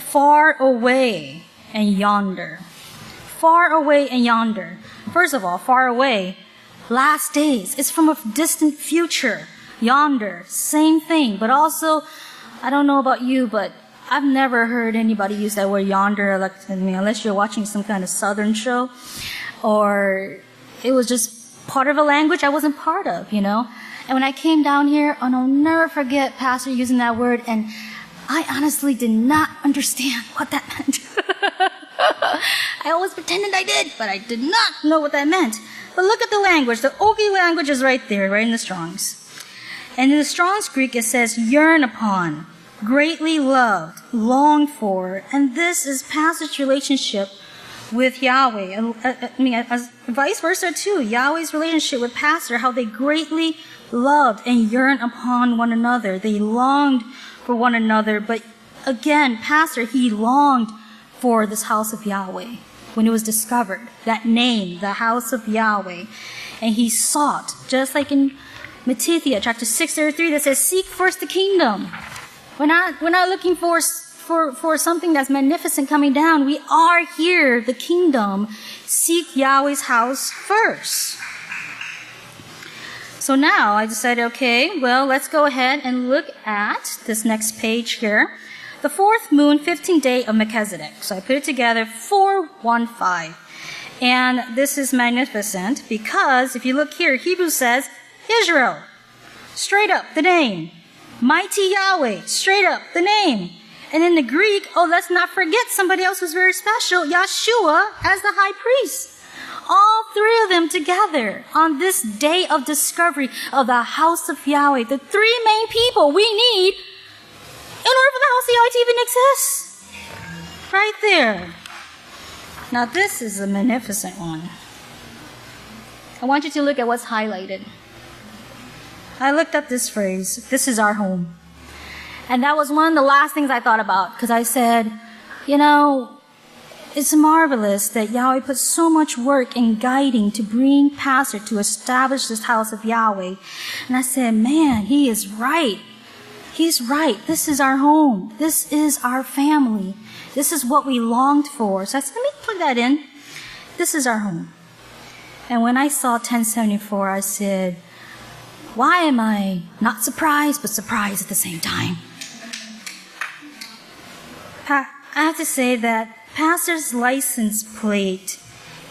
Far away and yonder. Far away and yonder. First of all, far away, last days. It's from a distant future. Yonder, same thing. But also, I don't know about you, but I've never heard anybody use that word yonder, unless you're watching some kind of southern show, or it was just part of a language I wasn't part of, And when I came down here, and I'll never forget Pastor using that word, and I honestly did not understand what that meant. I always pretended I did, but I did not know what that meant. But look at the language. The Ogi language is right there, right in the Strong's. And in the Strong's Greek, it says yearn upon, greatly loved, longed for. And this is passage relationship with Yahweh. As vice versa too. Yahweh's relationship with Pastor, how they greatly loved and yearned upon one another. They longed for one another. But again, Pastor, he longed for this house of Yahweh when it was discovered. That name, the house of Yahweh. And he sought, just like in Matthew chapter 6:33, that says, seek first the kingdom. We're not looking for something that's magnificent coming down. We are here, the kingdom. Seek Yahweh's house first. So now I decided, okay, well, let's go ahead and look at this next page here. The fourth moon, 15th day of Melchizedek. So I put it together, 415. And this is magnificent because if you look here, Hebrew says, Israel, straight up the name. Mighty Yahweh, straight up the name. And in the Greek, let's not forget somebody else who's very special, Yeshua as the high priest. All three of them together on this day of discovery of the house of Yahweh. The three main people we need in order for the house of Yahweh to even exist. Right there. Now this is a magnificent one. I want you to look at what's highlighted. I looked up this phrase, this is our home. And that was one of the last things I thought about, because I said, it's marvelous that Yahweh put so much work in guiding to bring Pastor to establish this house of Yahweh. And I said, man, he is right. He's right. This is our home. This is our family. This is what we longed for. So I said, let me plug that in. This is our home. And when I saw 1074, I said, why am I not surprised, but surprised at the same time? I have to say that Pastor's license plate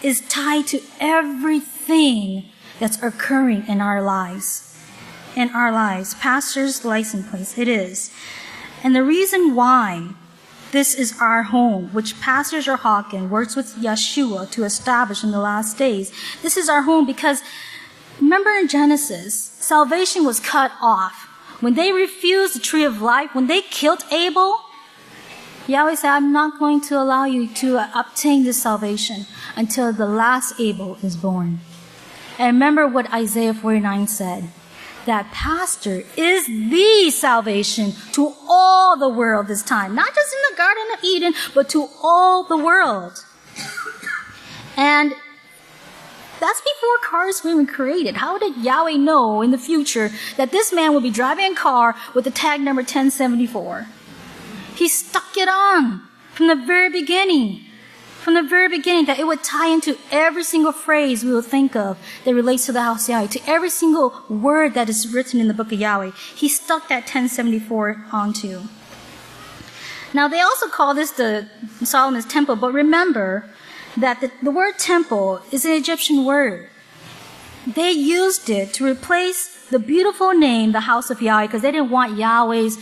is tied to everything that's occurring in our lives. In our lives, Pastor's license plate, it is. And the reason why this is our home, which Pastor Yisrayl Hawkins works with Yeshua to establish in the last days, this is our home because remember in Genesis, salvation was cut off. When they refused the tree of life, when they killed Abel, Yahweh said, I'm not going to allow you to obtain this salvation until the last Abel is born. And remember what Isaiah 49 said, that Pastor is the salvation to all the world this time. Not just in the Garden of Eden, but to all the world. And that's before cars were even created. How did Yahweh know in the future that this man would be driving a car with the tag number 1074? He stuck it on from the very beginning. From the very beginning, that it would tie into every single phrase we will think of that relates to the house of Yahweh, to every single word that is written in the book of Yahweh. He stuck that 1074 onto. Now, they also call this the Solomon's temple, but remember that the word temple is an Egyptian word. They used it to replace the beautiful name, the house of Yahweh, because they didn't want Yahweh's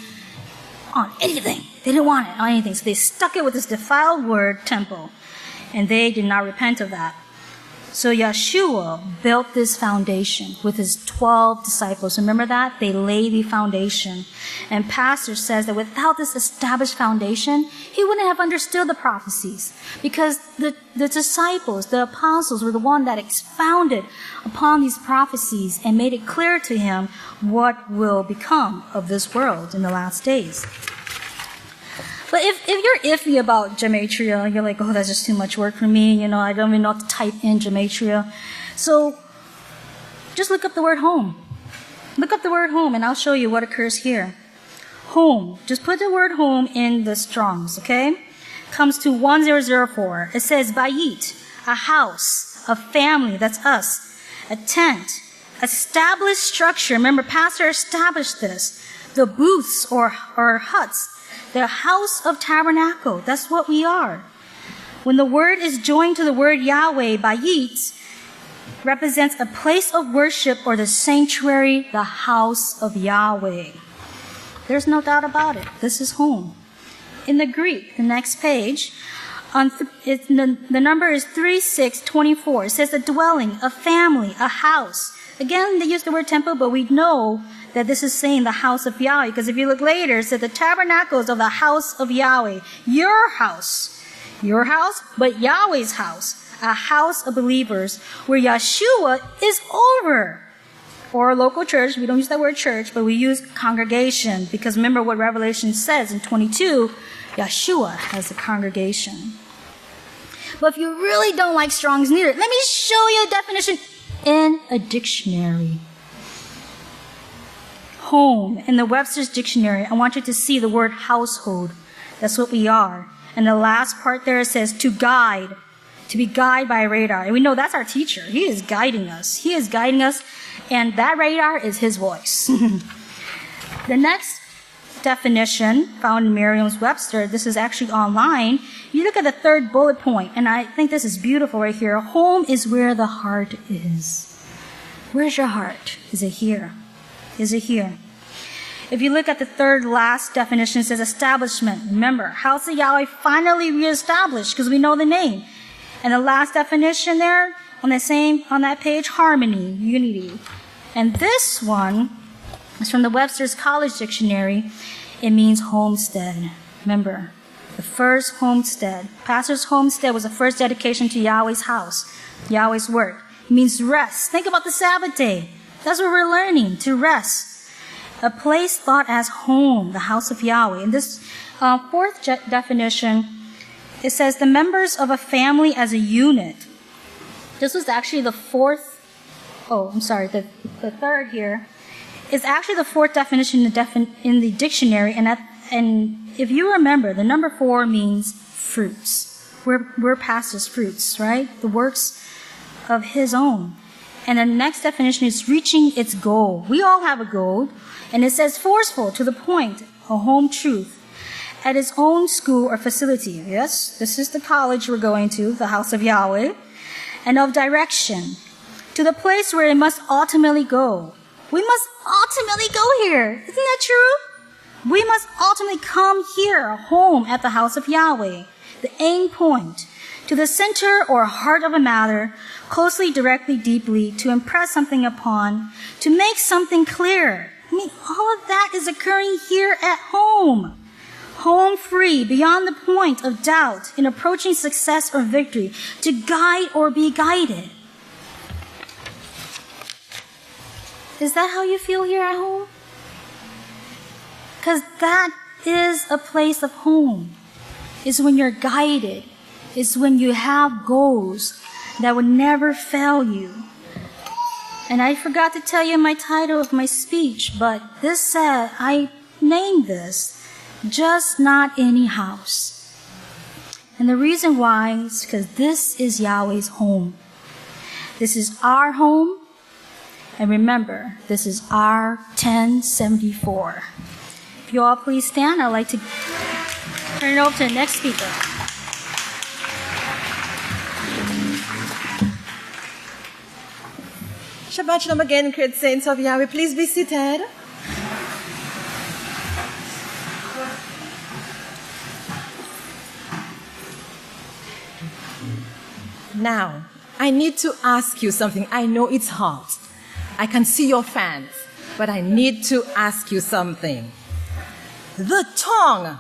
on anything. They didn't want it on anything. So they stuck it with this defiled word, temple. And they did not repent of that. So Yeshua built this foundation with his 12 disciples. Remember that? They laid the foundation. And Pastor says that without this established foundation, he wouldn't have understood the prophecies. Because the disciples, the apostles, were the one that expounded upon these prophecies and made it clear to him what will become of this world in the last days. But if you're iffy about gematria, you're like, oh, that's just too much work for me. I don't even know how to type in gematria. So just look up the word home. Look up the word home, and I'll show you what occurs here. Home. Just put the word home in the Strongs, okay? Comes to 1004. It says, Bayit, a house, a family, that's us, a tent, established structure. Remember, Pastor established this. The booths or huts. The house of tabernacle. That's what we are. When the word is joined to the word Yahweh, Bayit represents a place of worship or the sanctuary, the house of Yahweh. There's no doubt about it. This is home. In the Greek, the next page, the number is 3624. It says a dwelling, a family, a house. Again, they use the word temple, but we know that this is saying the house of Yahweh. Because if you look later, it says the tabernacles of the house of Yahweh. Your house, but Yahweh's house. A house of believers where Yeshua is over. Or a local church. We don't use that word church, but we use congregation. Because remember what Revelation says in 22, Yeshua has a congregation. But if you really don't like Strong's neither, let me show you a definition in a dictionary. Home, in the Webster's dictionary, I want you to see the word household. That's what we are. And the last part there says to guide, to be guided by a radar. And we know that's our teacher. He is guiding us. He is guiding us, and that radar is his voice. The next definition found in Merriam-Webster, this is actually online. You look at the third bullet point, and I think this is beautiful right here. Home is where the heart is. Where's your heart? Is it here? Is it here? If you look at the third last definition, it says establishment. Remember, house of Yahweh finally reestablished because we know the name. And the last definition there on that page, harmony, unity. And this one is from the Webster's College Dictionary. It means homestead. Remember, the first homestead. Pastor's homestead was the first dedication to Yahweh's house, Yahweh's work. It means rest. Think about the Sabbath day. That's what we're learning, to rest. A place thought as home, the house of Yahweh. In this fourth definition, it says the members of a family as a unit. This was actually the third here is actually the fourth definition in the dictionary. And if you remember, the number 4 means fruits. We're Pastor's fruits, right? The works of his own. And the next definition is reaching its goal. We all have a goal. And it says forceful, to the point, a home truth, at its own school or facility. Yes, this is the college we're going to, the house of Yahweh. And of direction, to the place where it must ultimately go. We must ultimately go here. Isn't that true? We must ultimately come here, home at the house of Yahweh, the end point, to the center or heart of a matter, closely, directly, deeply, to impress something upon, to make something clear. I mean, all of that is occurring here at home. Home free, beyond the point of doubt, in approaching success or victory, to guide or be guided. Is that how you feel here at home? Because that is a place of home. It's when you're guided. It's when you have goals. that would never fail you. And I forgot to tell you my title of my speech, but this said, I named this, Just Not Any House. And the reason why is because this is Yahweh's home. This is our home. And remember, this is our 1074. If you all please stand, I'd like to turn it over to the next speaker. Shabbat Shalom again, great saints of Yahweh. Please be seated. Now, I need to ask you something. I know it's hot. I can see your fans, but I need to ask you something. The tongue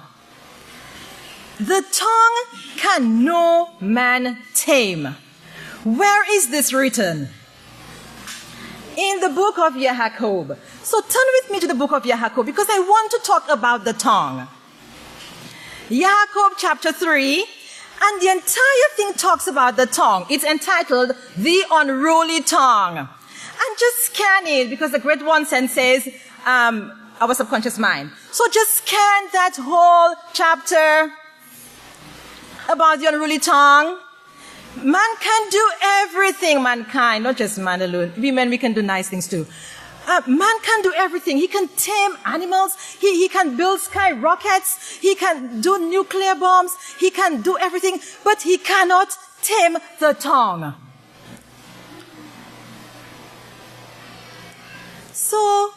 can no man tame. Where is this written? In the book of Yaakov. So turn with me to the book of Yaakov because I want to talk about the tongue. Yaakov chapter 3, and the entire thing talks about the tongue. It's entitled, The Unruly Tongue. And just scan it because the Great One says, our subconscious mind. So just scan that whole chapter about the unruly tongue. Man can do everything, mankind, not just man alone. Women, we can do nice things too. Man can do everything. He can tame animals. He can build skyrockets. He can do nuclear bombs. He can do everything, but he cannot tame the tongue. So,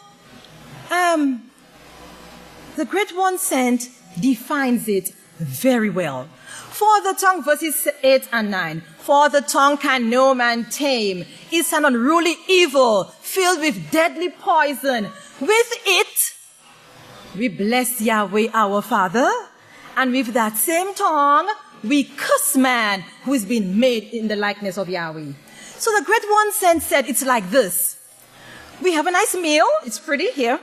the Great One sent defines it very well. For the tongue, verses 8 and 9. For the tongue can no man tame. It's an unruly evil, filled with deadly poison. With it, we bless Yahweh our Father. And with that same tongue, we curse man who is being made in the likeness of Yahweh. So the Great One said it's like this. We have a nice meal. It's pretty here.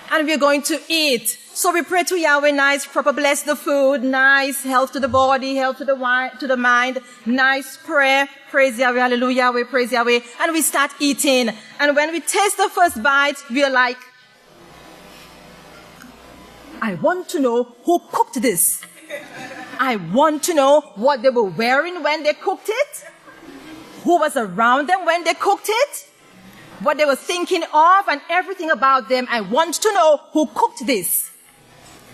And we're going to eat. So we pray to Yahweh, nice, proper, bless the food, nice, health to the body, health to the mind, nice prayer, praise Yahweh, hallelujah, Yahweh, praise Yahweh, and we start eating. And when we taste the first bite, we're like, I want to know who cooked this. I want to know what they were wearing when they cooked it, who was around them when they cooked it, what they were thinking of, and everything about them. I want to know who cooked this.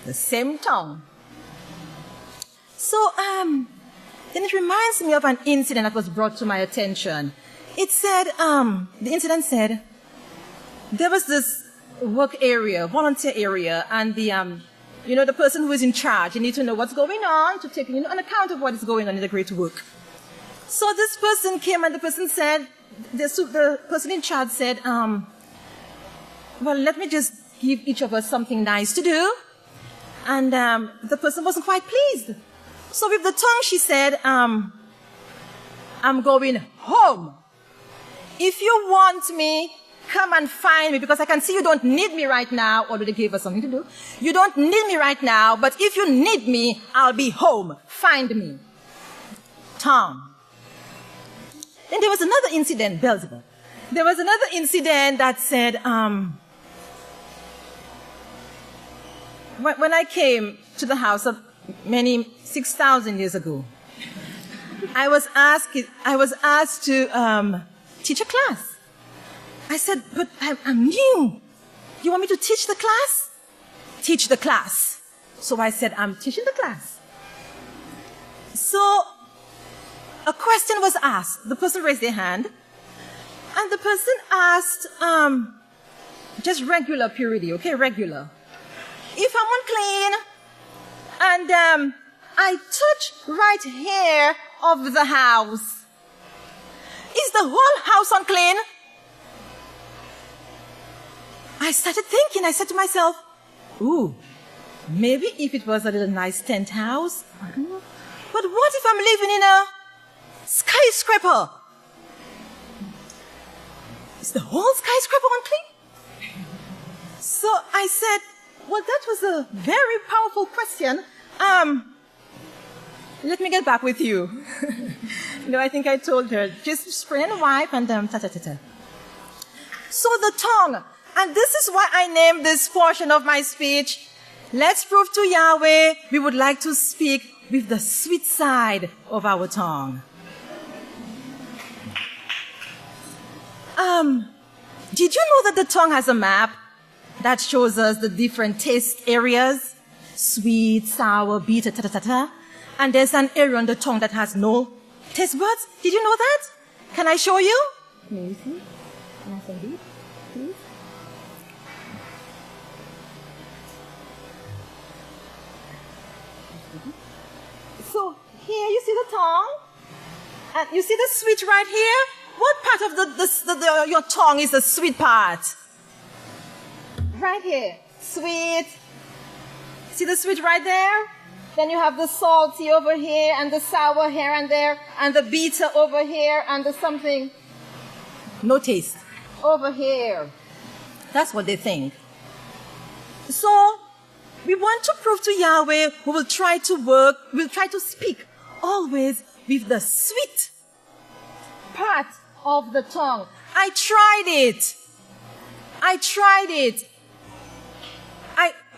The same tongue. So, then it reminds me of an incident that was brought to my attention. It said, the incident said, there was this work area, volunteer area, and the person who is in charge, you need to know what's going on to take, an account of what is going on in the great work. So this person came and the person said, the person in charge said, well, let me just give each of us something nice to do. And the person wasn't quite pleased. So with the tongue, she said, I'm going home. If you want me, come and find me, because I can see you don't need me right now, although they gave us something to do. You don't need me right now, but if you need me, I'll be home. Find me. Tongue. Then there was another incident, Beelzebub. There was another incident that said, when I came to the house of 6,000 years ago, I was asked to teach a class. I said, but I'm new. You want me to teach the class? Teach the class. So I said, I'm teaching the class. So a question was asked. The person raised their hand. And the person asked, just regular purity, okay, regular. If I'm unclean and I touch right here of the house, is the whole house unclean? I started thinking, I said to myself, ooh, maybe if it was a little nice tent house, but what if I'm living in a skyscraper? Is the whole skyscraper unclean? So I said, well, that was a very powerful question. Let me get back with you. No, I think I told her, just spray and wipe and ta-ta-ta-ta. So the tongue, and this is why I named this portion of my speech, let's prove to Yahweh we would like to speak with the sweet side of our tongue. Did you know that the tongue has a map that shows us the different taste areas? Sweet, sour, bitter, ta-ta-ta-ta. And there's an area on the tongue that has no taste buds. Did you know that? Can I show you? May you see? Nice and deep, please. So here you see the tongue, and you see the sweet right here. What part of your tongue is the sweet part? Right here, sweet. See the sweet right there? Then you have the salty over here, and the sour here and there, and the bitter over here, and the something. No taste. Over here. That's what they think. So, we want to prove to Yahweh who will try to speak always with the sweet part of the tongue. I tried it.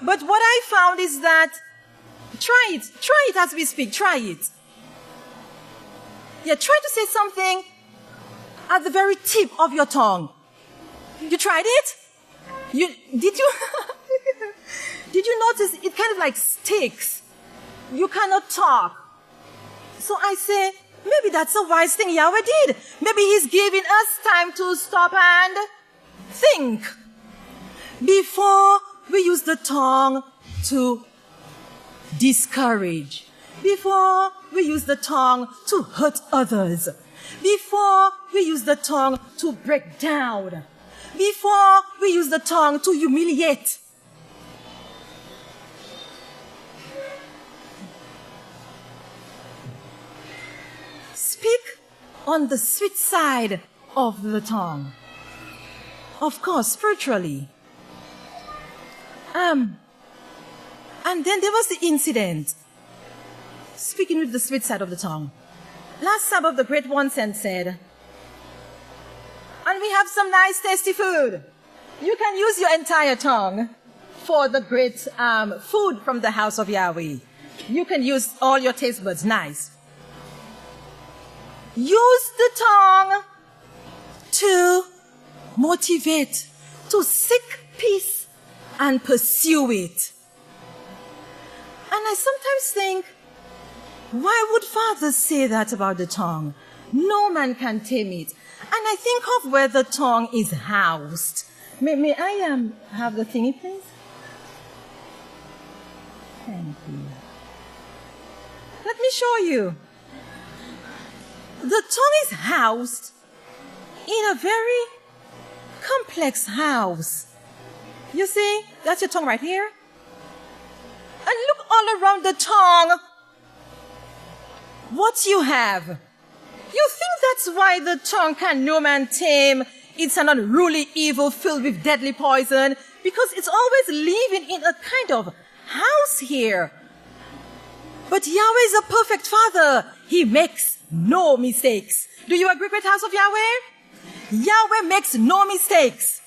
But what I found is that, try it as we speak, try it. Yeah, try to say something at the very tip of your tongue. You tried it? Did you notice it kind of like sticks? You cannot talk. So I say, maybe that's a wise thing Yahweh did. Maybe He's giving us time to stop and think before we use the tongue to discourage, before we use the tongue to hurt others, before we use the tongue to break down, before we use the tongue to humiliate. Speak on the sweet side of the tongue. Of course, spiritually. And then there was the incident. Speaking with the sweet side of the tongue. Last Sabbath, the great one said, and we have some nice tasty food. You can use your entire tongue for the great food from the house of Yahweh. You can use all your taste buds, nice. Use the tongue to motivate, to seek peace and pursue it. And I sometimes think, why would fathers say that about the tongue? No man can tame it. And I think of where the tongue is housed. May I have the thingy, please? Thank you. Let me show you. The tongue is housed in a very complex house. You see, that's your tongue right here. And look all around the tongue. What you have. You think that's why the tongue can no man tame? It's an unruly evil filled with deadly poison, because it's always living in a kind of house here. But Yahweh is a perfect Father. He makes no mistakes. Do you agree with House of Yahweh? Yahweh makes no mistakes.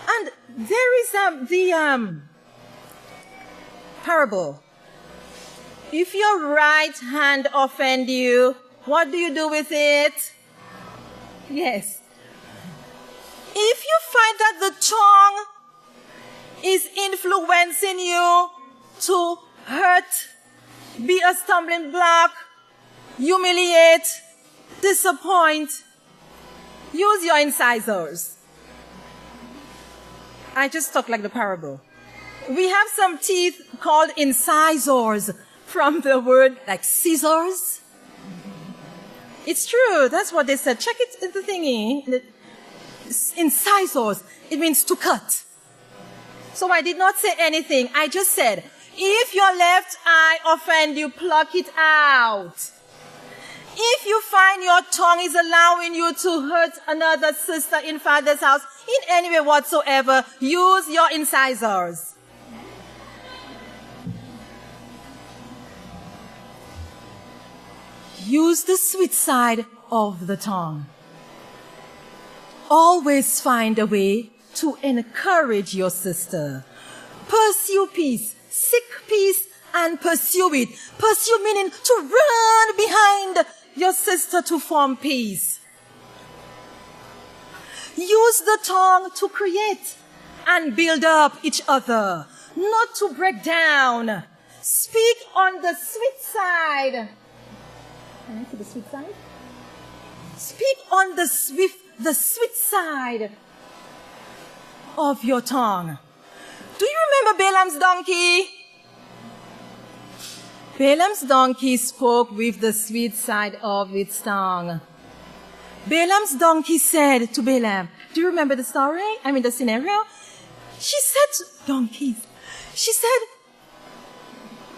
And there is the parable. If your right hand offend you, what do you do with it? Yes. If you find that the tongue is influencing you to hurt, be a stumbling block, humiliate, disappoint, use your incisors. I just talk like the parable. We have some teeth called incisors from the word like scissors. It's true. That's what they said. Check it in the thingy. Incisors. It means to cut. So I did not say anything. I just said, if your left eye offend you, pluck it out. If you find your tongue is allowing you to hurt another sister in Father's house in any way whatsoever, use your incisors. use the sweet side of the tongue. Always find a way to encourage your sister. Pursue peace, seek peace, and pursue it. Pursue meaning to run behind your sister to form peace. Use the tongue to create and build up each other, not to break down. Speak on the sweet side. Can I see the sweet side? Speak on the sweet side of your tongue. Do you remember Balaam's donkey? Balaam's donkey spoke with the sweet side of its tongue. Balaam's donkey said to Balaam, do you remember the story? I mean the scenario? She said to donkeys, she said,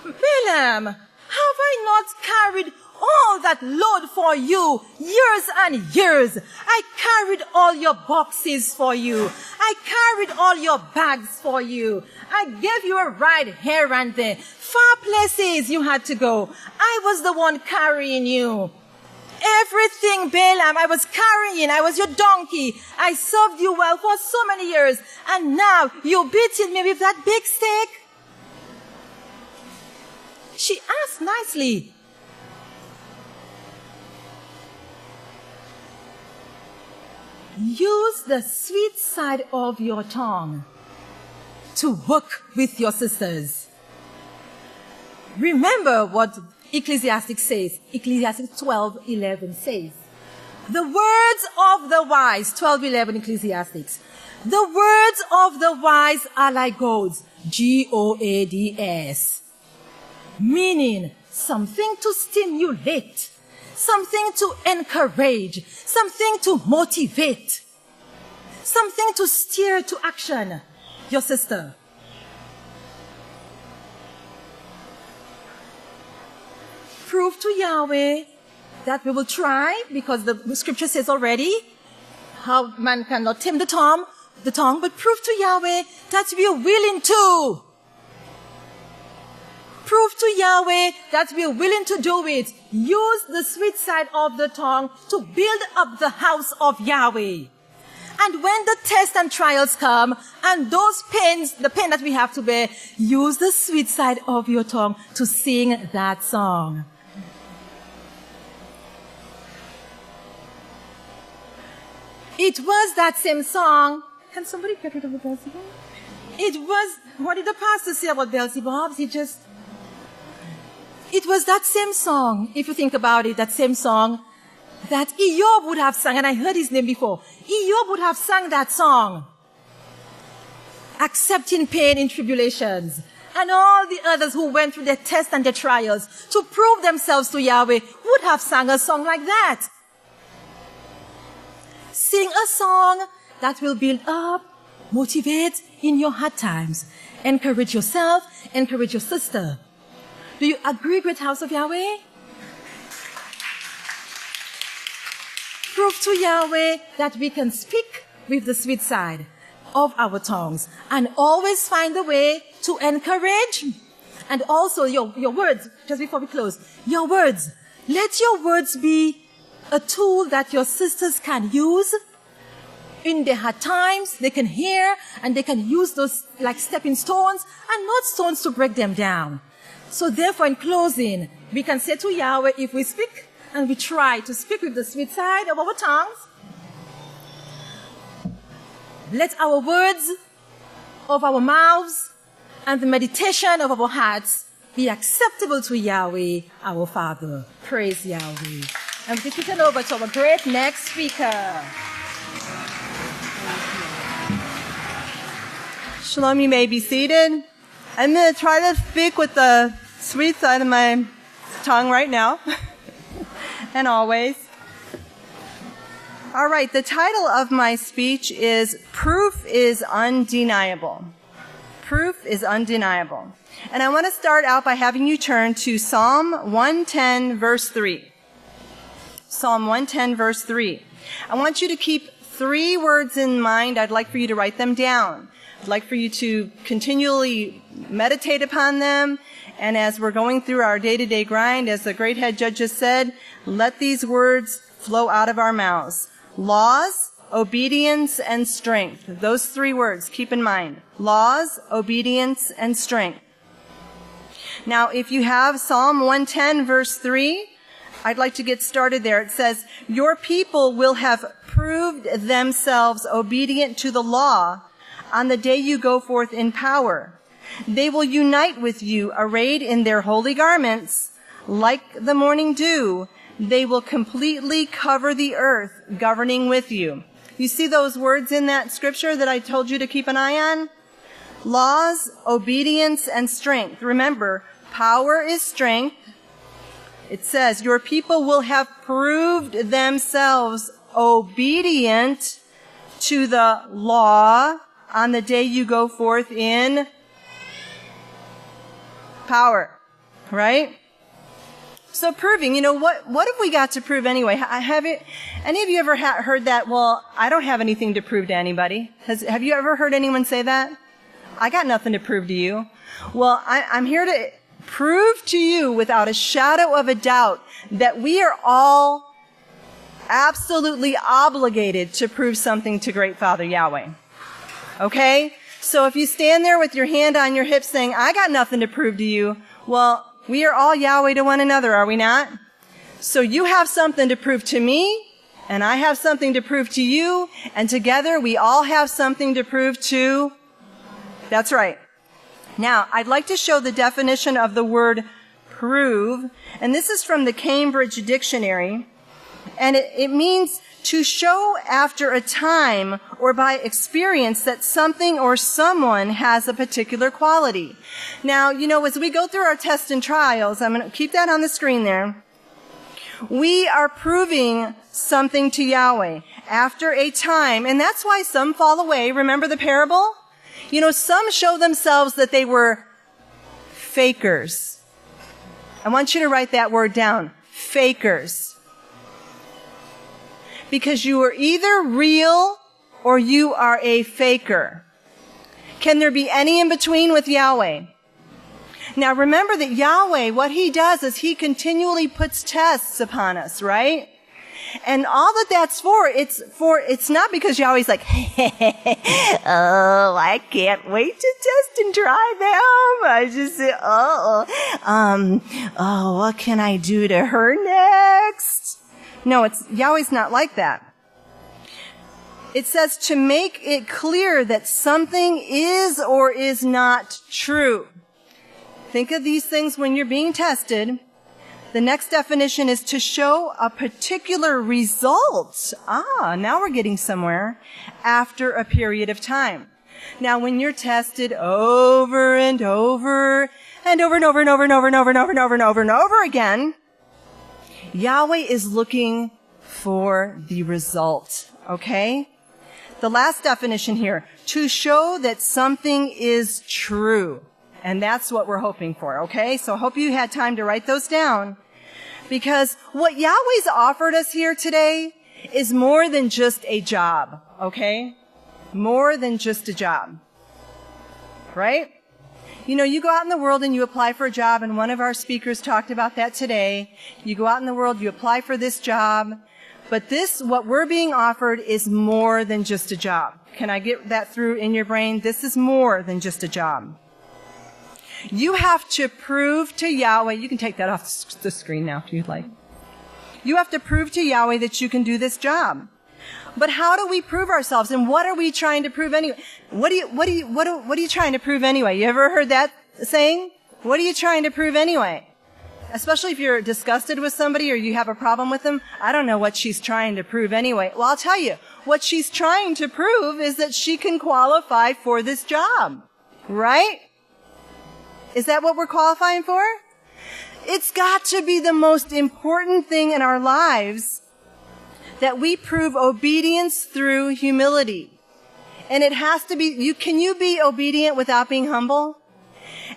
Balaam, have I not carried all that load for you years and years? I carried all your boxes for you. I carried all your bags for you. I gave you a ride here and there. Far places you had to go. I was the one carrying you. Everything, Balaam, I was carrying. I was your donkey. I served you well for so many years. And now you're beating me with that big stick. She asked nicely. Use the sweet side of your tongue to work with your sisters. Remember what Ecclesiastes says. Ecclesiastes 12:11 says, the words of the wise, 12:11 Ecclesiastes, the words of the wise are like goads, G-O-A-D-S, meaning something to stimulate, something to encourage, something to motivate, something to steer to action. Your sister. Prove to Yahweh that we will try, because the scripture says already how man cannot tame the tongue, but prove to Yahweh that we are willing to. Prove to Yahweh that we are willing to do it. Use the sweet side of the tongue to build up the house of Yahweh. And when the tests and trials come, and those pains, the pain that we have to bear, use the sweet side of your tongue to sing that song. It was that same song. Can somebody get rid of the Beelzebub? It was, what did the pastor say about Beelzebub? It was that same song, if you think about it, that same song that Eob would have sung, and I heard his name before. Eob would have sung that song, accepting pain in tribulations, and all the others who went through their tests and their trials to prove themselves to Yahweh would have sung a song like that. Sing a song that will build up, motivate in your hard times. Encourage yourself, encourage your sister. Do you agree, great house of Yahweh? Prove to Yahweh that we can speak with the sweet side of our tongues and always find a way to encourage. And also your words, just before we close, your words. Let your words be a tool that your sisters can use in their hard times. They can hear and they can use those like stepping stones and not stones to break them down. So therefore, in closing, we can say to Yahweh, if we speak and we try to speak with the sweet side of our tongues, let our words of our mouths and the meditation of our hearts be acceptable to Yahweh, our Father. Praise Yahweh. And we turn over to our great next speaker. Shalom, you may be seated. I'm going to try to speak with the sweet side of my tongue right now, and always. All right, the title of my speech is Proof is Undeniable. Proof is undeniable. And I want to start out by having you turn to Psalm 110, verse 3. Psalm 110, verse 3. I want you to keep 3 words in mind. I'd like for you to write them down. I'd like for you to continually meditate upon them And as we're going through our day-to-day grind, as the great head judge just said, let these words flow out of our mouths. Laws, obedience, and strength. Those three words, keep in mind. Laws, obedience, and strength. Now, if you have Psalm 110, verse 3, I'd like to get started there. It says, your people will have proved themselves obedient to the law on the day you go forth in power. They will unite with you, arrayed in their holy garments, like the morning dew. They will completely cover the earth, governing with you. You see those words in that scripture that I told you to keep an eye on? Laws, obedience, and strength. Remember, power is strength. It says, your people will have proved themselves obedient to the law on the day you go forth in power, right? So proving, what have we got to prove anyway? Any of you ever heard that, well, I don't have anything to prove to anybody? Have you ever heard anyone say that? I got nothing to prove to you. Well, I'm here to prove to you without a shadow of a doubt that we are all absolutely obligated to prove something to Great Father Yahweh. Okay? So if you stand there with your hand on your hip saying, I got nothing to prove to you, well, we are all Yahweh to one another, are we not? So you have something to prove to me, and I have something to prove to you, and together we all have something to prove to. That's right. Now, I'd like to show the definition of the word prove, and this is from the Cambridge Dictionary, and it means to show after a time or by experience that something or someone has a particular quality. Now, as we go through our tests and trials, I'm going to keep that on the screen there. We are proving something to Yahweh after a time, and that's why some fall away. Remember the parable? Some show themselves that they were fakers. I want you to write that word down. Fakers. Because you are either real or you are a faker. Can there be any in between with Yahweh? Now remember that Yahweh, what he does is he continually puts tests upon us, right? And all that's for, it's not because Yahweh's like, oh, I can't wait to test and try them. I just say, what can I do to her next? No, Yahweh's not like that. It says to make it clear that something is or is not true. Think of these things when you're being tested. The next definition is to show a particular result. Now we're getting somewhere. After a period of time. Now when you're tested over and over and over and over and over and over and over and over and over and over and over again, Yahweh is looking for the result, okay? The last definition here, to show that something is true. And that's what we're hoping for, okay? So I hope you had time to write those down. Because what Yahweh's offered us here today is more than just a job, okay? More than just a job. Right? You go out in the world and you apply for a job, and one of our speakers talked about that today. You go out in the world, you apply for this job, but what we're being offered is more than just a job. Can I get that through in your brain? This is more than just a job. You have to prove to Yahweh, you can take that off the screen now if you'd like. You have to prove to Yahweh that you can do this job. But how do we prove ourselves? And what are we trying to prove anyway? What are you trying to prove anyway? You ever heard that saying? What are you trying to prove anyway? Especially if you're disgusted with somebody or you have a problem with them. I don't know what she's trying to prove anyway. Well, I'll tell you. What she's trying to prove is that she can qualify for this job. Right? Is that what we're qualifying for? It's got to be the most important thing in our lives that we prove obedience through humility. And it has to be, can you be obedient without being humble?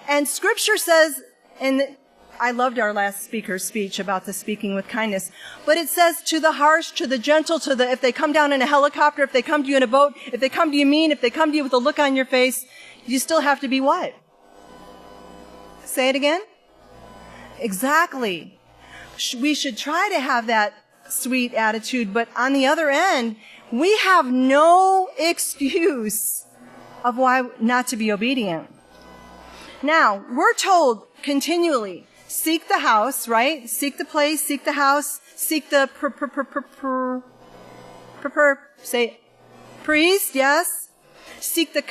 And scripture says, and I loved our last speaker's speech about the speaking with kindness, but it says to the harsh, to the gentle, if they come down in a helicopter, if they come to you in a boat, if they come to you mean, if they come to you with a look on your face, you still have to be what? Say it again. Exactly. We should try to have that sweet attitude, but on the other end, we have no excuse of why not to be obedient. Now, we're told continually, seek the house, right? Seek the place, seek the house, seek the say priest, yes. Seek the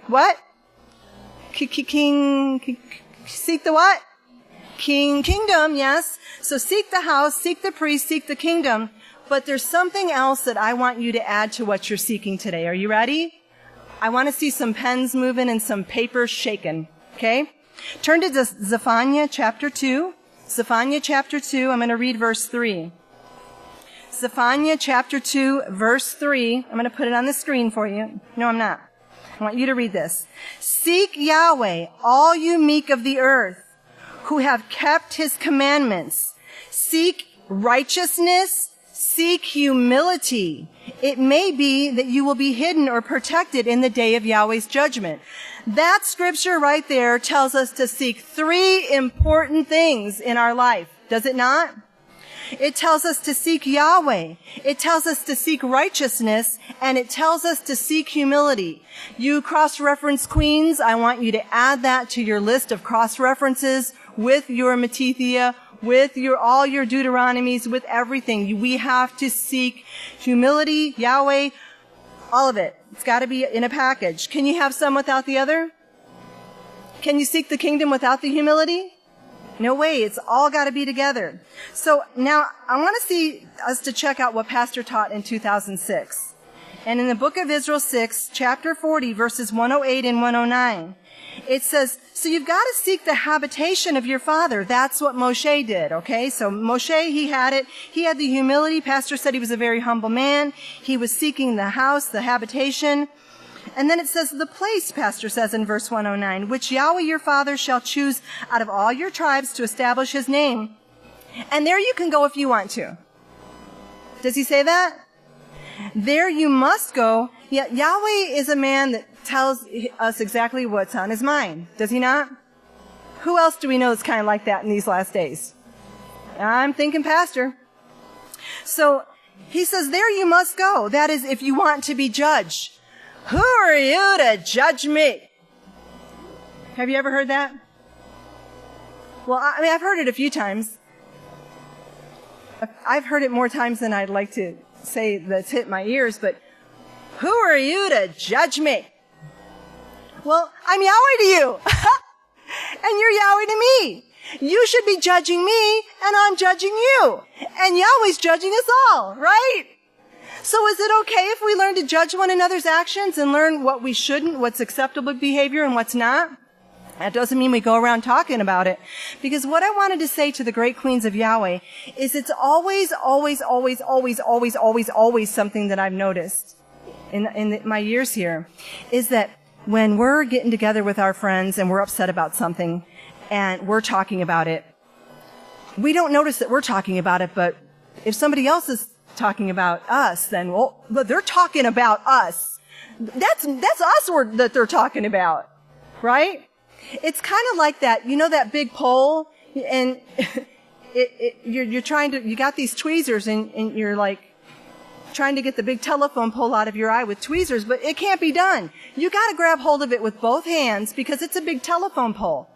what? King, seek the what? Kingdom, yes. So seek the house, seek the priest, seek the kingdom. But there's something else that I want you to add to what you're seeking today. Are you ready? I want to see some pens moving and some papers shaking. Okay? Turn to Zephaniah chapter 2. Zephaniah chapter 2, I'm going to read verse 3. Zephaniah chapter 2, verse 3. I'm going to put it on the screen for you. No, I'm not. I want you to read this. Seek Yahweh, all you meek of the earth, who have kept his commandments. Seek righteousness, seek humility. It may be that you will be hidden or protected in the day of Yahweh's judgment. That scripture right there tells us to seek 3 important things in our life. Does it not? It tells us to seek Yahweh. It tells us to seek righteousness, and it tells us to seek humility. You cross-reference queens, I want you to add that to your list of cross-references with your Matithia, with all your Deuteronomies, with everything. We have to seek humility, Yahweh, all of it. It's got to be in a package. Can you have some without the other? Can you seek the kingdom without the humility? No way. It's all got to be together. So now I want to see us to check out what Pastor taught in 2006. And in the book of Israel 6, chapter 40, verses 108 and 109, it says, so you've got to seek the habitation of your father. That's what Moshe did, okay? So Moshe, he had it. He had the humility. Pastor said he was a very humble man. He was seeking the house, the habitation. And then it says the place, Pastor says in verse 109, which Yahweh your father shall choose out of all your tribes to establish his name. And there you can go if you want to. Does he say that? There you must go. Yeah, Yahweh is a man that tells us exactly what's on his mind. Does he not? Who else do we know is kind of like that in these last days? I'm thinking Pastor. So he says, there you must go. That is, if you want to be judged. Who are you to judge me? Have you ever heard that? Well, I mean, I've heard it a few times. I've heard it more times than I'd like to say that's hit my ears, but who are you to judge me? Well, I'm Yahweh to you. And you're Yahweh to me. You should be judging me, and I'm judging you. And Yahweh's judging us all, right? So is it okay if we learn to judge one another's actions and learn what we shouldn't, what's acceptable behavior and what's not? That doesn't mean we go around talking about it. Because what I wanted to say to the great queens of Yahweh is it's always something that I've noticed in my years here, is that when we're getting together with our friends and we're upset about something and we're talking about it, we don't notice that we're talking about it, but if somebody else is talking about us, then, well, they're talking about us. That's us that they're talking about, right? It's kind of like that, you know, that big pole, and you got these tweezers, and you're like trying to get the big telephone pole out of your eye with tweezers, but it can't be done. You got to grab hold of it with both hands because it's a big telephone pole,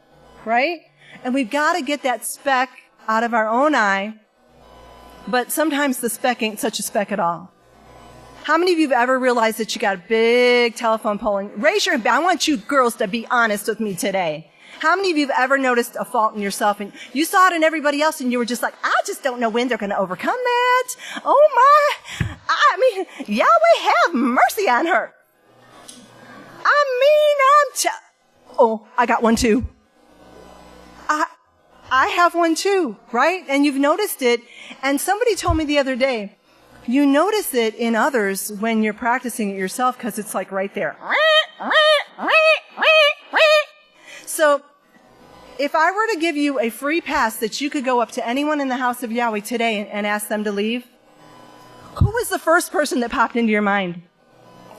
right? And we've got to get that speck out of our own eye. But sometimes the speck ain't such a speck at all. How many of you have ever realized that you got a big telephone pole? And raise your hand. I want you girls to be honest with me today. How many of you have ever noticed a fault in yourself and you saw it in everybody else and you were just like, I just don't know when they're going to overcome that. Oh my. I mean, Yahweh have mercy on her. Oh, I got one too. I have one too, right? And you've noticed it. And somebody told me the other day, you notice it in others when you're practicing it yourself because it's like right there. So if I were to give you a free pass that you could go up to anyone in the house of Yahweh today and ask them to leave, who was the first person that popped into your mind?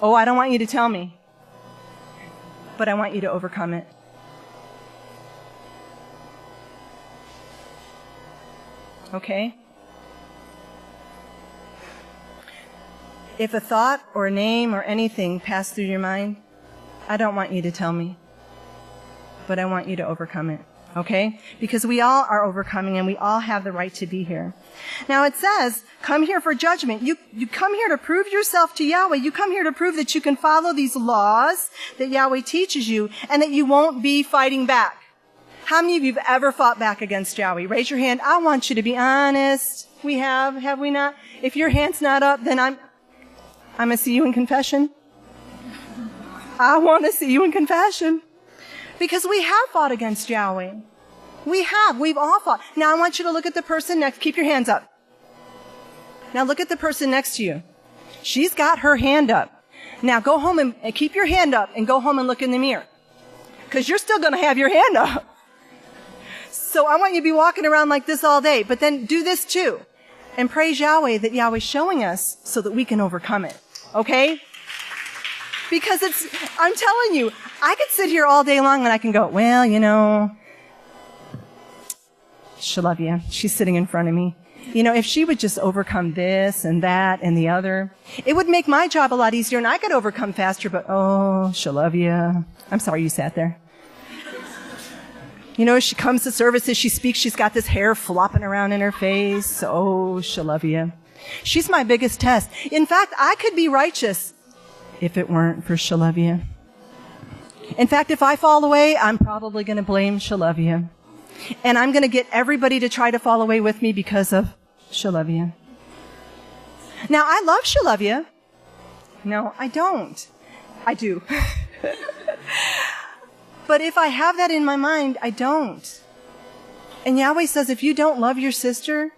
Oh, I don't want you to tell me, but I want you to overcome it. Okay? If a thought or a name or anything passed through your mind, I don't want you to tell me, but I want you to overcome it. Okay? Because we all are overcoming and we all have the right to be here. Now it says, come here for judgment. You come here to prove yourself to Yahweh. You come here to prove that you can follow these laws that Yahweh teaches you and that you won't be fighting back. How many of you have ever fought back against Yahweh? Raise your hand. I want you to be honest. We have we not? If your hand's not up, then I'm going to see you in confession. I want to see you in confession. Because we have fought against Yahweh. We have. We've all fought. Now I want you to look at the person next. Keep your hands up. Now look at the person next to you. She's got her hand up. Now go home and keep your hand up and go home and look in the mirror. Because you're still going to have your hand up. So I want you to be walking around like this all day. But then do this too. And praise Yahweh that Yahweh's showing us so that we can overcome it. Okay? Because I'm telling you, I could sit here all day long and I can go, well, you know, Shalavia, she's sitting in front of me. You know, if she would just overcome this and that and the other, it would make my job a lot easier and I could overcome faster, but oh, Shalavia, I'm sorry you sat there. You know, she comes to services, she speaks, she's got this hair flopping around in her face. Oh, Shalavia. She's my biggest test. In fact, I could be righteous if it weren't for Shalavia. In fact, if I fall away, I'm probably going to blame Shalavia. And I'm going to get everybody to try to fall away with me because of Shalavia. Now, I love Shalavia. No, I don't. I do. But if I have that in my mind, I don't. And Yahweh says, if you don't love your sister,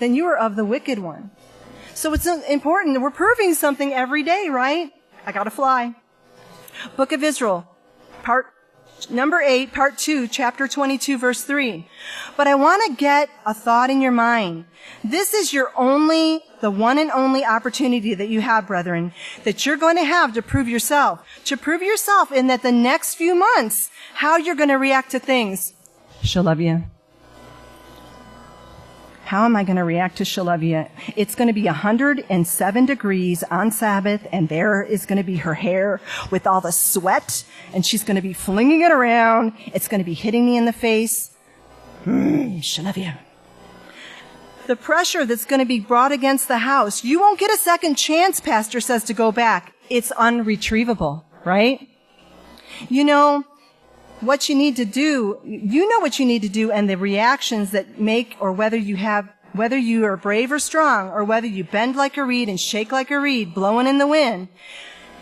then you are of the wicked one. So it's important. We're proving something every day, right? I gotta fly. Book of Israel, number 8, part 2, chapter 22, verse 3. But I want to get a thought in your mind. This is the one and only opportunity that you have, brethren, that you're going to have to prove yourself. To prove yourself in that the next few months, how you're going to react to things. Shalavia. How am I going to react to Shalavia? It's going to be 107 degrees on Sabbath, and there is going to be her hair with all the sweat, and she's going to be flinging it around. It's going to be hitting me in the face. Shalavia. The pressure that's going to be brought against the house, you won't get a second chance, Pastor says, to go back. It's unretrievable, right? You know what you need to do, and the reactions that make, or whether you are brave or strong, or whether you bend like a reed and shake like a reed, blowing in the wind,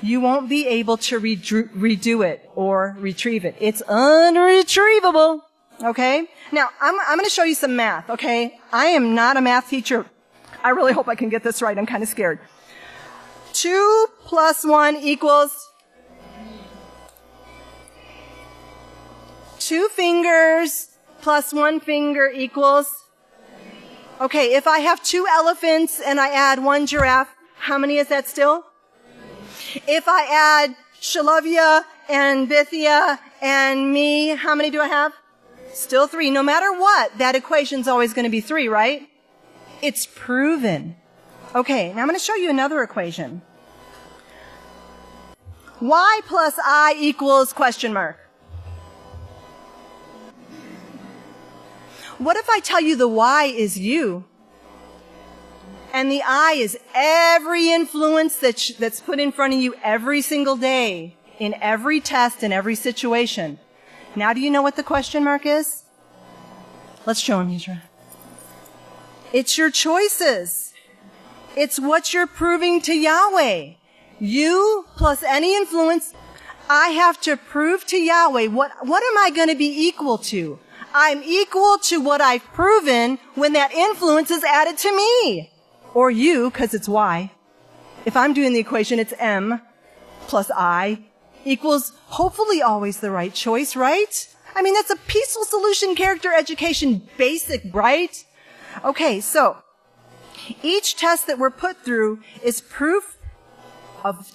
you won't be able to redo it or retrieve it. It's unretrievable. Okay? Now, I'm going to show you some math, okay? I am not a math teacher. I really hope I can get this right. I'm kind of scared. 2 plus 1 equals 2 fingers plus 1 finger equals. Okay, if I have 2 elephants and I add 1 giraffe, how many is that still? If I add Shalavia and Bithia and me, how many do I have? Still 3. No matter what, that equation's always going to be 3, right? It's proven. Okay, now I'm going to show you another equation. Y plus I equals question mark. What if I tell you the Y is you, and the I is every influence that's put in front of you every single day, in every test, in every situation? Now do you know what the question mark is? Let's show him, Yisrayl. It's your choices. It's what you're proving to Yahweh. You plus any influence, I have to prove to Yahweh, what am I going to be equal to? I'm equal to what I've proven when that influence is added to me. Or you, because it's Y. If I'm doing the equation, it's M plus I equals hopefully always the right choice, right? I mean, that's a peaceful solution character education basic, right? Okay, so each test that we're put through is proof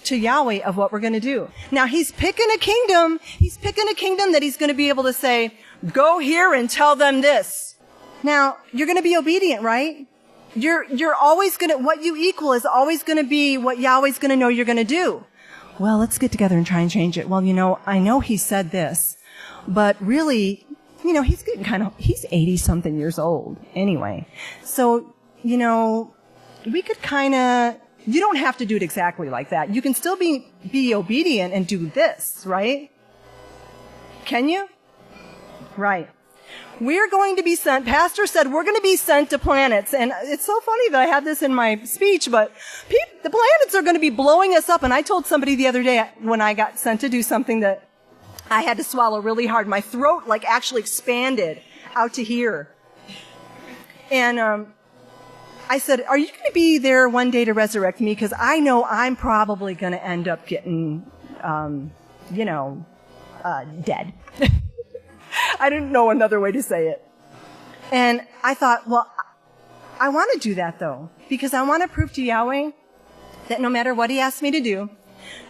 to Yahweh of what we're going to do. Now, he's picking a kingdom. He's picking a kingdom that he's going to be able to say, go here and tell them this. Now, you're going to be obedient, right? You're always going to, what you equal is always going to be what Yahweh's going to know you're going to do. Well, let's get together and try and change it. Well, I know he said this, but really, he's getting he's 80 something years old anyway. So, we could you don't have to do it exactly like that. You can still be obedient and do this, right? Can you? Right. We're going to be sent, Pastor said we're going to be sent to planets. And it's so funny that I had this in my speech, but the planets are going to be blowing us up. And I told somebody the other day when I got sent to do something that I had to swallow really hard. My throat actually expanded out to here. And I said, are you going to be there one day to resurrect me? Because I know I'm probably going to end up getting, dead. I didn't know another way to say it. And I thought, well, I want to do that though, because I want to prove to Yahweh that no matter what he asks me to do,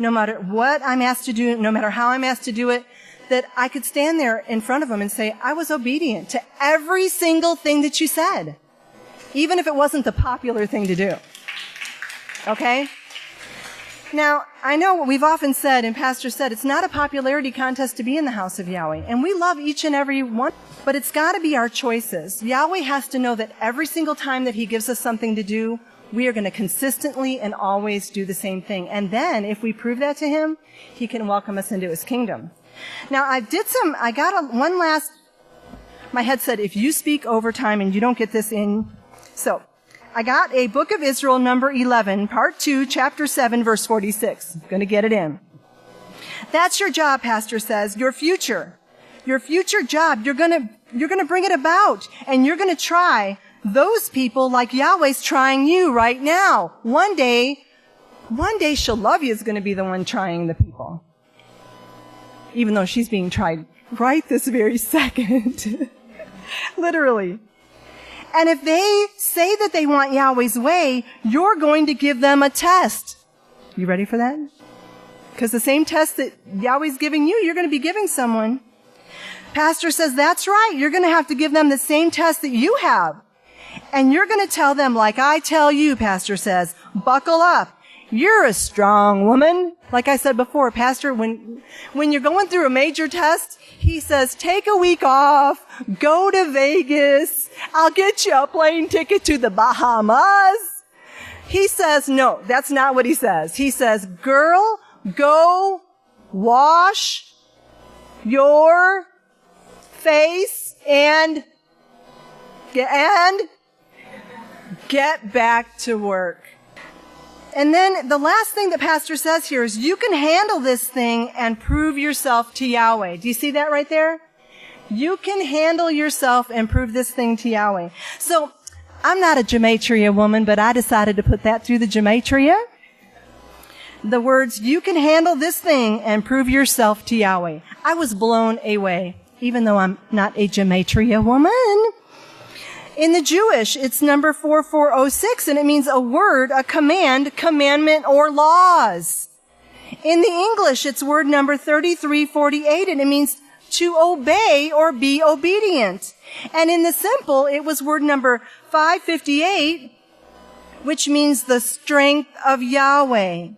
no matter what I'm asked to do, no matter how I'm asked to do it, that I could stand there in front of him and say, I was obedient to every single thing that you said, even if it wasn't the popular thing to do. Okay? Now, I know what we've often said, and Pastor said, it's not a popularity contest to be in the house of Yahweh. And we love each and every one, but it's got to be our choices. Yahweh has to know that every single time that he gives us something to do, we are going to consistently and always do the same thing. And then, if we prove that to him, he can welcome us into his kingdom. Now, my head said, if you speak overtime and you don't get this in, so, I got a Book of Israel, number 11, part 2, chapter 7, verse 46. I'm going to get it in. That's your job, Pastor says. Your future job. You're going to bring it about, and you're going to try those people like Yahweh's trying you right now. One day Shalom is going to be the one trying the people, even though she's being tried right this very second, literally. And if they say that they want Yahweh's way, you're going to give them a test. You ready for that? Because the same test that Yahweh's giving you, you're going to be giving someone. Pastor says, that's right. You're going to have to give them the same test that you have. And you're going to tell them, like I tell you, Pastor says, buckle up. You're a strong woman. Like I said before, Pastor, when you're going through a major test, he says, take a week off, go to Vegas, I'll get you a plane ticket to the Bahamas. He says, no, that's not what he says. He says, girl, go wash your face and get back to work. And then the last thing that Pastor says here is you can handle this thing and prove yourself to Yahweh. Do you see that right there? You can handle yourself and prove this thing to Yahweh. So I'm not a gematria woman, but I decided to put that through the gematria. The words, you can handle this thing and prove yourself to Yahweh. I was blown away, even though I'm not a gematria woman. In the Jewish, it's number 4406, and it means a word, a command, commandment, or laws. In the English, it's word number 3348, and it means to obey or be obedient. And in the simple, it was word number 558, which means the strength of Yahweh.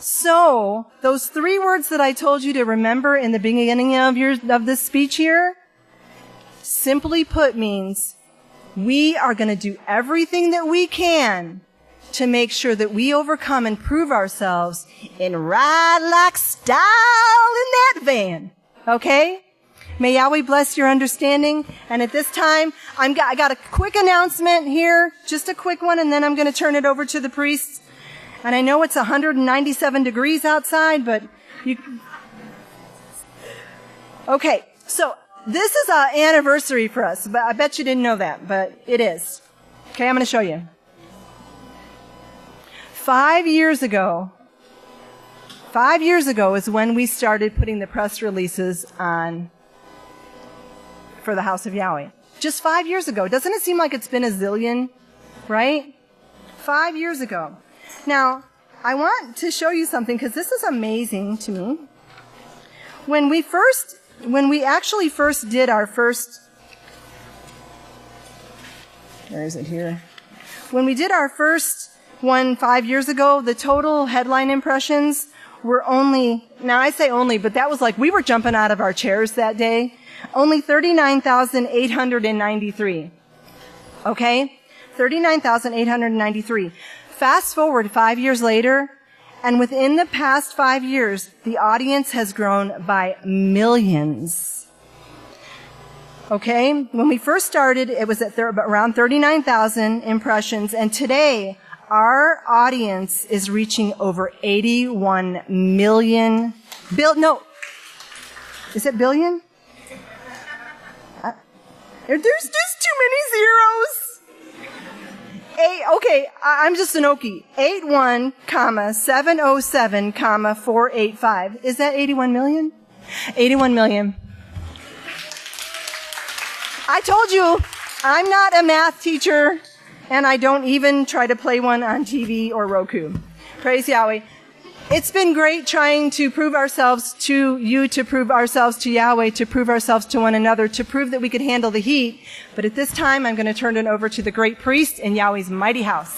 So, those three words that I told you to remember in the beginning of this speech here, simply put means we are going to do everything that we can to make sure that we overcome and prove ourselves in ride-like style in that van. Okay? May Yahweh bless your understanding. And at this time, I got a quick announcement here, just a quick one, and then I'm going to turn it over to the priests. And I know it's 197 degrees outside, but okay, so this is an anniversary for us, but I bet you didn't know that, but it is. Okay, I'm going to show you. 5 years ago is when we started putting the press releases on for the House of Yahweh. Just 5 years ago. Doesn't it seem like it's been a zillion, right? 5 years ago. Now, I want to show you something because this is amazing to me. When we actually first did our first Where is it here? When we did our first one 5 years ago, the total headline impressions were only, now I say only, but that was like we were jumping out of our chairs that day, only 39,893. Okay? 39,893. Fast forward 5 years later, and within the past 5 years, the audience has grown by millions. Okay? When we first started, it was at around 39,000 impressions, and today, our audience is reaching over 81 million. Is it billion? There's just too many zeros. I'm just an Okie. 81,707,485. Is that 81 million? 81 million. I told you, I'm not a math teacher, and I don't even try to play one on TV or Roku. Praise Yahweh. It's been great trying to prove ourselves to you, to prove ourselves to Yahweh, to prove ourselves to one another, to prove that we could handle the heat. But at this time, I'm going to turn it over to the great priest in Yahweh's mighty house.